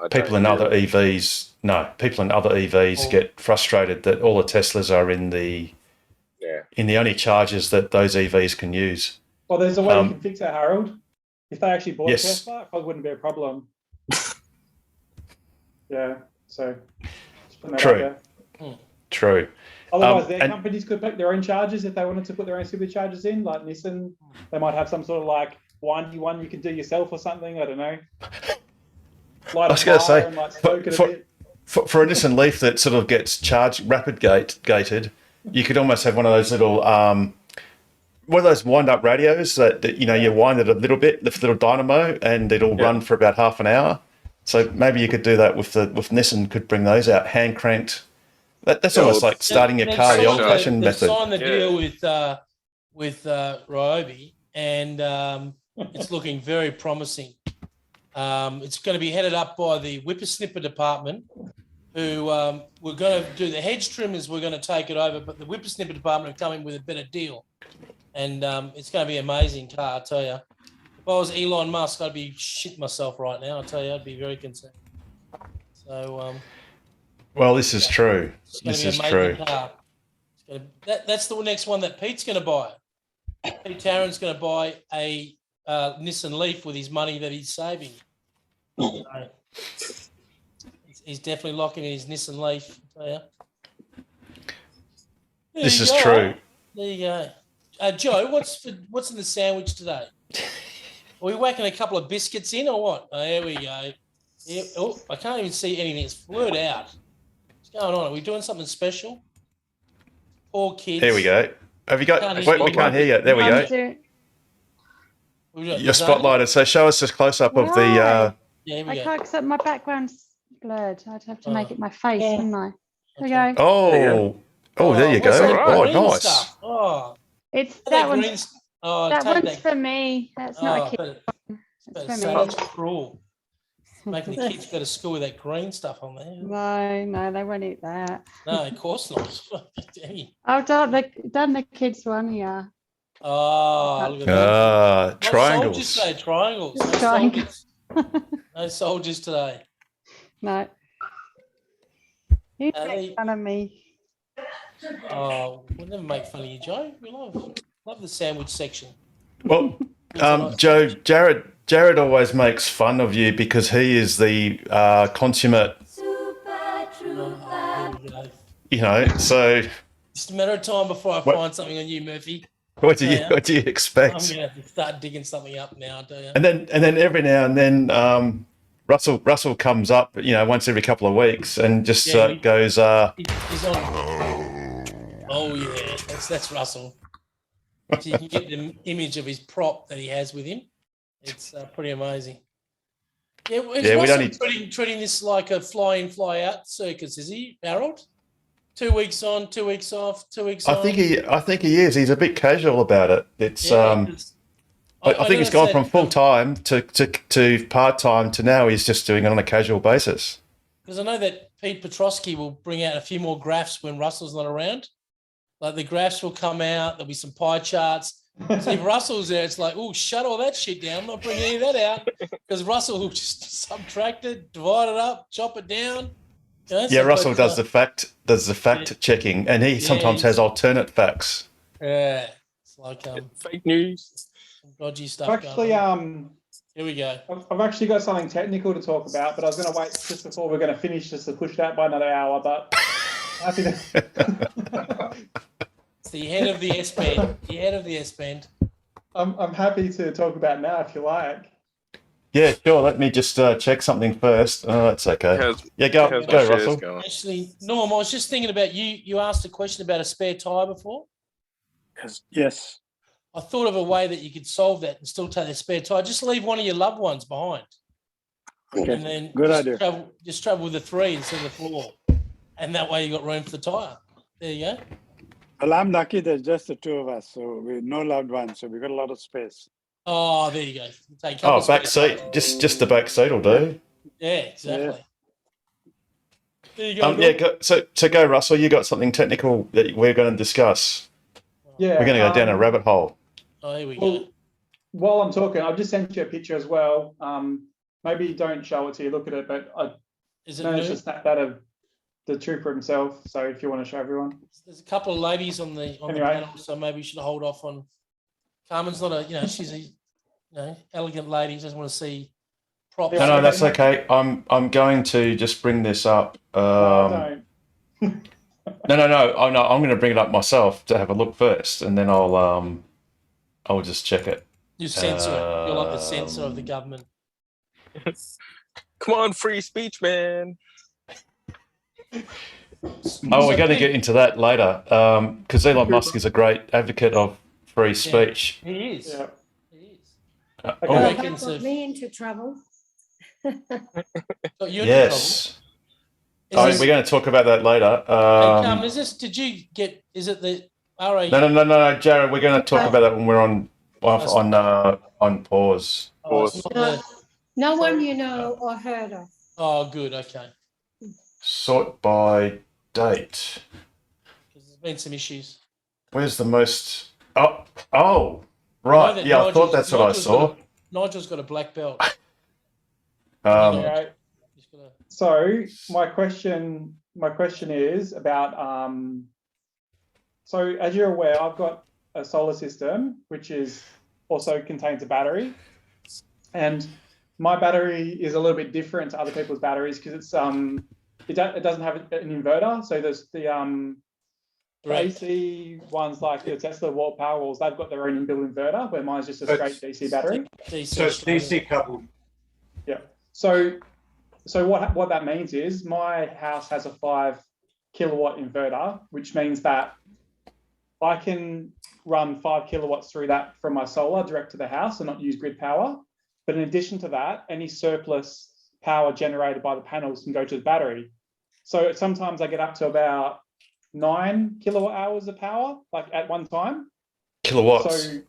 people in other EVs get frustrated that all the Teslas are in the only charges that those EVs can use. Well, there's a way you can fix it, Harold. If they actually bought Yes. a Tesla, it probably wouldn't be a problem. Yeah, so just putting that out True. there. True. Otherwise, their and- companies could put their own charges if they wanted to put their own superchargers in, like Nissan. They might have some sort of like windy one you can do yourself or something. I don't know. I was going to say, and, like, smoke it a for, bit. for a Nissan Leaf that sort of gets charged gated, you could almost have one of those little one of those wind-up radios that you wind it a little bit, lift a little dynamo, and it'll run for about half an hour. So maybe you could do that with Nissan. Could bring those out hand cranked. That's almost like starting your car the old-fashioned They've method. signed the deal with Ryobi, and it's looking very promising. It's going to be headed up by the whippersnipper department, who we're going to do the hedge trimmers. We're going to take it over, but the whippersnipper department have come in with a better deal, and it's going to be an amazing car. I tell you, if I was Elon Musk, I'd be shitting myself right now. I tell you, I'd be very concerned. So. Well, this is true. It's going This to is be an amazing true. car. That's the next one that Pete's going to buy. Pete Tarrant's going to buy a Nissan Leaf with his money that he's saving. So, he's definitely locking in his Nissan Leaf. I tell you. There This you is go. true. There you go. Joe, what's in the sandwich today? Are we whacking a couple of biscuits in or what? Oh, there we go. Yeah, oh, I can't even see anything. It's blurred out. What's going on? Are we doing something special? Poor kids. There we go. Have you got? Can't Wait, we can't hear you. There we go. You're spotlighted. So show us a close up of the. Yeah, I can't, because my background's blurred. I'd have to make it my face, wouldn't I? There we go. Oh, there you go. what's that Oh, green nice. stuff? Oh, It's that that green one's, st- oh, that take one's for me. That's not a kid. but one. it's It's for me. so cruel. Making the kids go to school with that green stuff on there. No, they won't eat that. No, of course not. Dang. I've done the kids one, yeah. Oh, look at that. What triangles. soldiers today? Triangles. No Triangles. soldiers. No soldiers today. No. You Uh, make fun of me. Oh, we'll never make fun of you, Joe. We love the sandwich section. Well, Joe, Jared always makes fun of you because he is the consummate. So Just a matter of time before I find something on you, Murphy. what do you expect? I'm gonna have to start digging something up now, do you? And then every now and then Russell comes up, once every couple of weeks and just Yeah, goes. He's on. Oh yeah, that's Russell. So you can get the image of his prop that he has with him. It's pretty amazing. Yeah, is Yeah, we Russell don't need- treating this like a fly-in, fly-out circus, is he, Harold? 2 weeks on, 2 weeks off, 2 weeks I on. think he is. He's a bit casual about it. It's Yeah, I think he's gone from full time to part time to now he's just doing it on a casual basis. Because I know that Pete Petrosky will bring out a few more graphs when Russell's not around. Like the graphs will come out. There'll be some pie charts. So if Russell's there, it's like, oh, shut all that shit down. I'm not bringing any of that out because Russell will just subtract it, divide it up, chop it down. You know, Yeah, so, Russell but, does the fact checking, and he sometimes has alternate facts. Yeah, it's like fake news, some dodgy stuff. Actually, going on. Here we go. I've actually got something technical to talk about, but I was going to wait just before we're going to finish just to push that by another hour. But happy to. It's the head of the S band. The head of the S band. I'm happy to talk about now if you like. Yeah, sure. Let me just check something first. Oh, that's okay. Yeah, go, Russell. Actually, Norm, I was just thinking about you. You asked a question about a spare tire before. Yes. I thought of a way that you could solve that and still take the spare tire. Just leave one of your loved ones behind. Okay. And then Good just idea. travel with the 3 instead of the 4. And that way you got room for the tire. There you go. Well, I'm lucky there's just the 2 of us, so we no loved ones, so we got a lot of space. Oh, there you go. Take Oh, back seat. Just the back seat will do. Yeah, exactly. There you go. Yeah. So go, Russell. You got something technical that we're going to discuss. Yeah, We're going to go down a rabbit hole. Oh, here we Well, go. while I'm talking, I've just sent you a picture as well. Maybe don't show it to you, look at it, but I Is it managed new? to snap that of the trooper himself. So if you want to show everyone. There's a couple of ladies on the Anyway. panel, so maybe we should hold off on. Carmen's not she's a elegant lady. Doesn't want to see props. No, that's okay. I'm going to just bring this up. Don't. No. I'm going to bring it up myself to have a look first, and then I'll just check it. You censor it. You're like the censor of the government. Come on, free speech, man. Oh, we're going to get into that later, because Elon Musk is a great advocate of free speech. He is. Yeah. Well, Oh, that got me into trouble. Got you into yes. trouble. Is We're going to talk about that later. Hey, is this? Did you get? Is it the RA? No, Jared. We're going to talk about that when we're on pause. Oh, it's not the- No one you know or heard of. oh, good. Okay. Sort by date. There's been some issues. Where's the most? Oh, right. Yeah, I thought that's what I saw. Nigel's got a black belt. Okay. So my question is about so as you're aware, I've got a solar system which is also contains a battery, and my battery is a little bit different to other people's batteries because it's it doesn't have an inverter. So there's the AC ones like the Tesla wall Powerwalls, they've got their own inbuilt inverter, where mine's just a straight DC battery. So it's DC coupled. Yeah. So what that means is my house has a 5 kilowatt inverter, which means that I can run 5 kilowatts through that from my solar direct to the house and not use grid power. But in addition to that, any surplus power generated by the panels can go to the battery. So sometimes I get up to about 9 kilowatt hours of power, like at one time. Kilowatts. So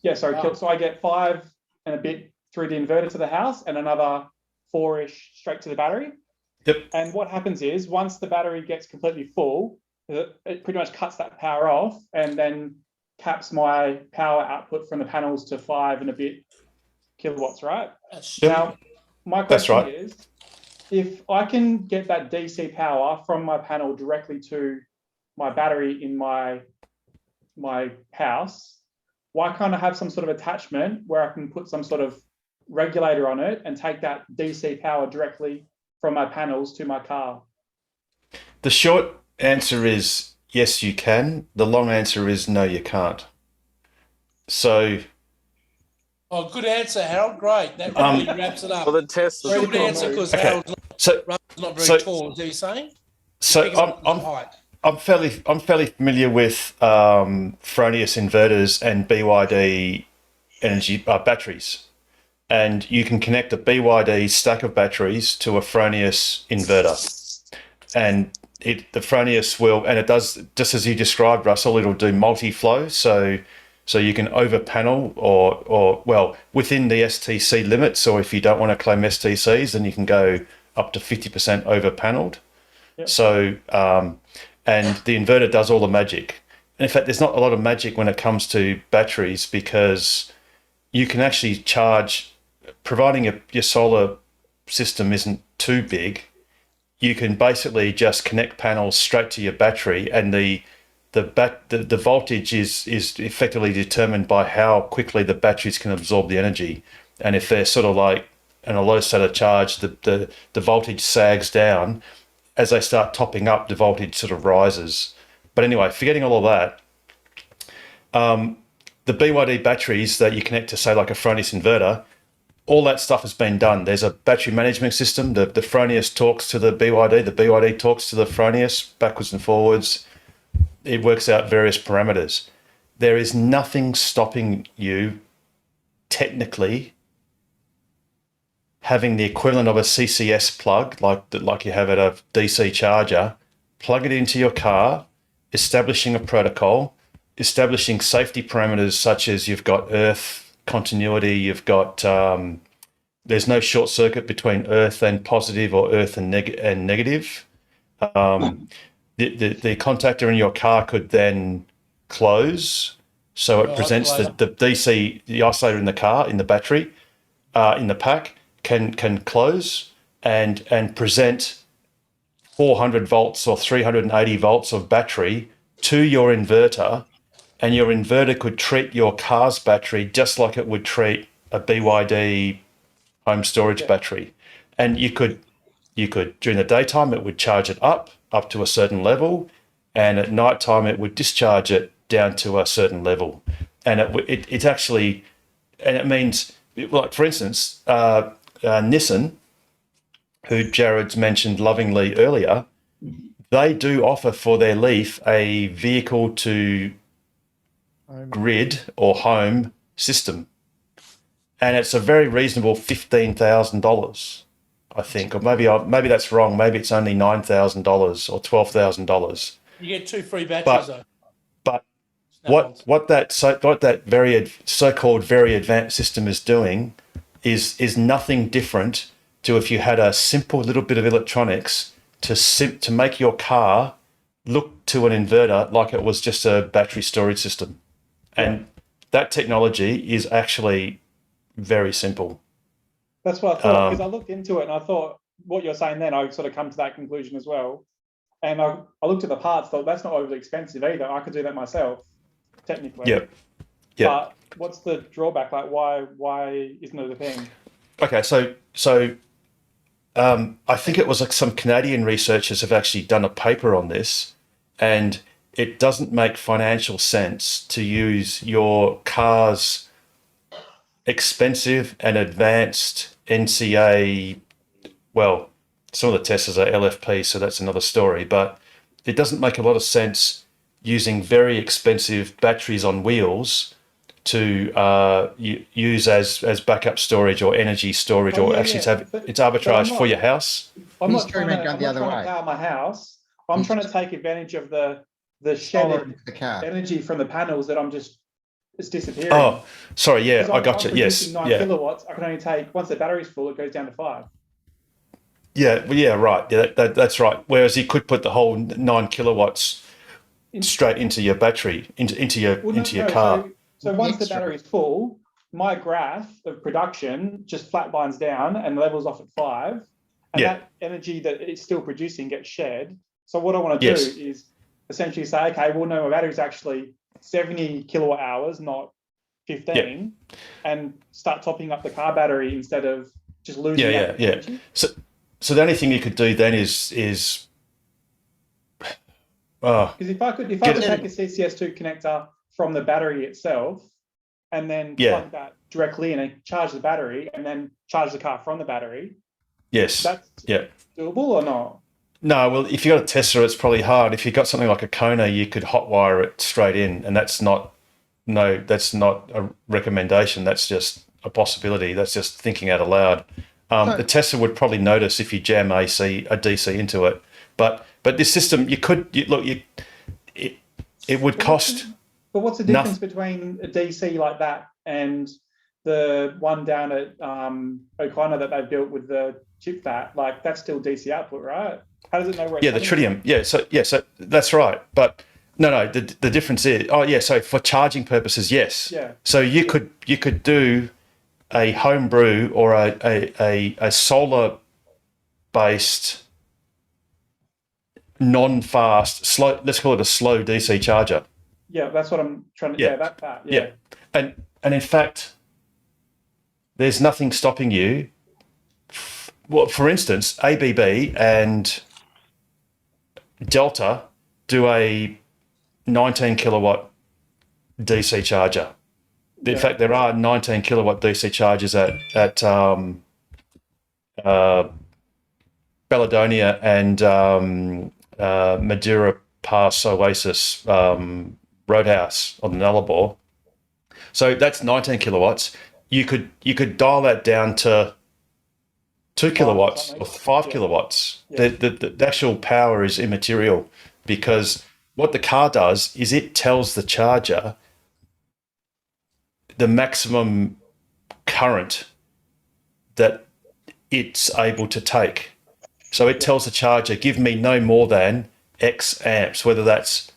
yeah, so I get 5 and a bit through the inverter to the house and another 4-ish straight to the battery. Yep. And what happens is once the battery gets completely full, it pretty much cuts that power off and then caps my power output from the panels to 5 and a bit kilowatts, right? Now, my question is, if I can get that DC power from my panel directly to my battery in my house, why can't I have some sort of attachment where I can put some sort of regulator on it and take that DC power directly from my panels to my car? The short answer is yes, you can. The long answer is no, you can't. So. Oh, good answer, Harold. Great. That really wraps it up. Well, the test. Good answer because Harold's not very tall. Is that what you're saying? So I'm fairly familiar with Fronius inverters and BYD energy batteries, and you can connect a BYD stack of batteries to a Fronius inverter, and the Fronius will, and it does just as you described, Russell. It'll do multi-flow, so you can over panel or well within the STC limits, or if you don't want to claim STCs, then you can go up to 50% over paneled. Yep. So and the inverter does all the magic. And in fact, there's not a lot of magic when it comes to batteries, because you can actually charge, providing your solar system isn't too big, you can basically just connect panels straight to your battery, and the voltage is effectively determined by how quickly the batteries can absorb the energy. And if they're sort of like in a low state of charge, the voltage sags down. As they start topping up, the voltage sort of rises. But anyway, forgetting all of that, the BYD batteries that you connect to, say, like a Fronius inverter, all that stuff has been done. There's a battery management system. The Fronius talks to the BYD talks to the Fronius backwards and forwards. It works out various parameters. There is nothing stopping you technically having the equivalent of a CCS plug, like you have at a DC charger, plug it into your car, establishing a protocol, establishing safety parameters such as you've got earth continuity, you've got there's no short circuit between earth and positive or earth and negative. The contactor in your car could then close, so it presents the DC, the isolator in the car, in the battery, in the pack, can close and present 400 volts or 380 volts of battery to your inverter, and your inverter could treat your car's battery just like it would treat a BYD home storage battery. And you could during the daytime it would charge it up to a certain level, and at night time it would discharge it down to a certain level. And it actually, and it means, like for instance, Nissan, who Jared's mentioned lovingly earlier, they do offer for their Leaf a vehicle to grid or home system, and it's a very reasonable $15,000, I think, or maybe that's wrong. Maybe it's only $9,000 or $12,000. You get 2 free batteries though. But what that very so-called very advanced system is doing is nothing different to if you had a simple little bit of electronics to make your car look to an inverter like it was just a battery storage system. And that technology is actually very simple. That's what I thought, because I looked into it and I thought what you're saying then, I sort of come to that conclusion as well. And I looked at the parts, thought that's not overly expensive either. I could do that myself, technically. Yep. But what's the drawback? Like, why isn't it a thing? Okay, so I think it was like some Canadian researchers have actually done a paper on this, and it doesn't make financial sense to use your car's expensive and advanced NCA. Well, some of the Teslas are LFP, so that's another story, but it doesn't make a lot of sense using very expensive batteries on wheels to use as backup storage or energy storage, or actually to have it's arbitrage for your house. I'm not trying to power my house. I'm trying to take advantage of the shedded energy from the panels that it's disappearing. Oh, sorry, yeah, I got you. Yes, 9 kilowatts. I can only take, once the battery's full, it goes down to 5. Yeah, well, yeah, right. Yeah, that's right. Whereas you could put the whole 9 kilowatts straight into your battery, into your car. So once the battery's full, my graph of production just flatlines down and levels off at 5, and that energy that it's still producing gets shared. So what I want to do is essentially say, okay, well, no, my battery's actually 70 kilowatt hours, not 15, and start topping up the car battery instead of just losing energy. So the only thing you could do then is because if I could take a CCS2 connector from the battery itself and then plug that directly in and charge the battery and then charge the car from the battery. Yes. That's doable or not? No, well, if you got a Tesla, it's probably hard. If you got something like a Kona, you could hotwire it straight in, and that's not a recommendation. That's just a possibility. That's just thinking out aloud. The Tesla would probably notice if you jam a DC into it, But this system, it would cost. But what's the difference between a DC like that and the one down at O'Connor that they built with the chip fat? Like that's still DC output, right? How does it know where? Yeah, the tritium. Yeah, so that's right. But no, the difference is, so for charging purposes, yes. Yeah. So you could do a home brew or a solar based non-fast slow, let's call it a slow DC charger. Yeah, that's what I'm trying to. Yeah. That. Yeah. And in fact, there's nothing stopping you. Well, for instance, ABB and Delta do a 19 kilowatt DC charger. In fact, there are 19 kilowatt DC chargers at Belladonna and Madeira Pass Oasis Roadhouse on the Nullarbor. So that's 19 kilowatts. You could dial that down to 2 kilowatts or 5 kilowatts. The actual power is immaterial, because what the car does is it tells the charger the maximum current that it's able to take. So it tells the charger, give me no more than X amps, whether that's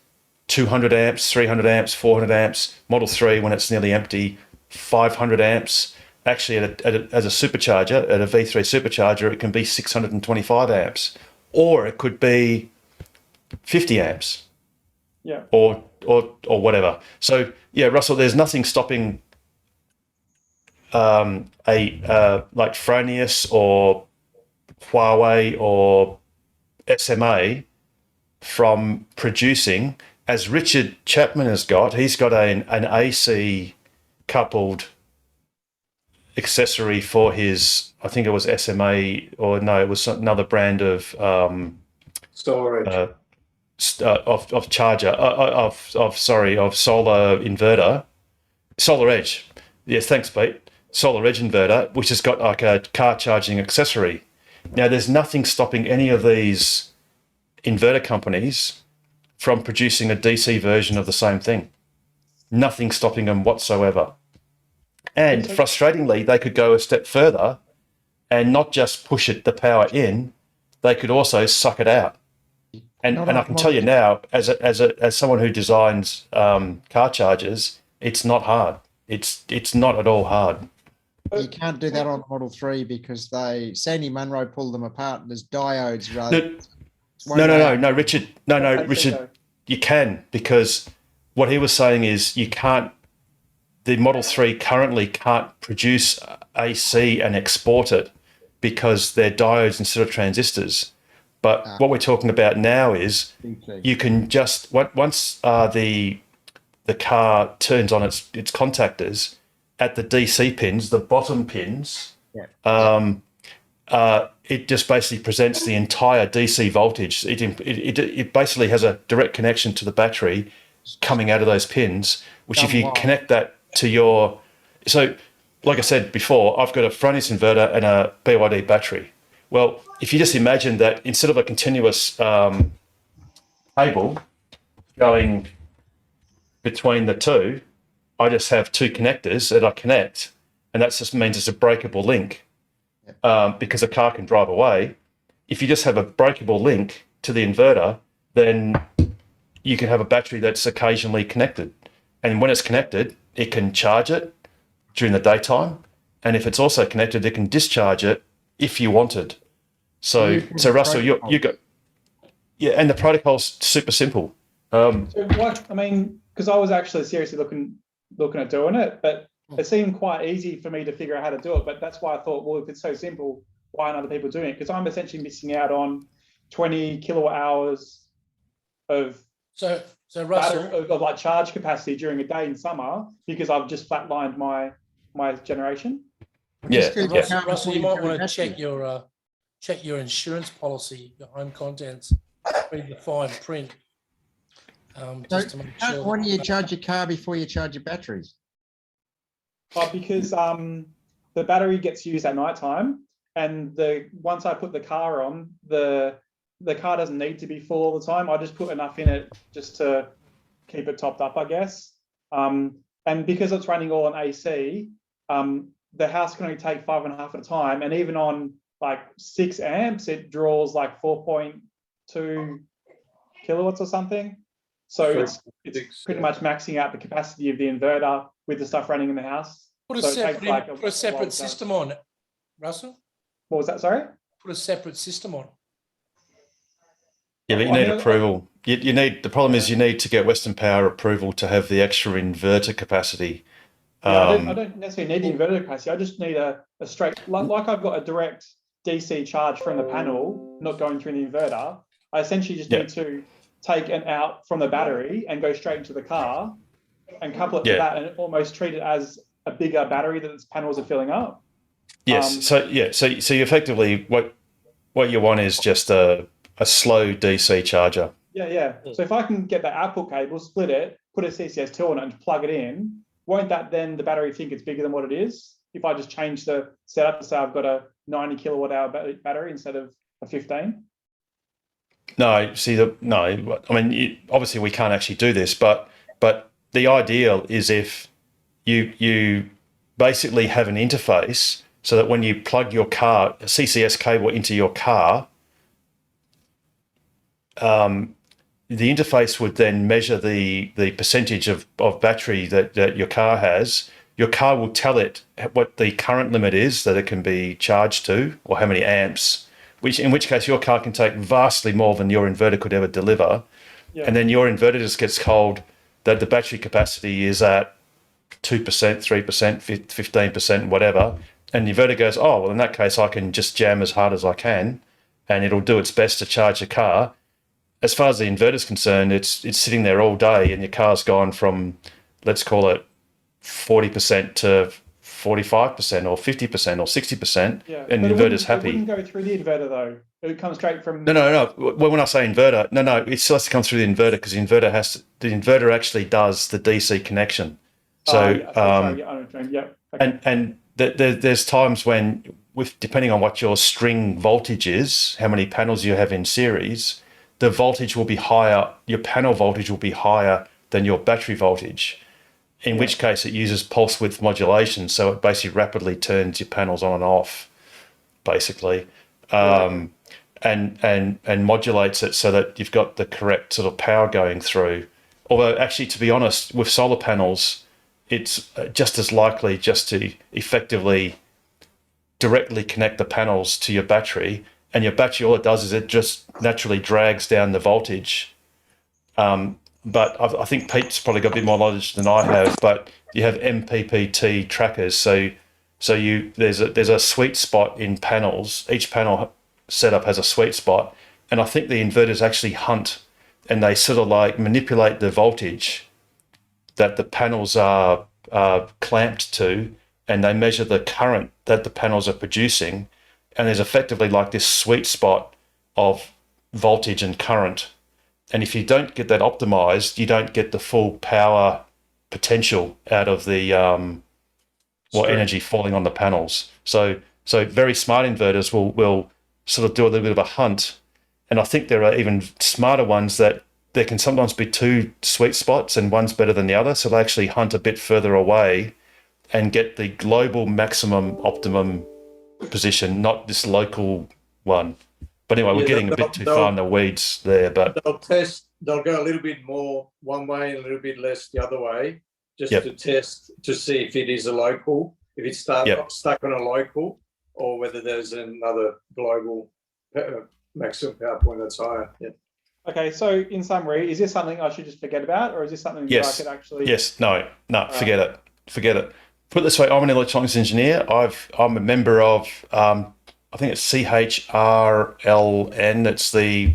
200 amps, 300 amps, 400 amps, Model 3 when it's nearly empty, 500 amps. Actually, as a supercharger, at a V3 supercharger, it can be 625 amps, or it could be 50 amps. Yeah. Or whatever. So yeah, Russell, there's nothing stopping like Fronius or Huawei or SMA from producing, as Richard Chapman has got. He's got an AC coupled accessory for his, I think it was SMA, or no, it was another brand of storage of charger of solar inverter, Solar Edge. Yes, thanks, Pete. Solar Edge inverter, which has got like a car charging accessory. Now, there's nothing stopping any of these inverter companies from producing a DC version of the same thing. Nothing stopping them whatsoever. And frustratingly, they could go a step further and not just push the power in, they could also suck it out. And I can tell you now, as someone who designs car chargers, it's not hard. It's not at all hard. You can't do that on Model 3 because Sandy Munro pulled them apart and there's diodes rather. No, Richard. No, Richard, you can, because what he was saying is you can't, the Model 3 currently can't produce AC and export it because they're diodes instead of transistors. But what we're talking about now is you can just, once the car turns on its contactors at the DC pins, the bottom pins, it just basically presents the entire DC voltage. It basically has a direct connection to the battery coming out of those pins, which if you connect that to your, so like I said before, I've got a Fronius inverter and a BYD battery. Well, if you just imagine that instead of a continuous cable going between the two, I just have two connectors that I connect, and that just means it's a breakable link because the car can drive away. If you just have a breakable link to the inverter, then you can have a battery that's occasionally connected. And when it's connected, it can charge it during the daytime. And if it's also connected, it can discharge it if you wanted. So Russell, you got, and the protocol's super simple. So what, I mean, because I was actually seriously looking at doing it, but it seemed quite easy for me to figure out how to do it. But that's why I thought, well, if it's so simple, why aren't other people doing it? Because I'm essentially missing out on 20 kilowatt hours of Russell, of like charge capacity during a day in summer because I've just flatlined my generation. Russell, you might want to check your insurance policy, your home contents, read the fine print. Just to make sure. Why do you charge your car before you charge your batteries? Because the battery gets used at night time, and once I put the car on, the the car doesn't need to be full all the time. I just put enough in it just to keep it topped up, I guess. And because it's running all on AC, the house can only take 5.5 at a time. And even on like 6 amps, it draws like 4.2 kilowatts or something. So it's pretty much maxing out the capacity of the inverter with the stuff running in the house. Put a So it takes separate, like put a separate system on, Russell. What was that? Sorry? Put a separate system on. Yeah, but you need approval. You need, the problem is you need to get Western Power approval to have the extra inverter capacity. Yeah, I don't necessarily need the inverter capacity. I just need a straight, like I've got a direct DC charge from the panel, not going through the inverter. I essentially just need to take an out from the battery and go straight into the car and couple it to that and almost treat it as a bigger battery that its panels are filling up. Yes. So you effectively what you want is just a slow DC charger. Yeah. So if I can get that output cable, split it, put a CCS2 on it and plug it in, won't that then the battery think it's bigger than what it is? If I just change the setup to say I've got a 90 kilowatt hour battery instead of a 15? No, I mean, obviously we can't actually do this, but the ideal is if you basically have an interface so that when you plug your car, a CCS cable into your car, the interface would then measure the percentage of battery that your car has. Your car will tell it what the current limit is that it can be charged to, or how many amps, in which case your car can take vastly more than your inverter could ever deliver. Yeah. And then your inverter just gets told that the battery capacity is at 2%, 3%, 15%, whatever. And the inverter goes, oh, well, in that case, I can just jam as hard as I can and it'll do its best to charge the car. As far as the inverter is concerned, it's sitting there all day and your car's gone from, let's call it 40% to 45% or 50% or 60%, and the inverter's happy. It wouldn't go through the inverter though. It would come straight from. No. Well, when I say inverter, no, it still has to come through the inverter because the inverter actually does the DC connection. So, and there's times when, depending on what your string voltage is, how many panels you have in series, the voltage will be higher. Your panel voltage will be higher than your battery voltage. In which case it uses pulse width modulation, so it basically rapidly turns your panels on and off, basically, and modulates it so that you've got the correct sort of power going through. Although, actually, to be honest, with solar panels, it's just as likely just to effectively directly connect the panels to your battery, and your battery, all it does is it just naturally drags down the voltage. But I think Pete's probably got a bit more knowledge than I have. But you have MPPT trackers, so there's a sweet spot in panels. Each panel setup has a sweet spot, and I think the inverters actually hunt, and they sort of like manipulate the voltage that the panels are clamped to, and they measure the current that the panels are producing, and there's effectively like this sweet spot of voltage and current. And if you don't get that optimized, you don't get the full power potential out of the energy falling on the panels. So very smart inverters will sort of do a little bit of a hunt. And I think there are even smarter ones that there can sometimes be two sweet spots and one's better than the other. So they actually hunt a bit further away and get the global maximum optimum position, not this local one. But anyway, we're getting a bit too far in the weeds there. But they'll go a little bit more one way and a little bit less the other way, just to test to see if it is a local, if it's stuck on a local, or whether there's another global maximum power point that's higher. Yeah. Okay, so in summary, is this something I should just forget about, or is this something that I could actually? Yes. No. Forget it. Put it this way: I'm an electronics engineer. I'm a member of. I think it's CHRLN. It's the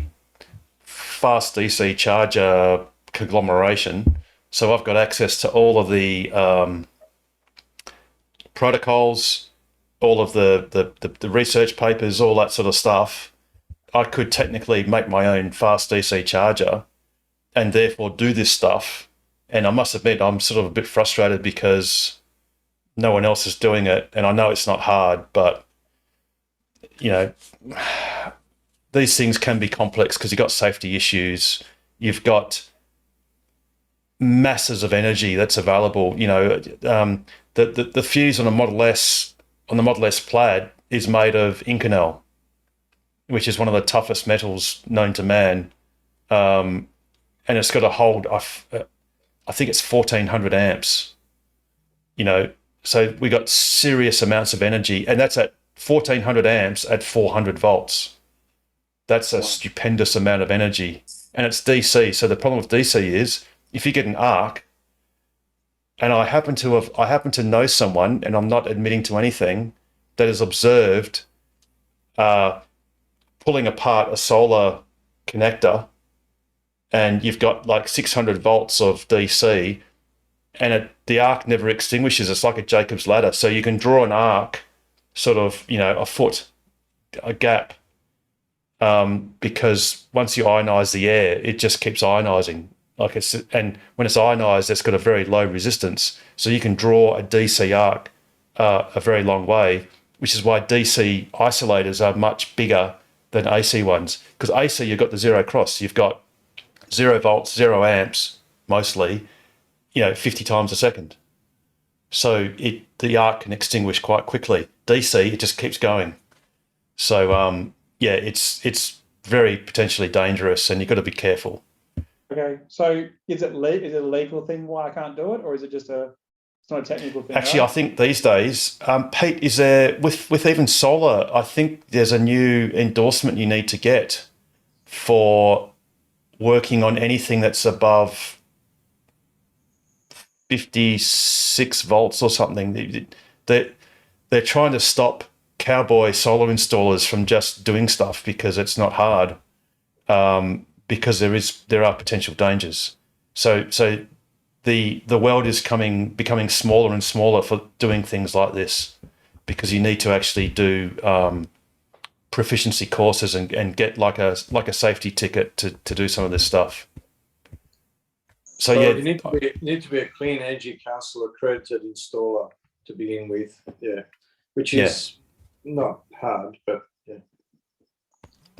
Fast DC Charger conglomeration. So I've got access to all of the protocols, all of the research papers, all that sort of stuff. I could technically make my own fast DC charger and therefore do this stuff. And I must admit, I'm sort of a bit frustrated because no one else is doing it. And I know it's not hard, but these things can be complex because you've got safety issues. You've got masses of energy that's available. You know, the fuse on a Model S, on the Model S Plaid, is made of Inconel, which is one of the toughest metals known to man. And it's got a hold, I think it's 1400 amps, you know, so we got serious amounts of energy, and that's at 1400 amps at 400 volts. That's a stupendous amount of energy, and it's DC. So the problem with DC is if you get an arc, and I happen to know someone, and I'm not admitting to anything, that has observed pulling apart a solar connector, and you've got like 600 volts of DC, and the arc never extinguishes. It's like a Jacob's ladder. So you can draw an arc sort of, you know, a foot, a gap, because once you ionize the air, it just keeps ionizing. And when it's ionized, it's got a very low resistance. So you can draw a DC arc a very long way, which is why DC isolators are much bigger than AC ones. Because AC, you've got the zero cross. You've got 0 volts, 0 amps, mostly, you know, 50 times a second. So the arc can extinguish quite quickly. DC, it just keeps going. So yeah, it's very potentially dangerous, and you've got to be careful. Okay, so is it a legal thing why I can't do it, or is it just it's not a technical thing? Actually, right? I think these days, Pete, is there, with even solar, I think there's a new endorsement you need to get for working on anything that's above 56 volts or something. They're trying to stop cowboy solar installers from just doing stuff because it's not hard, because there are potential dangers. So the world is becoming smaller and smaller for doing things like this, because you need to actually do proficiency courses and get like a safety ticket to do some of this stuff. So yeah, you need to be a Clean Energy Council accredited installer to begin with, yeah, which is not hard, but yeah,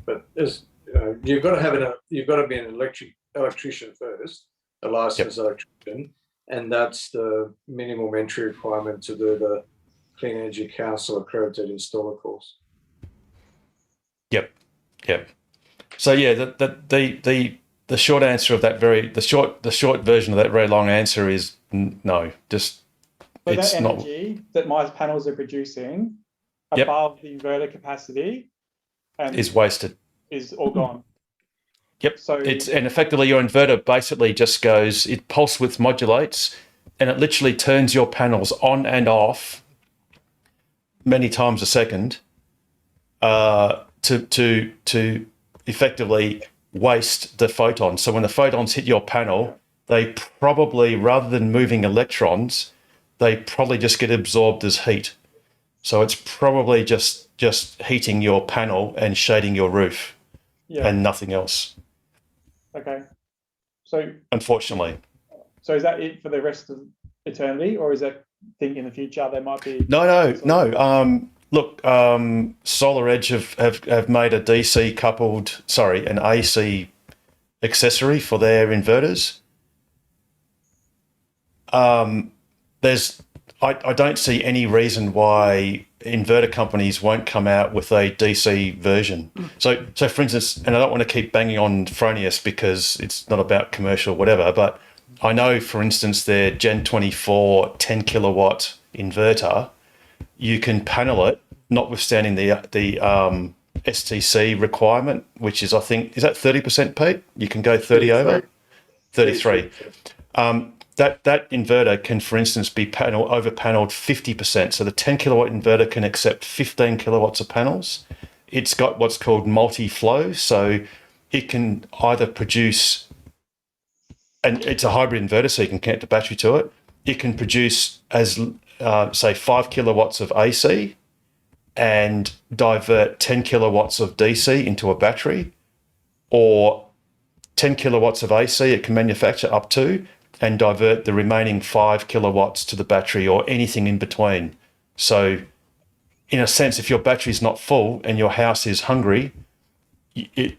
but there's you've got to be an electrician first, a licensed electrician, and that's the minimum entry requirement to do the Clean Energy Council accredited installer course. Yep. So yeah, the short answer of that the short version of that very long answer is no. Just but it's that not energy that my panels are producing above the inverter capacity and is wasted. Is all gone. Yep. So and effectively your inverter basically just goes, it pulse width modulates, and it literally turns your panels on and off many times a second to effectively waste the photons. So when the photons hit your panel, they probably, rather than moving electrons, they probably just get absorbed as heat. So it's probably just heating your panel and shading your roof and nothing else. Okay. So unfortunately. So is that it for the rest of eternity, or is that think in the future there might be No. Look, Solar Edge have made a DC coupled, an AC accessory for their inverters. I don't see any reason why inverter companies won't come out with a DC version. So for instance, and I don't want to keep banging on Fronius because it's not about commercial whatever, but I know, for instance, their Gen 24 10 kilowatt inverter, you can panel it, notwithstanding the STC requirement, which is, I think, is that 30%, Pete? You can go 30 over? 33. That inverter can, for instance, be over paneled 50%. So the 10 kilowatt inverter can accept 15 kilowatts of panels. It's got what's called multi-flow. So it can either produce, and it's a hybrid inverter, so you can connect a battery to it. It can produce as, say, 5 kilowatts of AC and divert 10 kilowatts of DC into a battery, or 10 kilowatts of AC it can manufacture up to and divert the remaining 5 kilowatts to the battery, or anything in between. So in a sense, if your battery's not full and your house is hungry,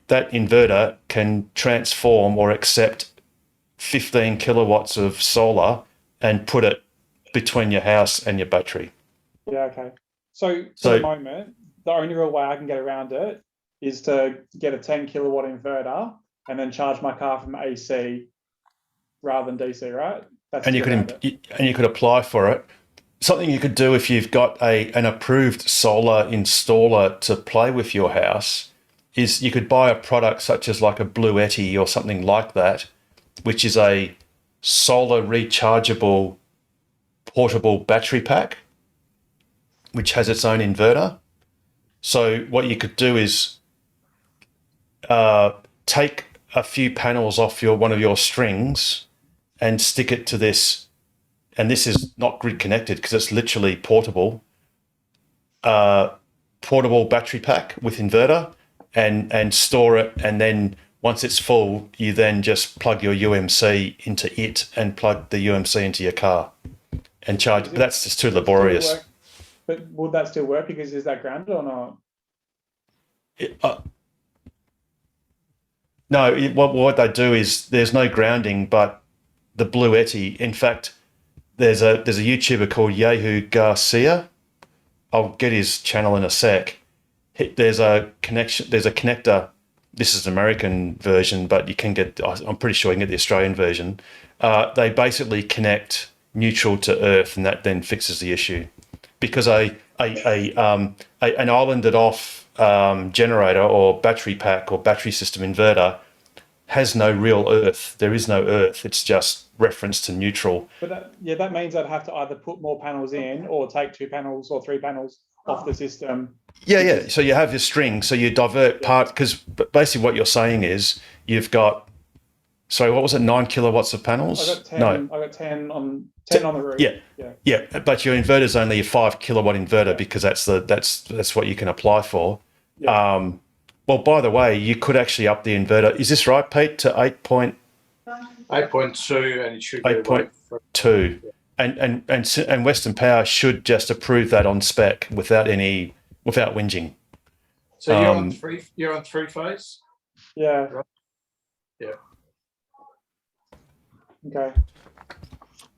that inverter can transform or accept 15 kilowatts of solar and put it between your house and your battery. Yeah, okay. So for So- the moment, the only real way I can get around it is to get a 10 kilowatt inverter and then charge my car from AC rather than DC, right? That's And to you get around could you could apply for it. Something you could do if you've got an approved solar installer to play with your house is you could buy a product such as like a Bluetti or something like that, which is a solar rechargeable portable battery pack, which has its own inverter. So what you could do is take a few panels off one of your strings and stick it to this. And this is not grid connected because it's literally portable. Portable battery pack with inverter and store it. And then once it's full, you then just plug your UMC into it and plug the UMC into your car and charge. But that's just too laborious. But would that still work because is that grounded or not? No, what they do is there's no grounding, but the Bluetti, in fact, there's a YouTuber called Yehu Garcia. I'll get his channel in a sec. There's a connector. This is an American version, but you can get, I'm pretty sure you can get the Australian version. They basically connect neutral to earth, and that then fixes the issue. Because an islanded off generator or battery pack or battery system inverter has no real earth. There is no earth. It's just reference to neutral. But that means I'd have to either put more panels in or take 2 panels or 3 panels off the system. Yeah. So you have your string. So you divert part, because basically what you're saying is you've got, sorry, what was it? 9 kilowatts of panels? I got 10. No. I got 10 on the roof. Yeah. But your inverter is only a 5 kilowatt inverter because that's what you can apply for. Yeah. Well, by the way, you could actually up the inverter. Is this right, Pete? To 8.2, 8.2, and it should be 8.2. And Western Power should just approve that on spec without whinging. So you're on three phase? Yeah. Yeah. Okay.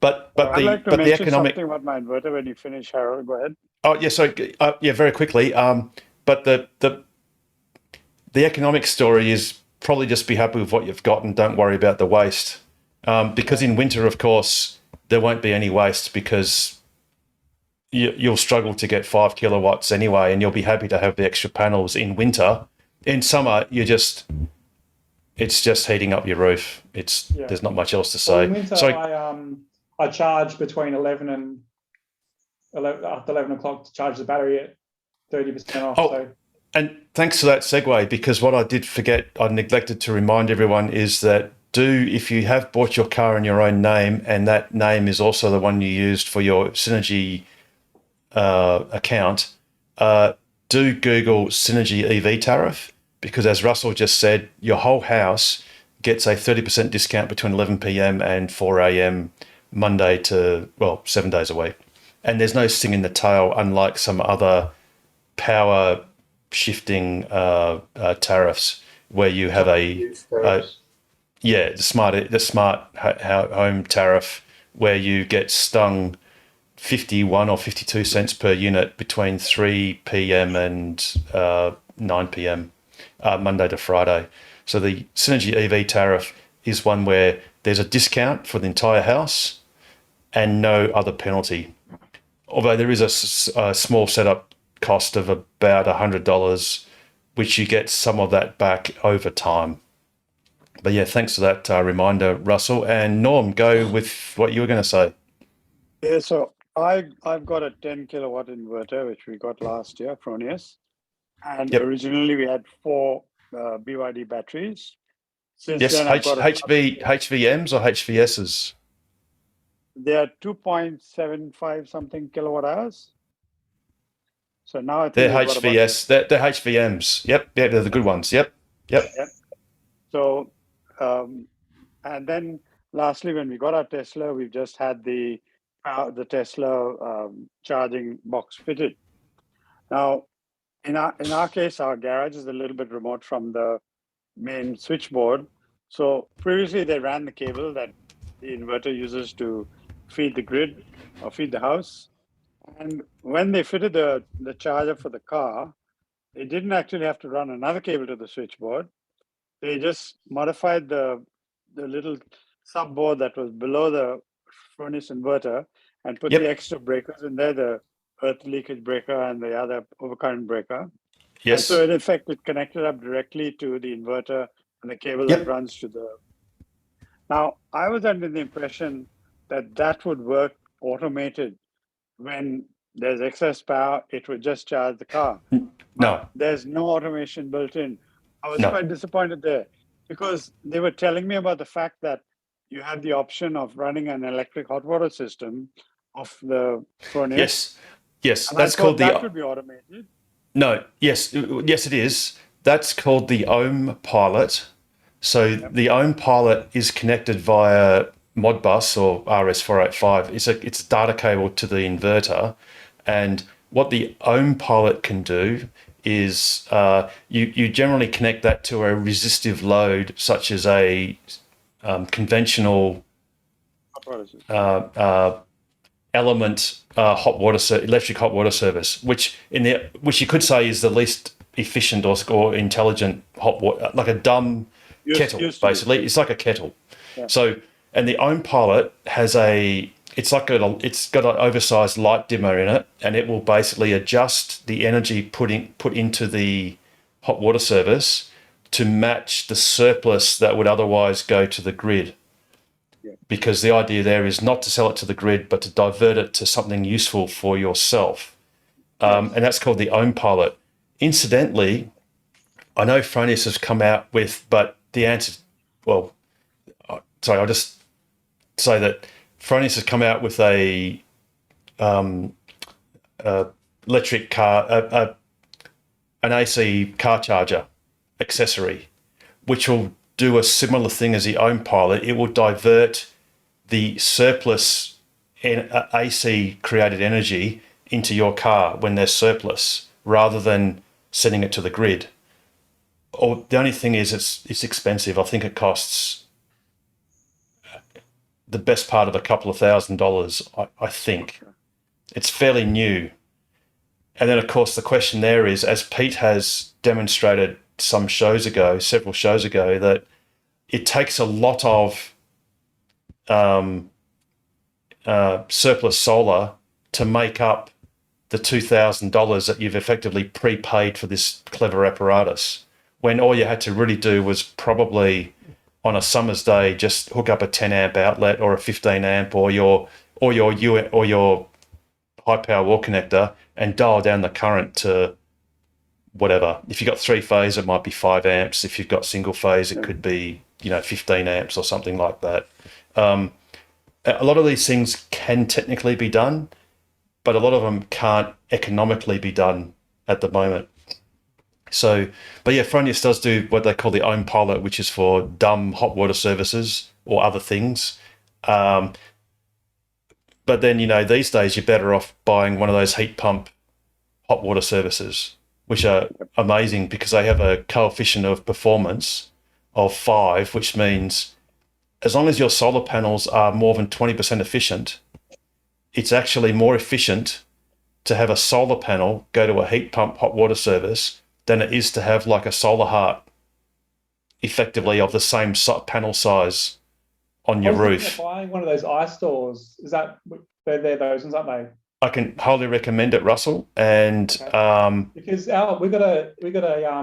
But I'd like to the mention economic. something about my inverter when you finish, Harold. Go ahead. Oh yeah, sorry. Very quickly. But the economic story is probably just be happy with what you've got and don't worry about the waste. Because in winter, of course, there won't be any waste because you'll struggle to get 5 kilowatts anyway, and you'll be happy to have the extra panels in winter. In summer, it's just heating up your roof. There's not much else to say. Well, in winter, I charge between 11 and 11 o'clock to charge the battery at 30% off. So. And thanks for that segue, because what I did forget, I neglected to remind everyone, is that if you have bought your car in your own name and that name is also the one you used for your Synergy account, do Google Synergy EV tariff, because as Russell just said, your whole house gets a 30% discount between 11 p.m. and 4 a.m. Monday to, 7 days a week. And there's no sting in the tail, unlike some other power shifting tariffs where you have the smart home tariff where you get stung 51 or 52 cents per unit between 3 p.m. and 9 p.m. Monday to Friday. So the Synergy EV tariff is one where there's a discount for the entire house and no other penalty. Although there is a small setup cost of about $100, which you get some of that back over time. But yeah, thanks for that reminder, Russell. And Norm, go with what you were going to say. Yeah, so I've got a 10 kilowatt inverter, which we got last year, Fronius. And originally we had 4 BYD batteries. Yes, HVMs or HVSs? They are 2.75 something kilowatt hours. So now I think they're HVS. They're HVMs. Yep, they're the good ones. Yep. So, and then lastly, when we got our Tesla, we've just had the Tesla charging box fitted. Now, in our case, our garage is a little bit remote from the main switchboard. So previously they ran the cable that the inverter uses to feed the grid or feed the house. And when they fitted the charger for the car, they didn't actually have to run another cable to the switchboard. They just modified the little subboard that was below the furnace inverter and put the extra breakers in there, the earth leakage breaker and the other overcurrent breaker. Yes. And so in effect, it connected up directly to the inverter and the cable that runs to the. Now, I was under the impression that that would work automated. When there's excess power, it would just charge the car. No. There's no automation built in. I was No. quite disappointed there because they were telling me about the fact that you had the option of running an electric hot water system off the furnace. Yes. Yes. And That's I thought called that the. could be automated. No. Yes. Yes, it is. That's called the Ohm Pilot. So the Ohm Pilot is connected via Modbus or RS485. It's a data cable to the inverter, and what the Ohm Pilot can do is you generally connect that to a resistive load, such as a conventional element electric hot water service, which you could say is the least efficient or intelligent hot water, like a dumb kettle, basically. It's like a kettle. Yeah. So, and the Ohm Pilot has it's got an oversized light dimmer in it, and it will basically adjust the energy put into the hot water service to match the surplus that would otherwise go to the grid. Yeah. Because the idea there is not to sell it to the grid, but to divert it to something useful for yourself. And that's called the Ohm Pilot. Incidentally, I know Fronius has come out with, but the answer, well, sorry, I'll just say that Fronius has come out with a electric car, an AC car charger accessory, which will do a similar thing as the Ohm Pilot. It will divert the surplus AC created energy into your car when there's surplus, rather than sending it to the grid. Or the only thing is it's expensive. I think it costs the best part of a couple of $1,000, I think. It's fairly new. And then, of course, the question there is, as Pete has demonstrated several shows ago, that it takes a lot of surplus solar to make up the $2,000 that you've effectively prepaid for this clever apparatus, when all you had to really do was probably on a summer's day just hook up a 10 amp outlet or a 15 amp or your high power wall connector and dial down the current to whatever. If you've got 3-phase, it might be 5 amps. If you've got single phase, it could be 15 amps or something like that. A lot of these things can technically be done, but a lot of them can't economically be done at the moment. So, but yeah, Fronius does do what they call the Ohm Pilot, which is for dumb hot water services or other things. But then, these days you're better off buying one of those heat pump hot water services, which are amazing because they have a coefficient of performance of 5, which means as long as your solar panels are more than 20% efficient, it's actually more efficient to have a solar panel go to a heat pump hot water service than it is to have like a solar heart effectively of the same panel size on your roof. Buying one of those iStores, is that they're those ones, aren't they? I can highly recommend it, Russell. And because we got a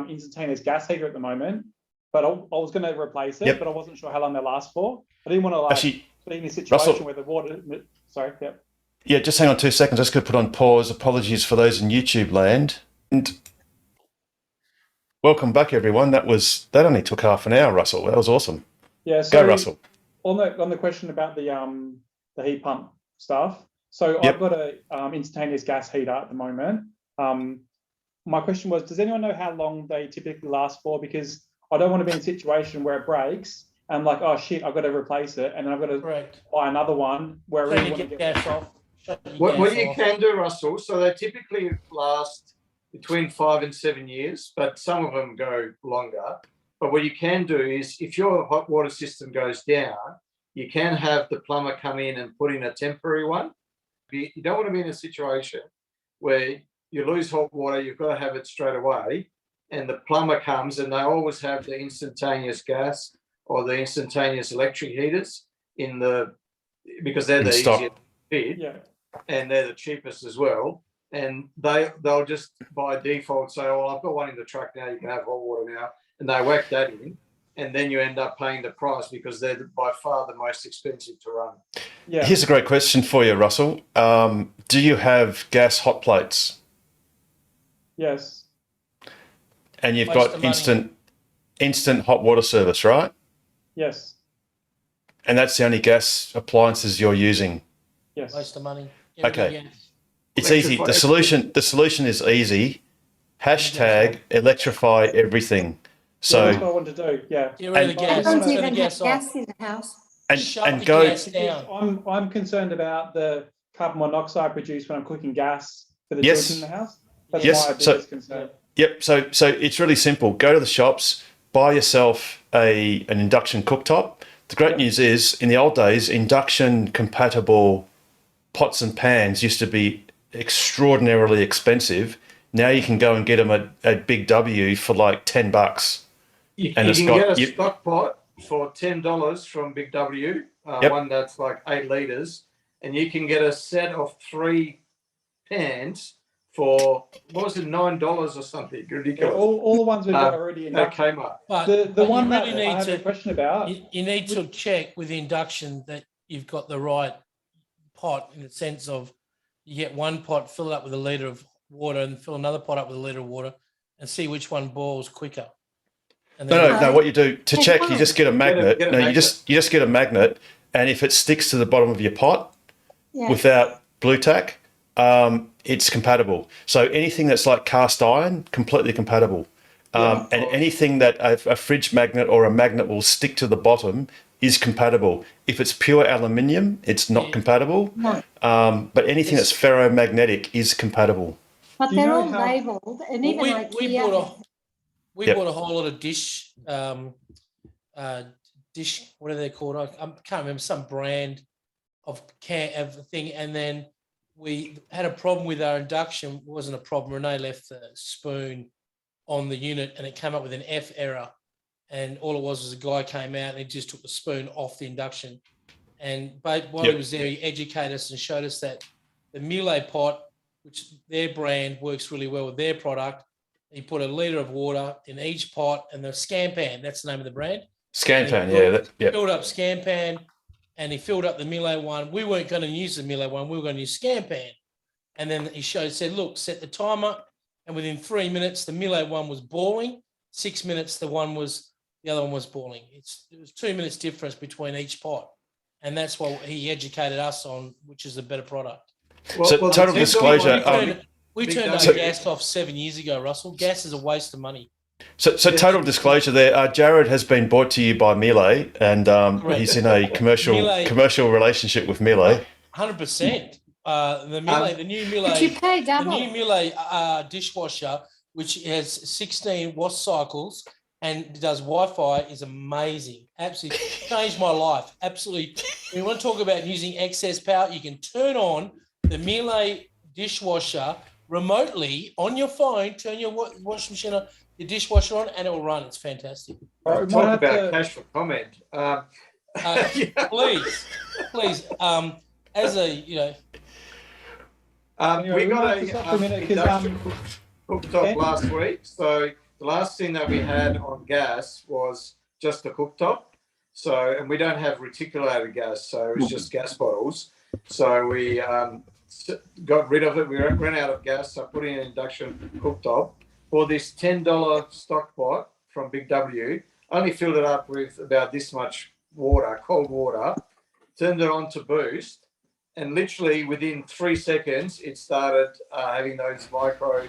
instantaneous gas heater at the moment, but I was going to replace it, but I wasn't sure how long they last for. I didn't want to be in a situation Russell, where the water. Sorry, yep. Yeah, just hang on 2 seconds. I just could put on pause. Apologies for those in YouTube land. And welcome back, everyone. That only took half an hour, Russell. That was awesome. Yeah. So go, Russell. On the question about the heat pump stuff. So I've got a instantaneous gas heater at the moment. My question was, does anyone know how long they typically last for? Because I don't want to be in a situation where it breaks and I'm like, oh shit, I've got to replace it, and then I've got to buy another one where I really want to get gas off. What you can do, Russell, so they typically last between 5 and 7 years, but some of them go longer. But what you can do is, if your hot water system goes down, you can have the plumber come in and put in a temporary one. You don't want to be in a situation where you lose hot water, you've got to have it straight away, and the plumber comes, and they always have the instantaneous gas or the instantaneous electric heaters because they're the stock. easiest to fit, Yeah. and they're the cheapest as well. And they'll just by default say, "Oh, I've got one in the truck now. You can have hot water now," and they whack that in, and then you end up paying the price because they're by far the most expensive to run. Yeah. Here's a great question for you, Russell. Do you have gas hot plates? Yes. And you've Waste got of money. instant hot water service, right? Yes. And that's the only gas appliances you're using. Yes. Waste of money. Okay. Yeah. It's easy. The solution is easy. Hashtag electrify everything. So That's what I want to do. Yeah. Get rid of the gas. Don't Turn the even gas have off. gas in the house. Shut and the go. gas down. I'm concerned about the carbon monoxide produced when I'm cooking gas for the Yes. children in the house. That's Yes, my biggest concern. Yep. So it's really simple. Go to the shops, buy yourself an induction cooktop. The great news is, in the old days, induction compatible pots and pans used to be extraordinarily expensive. Now you can go and get them at Big W for like $10. You And it's can got- get a yep. stock pot for $10 from Big W, Yep. one that's like 8 litres, and you can get a set of 3 pans for, what was it, $9 or something? Yeah, Ridiculous. all the ones we've got already in At Kmart. But the you one that really I need have a to- question about. You need to check with induction that you've got the right pot, in the sense of you get one pot, fill it up with a litre of water, and fill another pot up with a litre of water, and see which one boils quicker. And No. What you do to Hey, check, fine. you just get a magnet. get a No, you magnet. just get a magnet, and if it sticks to the bottom of your pot Yeah. without blue tack, it's compatible. So anything that's like cast iron, completely compatible. And anything that a fridge magnet or a magnet will stick to the bottom is compatible. If it's pure aluminium, it's not compatible. No. But anything that's ferromagnetic is compatible. But Do you they're know all how- labelled, and even we IKEA. Yep. bought a whole lot of dish, what are they called? I can't remember, some brand of thing. And then we had a problem with our induction. It wasn't a problem. Renee left the spoon on the unit and it came up with an F error. And all it was a guy came out and he just took the spoon off the induction. And while he Yep. was there, he educated us and showed us that the Miele pot, which their brand works really well with their product, he put a litre of water in each pot, and the Scampan, that's the name of the brand. Scanpan, And he yeah. filled up Scampan, and he filled up the Miele one. We weren't going to use the Miele one. We were going to use Scampan. And then he said, look, set the timer. And within 3 minutes, the Miele one was boiling. 6 minutes, the other one was boiling. It was 2 minutes difference between each pot. And that's what he educated us on, which is a better product. So total disclosure. We turned our gas off 7 years ago, Russell. Gas is a waste of money. So total disclosure there, Jared has been brought to you by Miele, and he's in a commercial relationship with Miele. 100%. The Miele, the new Miele, But you pay the double. new Miele dishwasher, which has 16 wash cycles and does Wi-Fi, is amazing. Absolutely changed my life. Absolutely. When you want to talk about using excess power, you can turn on the Miele dishwasher remotely on your phone, turn your washing machine on, your dishwasher on, and it will run. It's fantastic. Right, we Talk might have about to- cash for comment. Please, as a, Anyway, we we got might have to stop for a minute 'cause, induction cooktop last week. So the last thing that we had on gas was just the cooktop. So, and we don't have reticulated gas, so it's just gas bottles. So we got rid of it. We ran out of gas, so I put in an induction cooktop for this $10 stock pot from Big W. Only filled it up with about this much water, cold water, turned it on to boost, and literally within 3 seconds, it started having those micro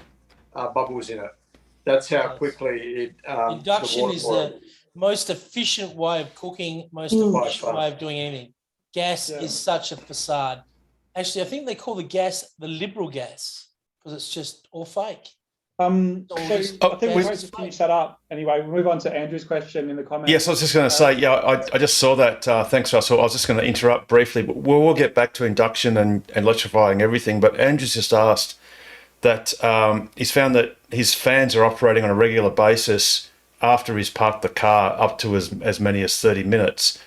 bubbles in it. That's how quickly it. induction is the most efficient way of cooking, most efficient way of doing anything. Gas is such a facade. Actually, I think they call the gas the liberal gas because it's just all fake. So Oh, I think we're we- supposed to finish that up. Anyway, we'll move on to Andrew's question in the comments. Yes, I was just going to say, yeah, I just saw that. Thanks, Russell. I was just going to interrupt briefly, but we'll get back to induction and electrifying everything. But Andrew's just asked that he's found that his fans are operating on a regular basis after he's parked the car up to as many as 30 minutes.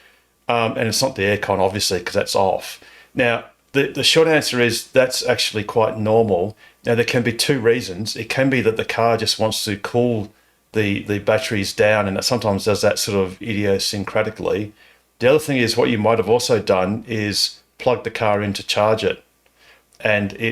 And it's not the aircon, obviously, because that's off. Now, the short answer is that's actually quite normal. Now, there can be two reasons. It can be that the car just wants to cool the batteries down, and it sometimes does that sort of idiosyncratically. The other thing is what you might have also done is plug the car in to charge it. And